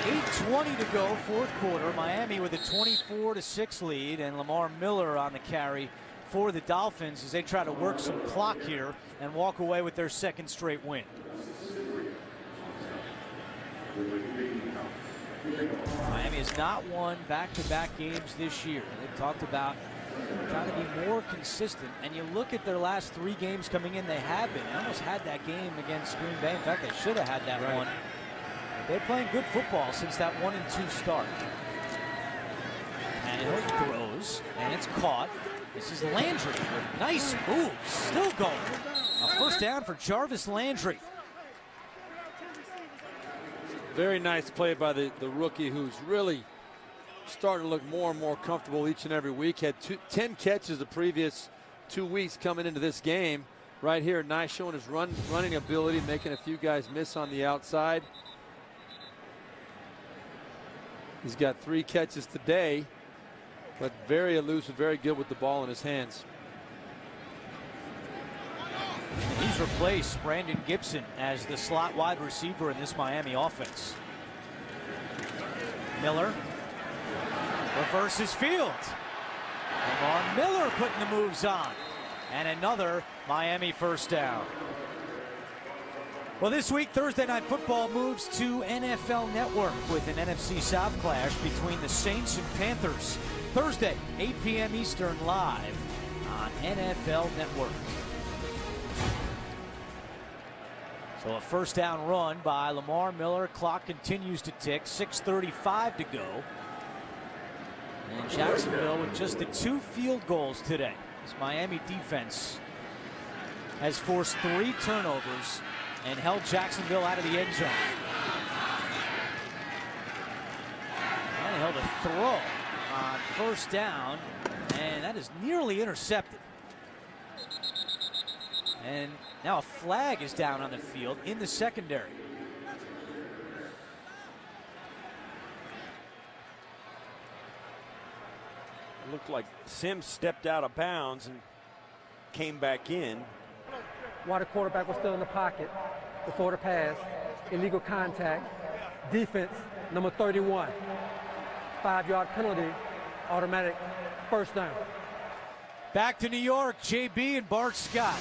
8:20 to go, 4th quarter. Miami with a 24-6 lead, and Lamar Miller on the carry for the Dolphins as they try to work some clock here and walk away with their 2nd straight win. Miami has not won back-to-back games this year. They've talked about trying to be more consistent, and you look at their last 3 games coming in, they have been. They almost had that game against Green Bay. In fact, they should have had that one. They're playing good football since that 1-2 start. And it throws, and it's caught. This is Landry with nice moves, still going. A 1st down for Jarvis Landry. Very nice play by the rookie, who's really starting to look more and more comfortable each and every week. Had 10 catches the previous 2 weeks coming into this game. Right here, nice showing his running ability, making a few guys miss on the outside. He's got 3 catches today, but very elusive, very good with the ball in his hands. And he's replaced Brandon Gibson as the slot wide receiver in this Miami offense. Miller reverses field. Lamar Miller putting the moves on. And another Miami 1st down. Well, this week, Thursday Night Football moves to NFL Network with an NFC South clash between the Saints and Panthers. Thursday, 8 p.m. Eastern, live on NFL Network. So a 1st down run by Lamar Miller. Clock continues to tick. 6:35 to go. And Jacksonville with just the 2 field goals today. This Miami defense has forced 3 turnovers and held Jacksonville out of the end zone. And held a throw on 1st down, and that is nearly intercepted. And now a flag is down on the field in the secondary. It looked like Sims stepped out of bounds and came back in. While the quarterback was still in the pocket before the pass, illegal contact, defense, number 31. 5-yard penalty, automatic 1st down. Back to New York, JB and Bart Scott.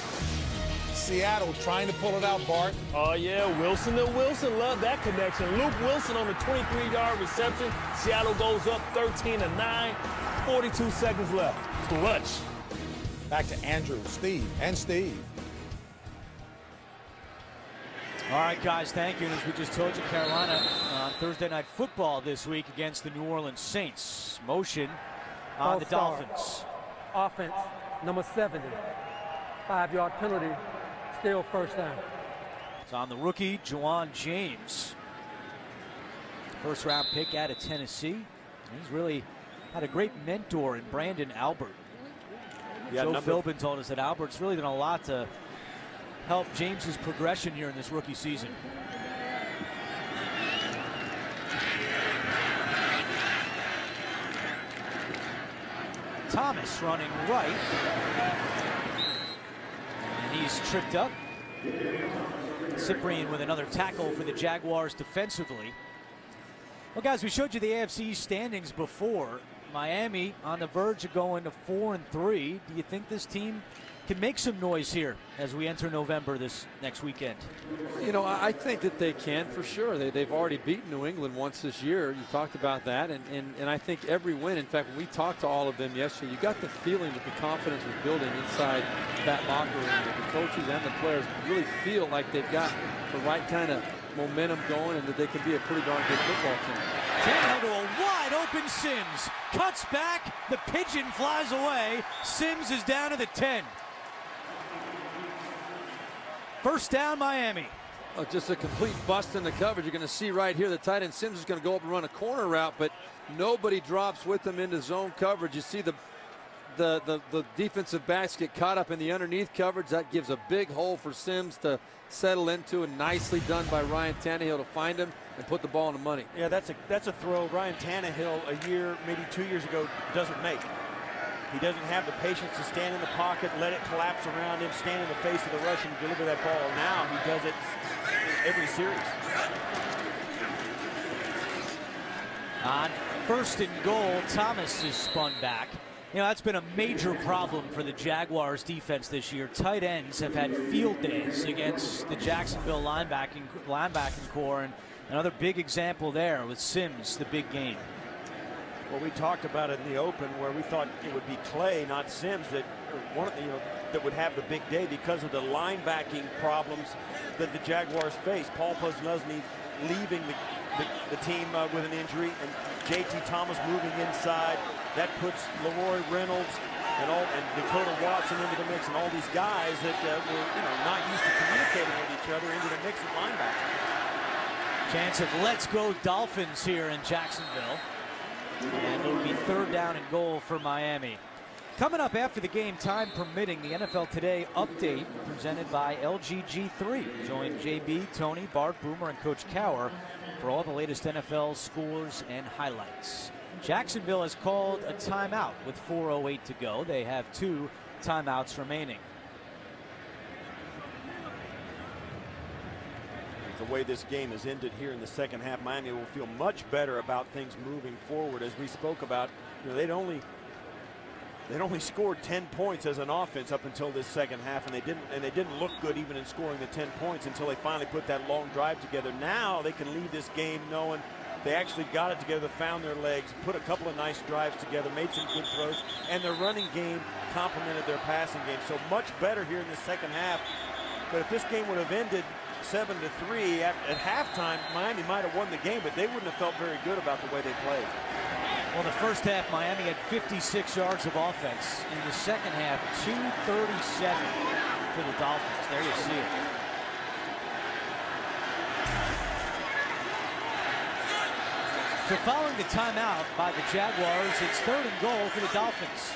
Seattle trying to pull it out, Bart. Oh, yeah, Wilson to Wilson. Love that connection. Luke Wilson on the 23-yard reception. Seattle goes up 13-9. 42 seconds left. Clutch. Back to Andrew, Steve. All right, guys, thank you. And as we just told you, Carolina on Thursday Night Football this week against the New Orleans Saints. Motion on the Dolphins. Offense, number 70. 5-yard penalty, still first down. It's on the rookie, Juwan James. First-round pick out of Tennessee. He's really had a great mentor in Brandon Albert. Yeah, Joe Philbin told us that Albert's really done a lot to help James's progression here in this rookie season. Thomas running right. And he's tripped up. Cyprian with another tackle for the Jaguars defensively. Well, guys, we showed you the AFC standings before. Miami on the verge of going to 4-3. Do you think this team can make some noise here as we enter November this next weekend? You know, I think that they can for sure. They've already beaten New England once this year. You talked about that, and I think every win, in fact, when we talked to all of them yesterday, you got the feeling that the confidence was building inside that locker room, that the coaches and the players really feel like they've got the right kind of momentum going and that they can be a pretty darn good football team. Tannehill to a wide open Sims. Cuts back, the pigeon flies away. Sims is down to the 10. First down, Miami. Oh, just a complete bust in the coverage. You're going to see right here the tight end Sims is going to go up and run a corner route, but nobody drops with him into zone coverage. You see the defensive backs get caught up in the underneath coverage. That gives a big hole for Sims to settle into, and nicely done by Ryan Tannehill to find him and put the ball in the money. Yeah, that's a throw Ryan Tannehill a year, maybe 2 years ago, doesn't make. He doesn't have the patience to stand in the pocket, let it collapse around him, stand in the face of the rush and deliver that ball. Now he does it every series. On first and goal, Thomas is spun back. You know, that's been a major problem for the Jaguars defense this year. Tight ends have had field days against the Jacksonville linebacking core, and another big example there with Sims, the big game. Well, we talked about it in the open where we thought it would be Clay, not Sims, that that would have the big day because of the linebacking problems that the Jaguars face. Paul Posluszny leaving the team with an injury, and J.T. Thomas moving inside. That puts Leroy Reynolds and Dakota Watson into the mix, and all these guys that were not used to communicating with each other into the mix at linebacker. Chance of let's go Dolphins here in Jacksonville. And it'll be third down and goal for Miami. Coming up after the game, time permitting, the NFL Today update presented by LGG3. Join JB, Tony, Bart, Boomer, and Coach Cower for all the latest NFL scores and highlights. Jacksonville has called a timeout with 4:08 to go. They have 2 timeouts remaining. The way this game has ended here in the second half, Miami will feel much better about things moving forward. As we spoke about, they'd only scored 10 points as an offense up until this second half, and they didn't look good even in scoring the 10 points until they finally put that long drive together. Now they can leave this game knowing they actually got it together, found their legs, put a couple of nice drives together, made some good throws, and their running game complemented their passing game. So much better here in the second half. But if this game would have ended 7-3 at halftime, Miami might have won the game, but they wouldn't have felt very good about the way they played. Well, the first half, Miami had 56 yards of offense. In the second half, 237 for the Dolphins. There you see it. So following the timeout by the Jaguars, it's third and goal for the Dolphins.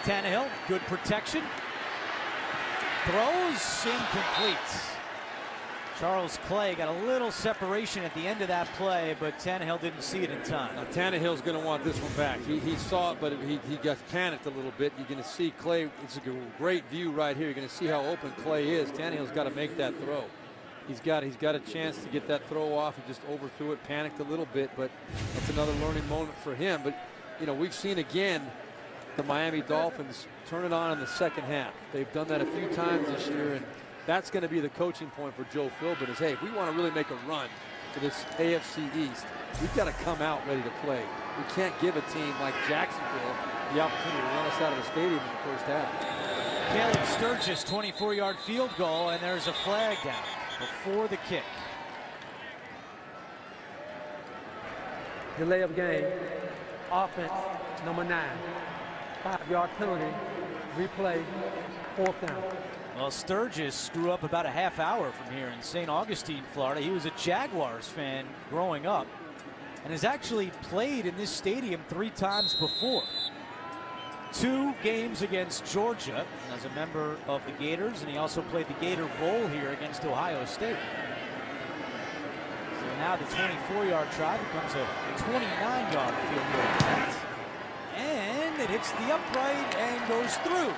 Tannehill, good protection. Throws incomplete. Charles Clay got a little separation at the end of that play, but Tannehill didn't see it in time. Now, Tannehill's going to want this one back. He saw it, but he got panicked a little bit. You're going to see Clay. It's a great view right here. You're going to see how open Clay is. Tannehill's got to make that throw. He's got a chance to get that throw off. He just overthrew it, panicked a little bit, but that's another learning moment for him. But we've seen again the Miami Dolphins turn it on in the second half. They've done that a few times this year, and that's going to be the coaching point for Joe Philbin is, hey, if we want to really make a run for this AFC East, we've got to come out ready to play. We can't give a team like Jacksonville the opportunity to run us out of the stadium in the first half. Caleb Sturgis, 24-yard field goal, and there's a flag down before the kick. Delay of game. Offense, number 9. 5-yard penalty. Replay, 4th down. Well, Sturgis grew up about a half hour from here in St. Augustine, Florida. He was a Jaguars fan growing up and has actually played in this stadium 3 times before. 2 games against Georgia as a member of the Gators, and he also played the Gator Bowl here against Ohio State. So now the 24-yard try becomes a 29-yard field goal attempt. And it hits the upright and goes through.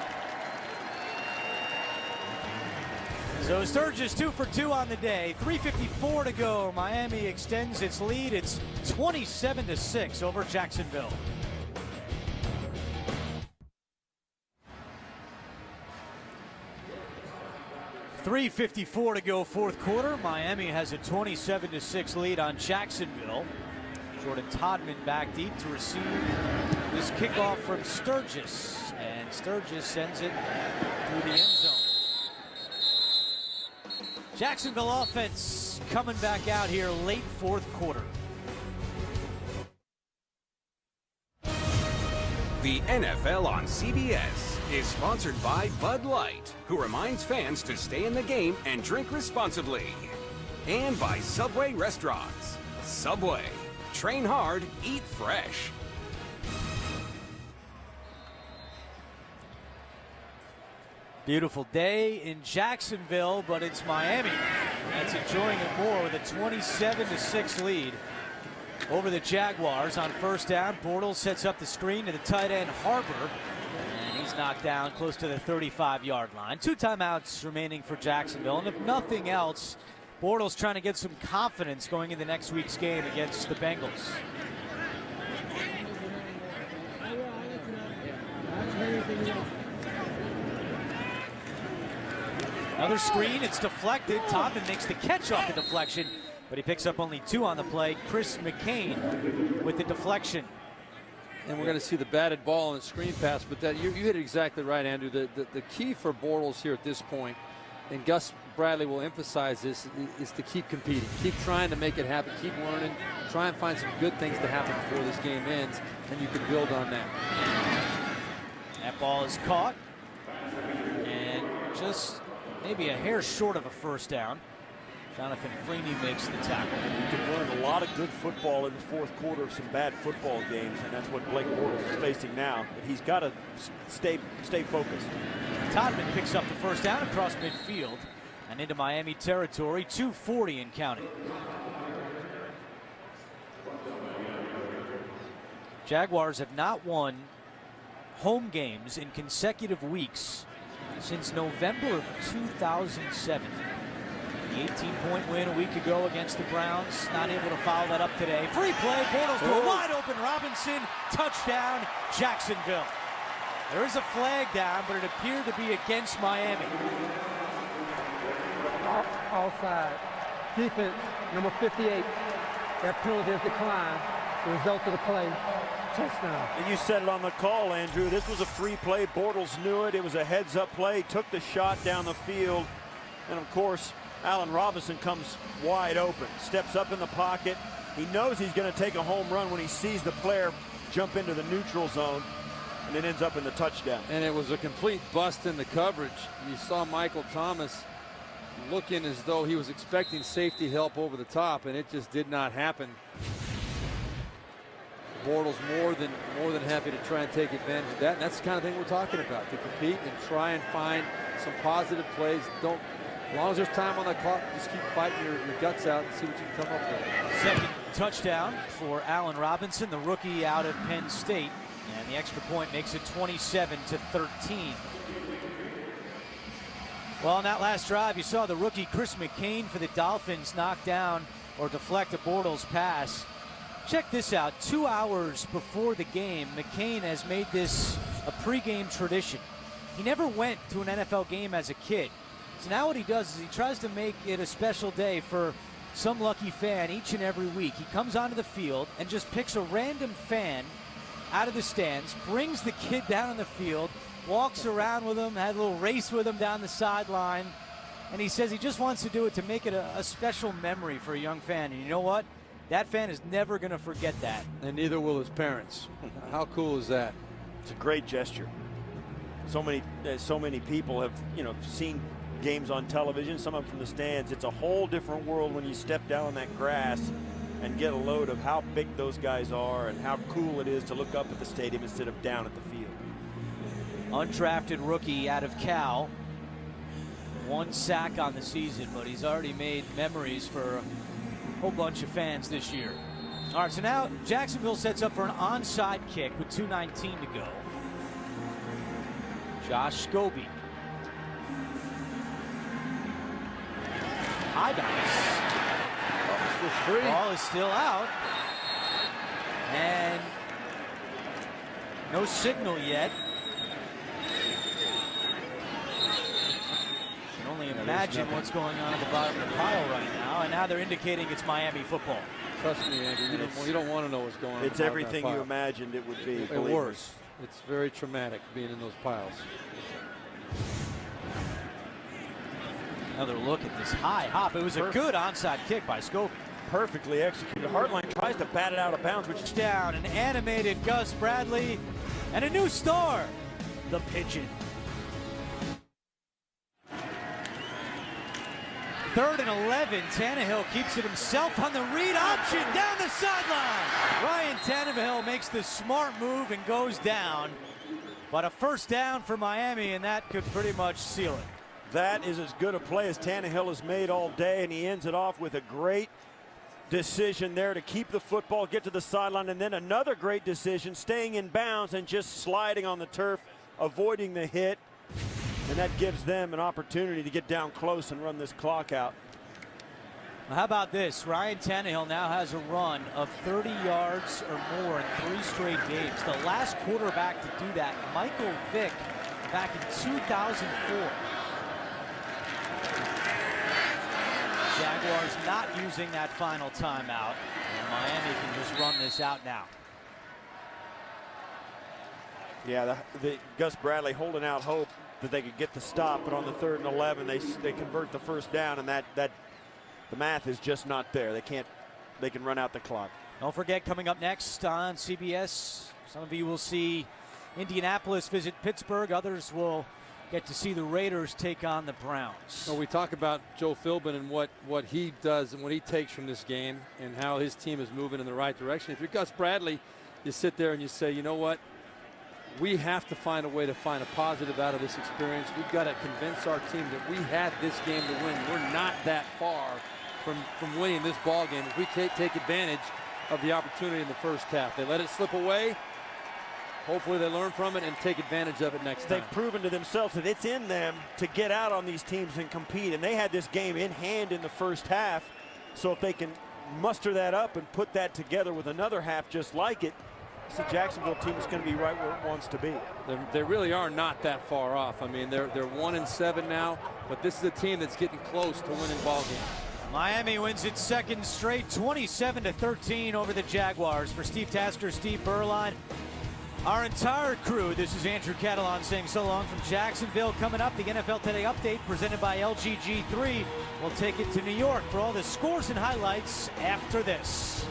So Sturgis 2 for 2 on the day. 3:54 to go. Miami extends its lead. It's 27-6 over Jacksonville. .354 to go, fourth quarter. Miami has a 27-6 lead on Jacksonville. Jordan Todman back deep to receive this kickoff from Sturgis. And Sturgis sends it through the end zone. Jacksonville offense coming back out here late fourth quarter. The NFL on CBS is sponsored by Bud Light, who reminds fans to stay in the game and drink responsibly. And by Subway Restaurants. Subway. Train hard, eat fresh. Beautiful day in Jacksonville, but it's Miami that's enjoying it more with a 27-6 lead over the Jaguars. On first down, Bortles sets up the screen to the tight end Harbor, and he's knocked down close to the 35-yard line. 2 timeouts remaining for Jacksonville, and if nothing else, Bortles trying to get some confidence going into next week's game against the Bengals. Another screen, it's deflected. Todman makes the catch off the deflection, but he picks up only 2 on the play. Chris McCain with the deflection. And we're going to see the batted ball and the screen pass, but that you hit it exactly right, Andrew. The key for Bortles here at this point, and Gus Bradley will emphasize this, is to keep competing. Keep trying to make it happen. Keep learning. Try and find some good things to happen before this game ends, and you can build on that. That ball is caught, and just maybe a hair short of a first down. Jonathan Freeney makes the tackle. You can learn a lot of good football in the fourth quarter of some bad football games, and that's what Blake Bortles is facing now. But he's got to stay focused. Todman picks up the first down across midfield and into Miami territory, 2:40 and counting. Jaguars have not won home games in consecutive weeks since November of 2007. The 18-point win a week ago against the Browns. Not able to follow that up today. Free play, Bortles to a wide open Robinson. Touchdown, Jacksonville. There is a flag down, but it appeared to be against Miami. Offside. Defense, number 58. That penalty is declined. The result of the play, touchdown. And you said it on the call, Andrew. This was a free play. Bortles knew it. It was a heads-up play. Took the shot down the field. And, of course, Allen Robinson comes wide open. Steps up in the pocket. He knows he's going to take a home run when he sees the player jump into the neutral zone. And it ends up in the touchdown. And it was a complete bust in the coverage. You saw Michael Thomas looking as though he was expecting safety help over the top, and it just did not happen. Bortles more than happy to try and take advantage of that, and that's the kind of thing we're talking about, to compete and try and find some positive plays. As long as there's time on the clock, just keep fighting your guts out and see what you can come up with. Second touchdown for Allen Robinson, the rookie out of Penn State. And the extra point makes it 27-13. Well, on that last drive, you saw the rookie Chris McCain for the Dolphins knock down or deflect a Bortles pass. Check this out. 2 hours before the game, McCain has made this a pregame tradition. He never went to an NFL game as a kid. So now what he does is he tries to make it a special day for some lucky fan each and every week. He comes onto the field and just picks a random fan out of the stands, brings the kid down on the field, walks around with him, had a little race with him down the sideline, and he says he just wants to do it to make it a special memory for a young fan. And you know what? That fan is never going to forget that. And neither will his parents. How cool is that? It's a great gesture. So many people have, seen games on television, some of them from the stands. It's a whole different world when you step down on that grass and get a load of how big those guys are and how cool it is to look up at the stadium instead of down at the field. Undrafted rookie out of Cal. 1 sack on the season, but he's already made memories for a whole bunch of fans this year. All right, so now Jacksonville sets up for an onside kick with 2:19 to go. Josh Scobie. High bounce. Ball is still out. And no signal yet. You can only imagine what's going on at the bottom of the pile right now. And now they're indicating it's Miami football. Trust me, Andrew, you don't want to know what's going on. It's everything you imagined it would be. And worse. It's very traumatic being in those piles. Another look at this high hop. It was a good onside kick by Scobie. Perfectly executed. Hartline tries to bat it out of bounds, which Down, an animated Gus Bradley, and a new star, the Pigeon. 3rd and 11. Tannehill keeps it himself on the read option down the sideline. Ryan Tannehill makes the smart move and goes down. But a first down for Miami, and that could pretty much seal it. that is as good a play as Tannehill has made all day, and he ends it off with a great decision there to keep the football, get to the sideline, and then another great decision, staying in bounds and just sliding on the turf, avoiding the hit. And that gives them an opportunity to get down close and run this clock out. How about this? Ryan Tannehill now has a run of 30 yards or more in 3 straight games. The last quarterback to do that, Michael Vick, back in 2004. Jaguars not using that final timeout. And Miami can just run this out now. Yeah, the Gus Bradley holding out hope that they could get the stop, but on the 3rd and 11, they convert the first down, and that the math is just not there. They can run out the clock. Don't forget, coming up next on CBS, some of you will see Indianapolis visit Pittsburgh. Others will get to see the Raiders take on the Browns. Well, we talk about Joe Philbin and what he does and what he takes from this game and how his team is moving in the right direction. If you're Gus Bradley, you sit there and you say, you know what? We have to find a way to find a positive out of this experience. We've got to convince our team that we had this game to win. We're not that far from winning this ball game if we take advantage of the opportunity in the first half. They let it slip away. Hopefully they learn from it and take advantage of it next time. They've proven to themselves that it's in them to get out on these teams and compete, and they had this game in hand in the first half. So if they can muster that up and put that together with another half just like it, the Jacksonville team is going to be right where it wants to be. They really are not that far off. I mean, they're 1-7 now, but this is a team that's getting close to winning ball games. Miami wins its 2nd straight, 27-13 over the Jaguars. For Steve Tasker, Steve Berline, our entire crew, this is Andrew Catalon saying so long from Jacksonville. Coming up, the NFL Today Update presented by LGG3. We'll take it to New York for all the scores and highlights after this.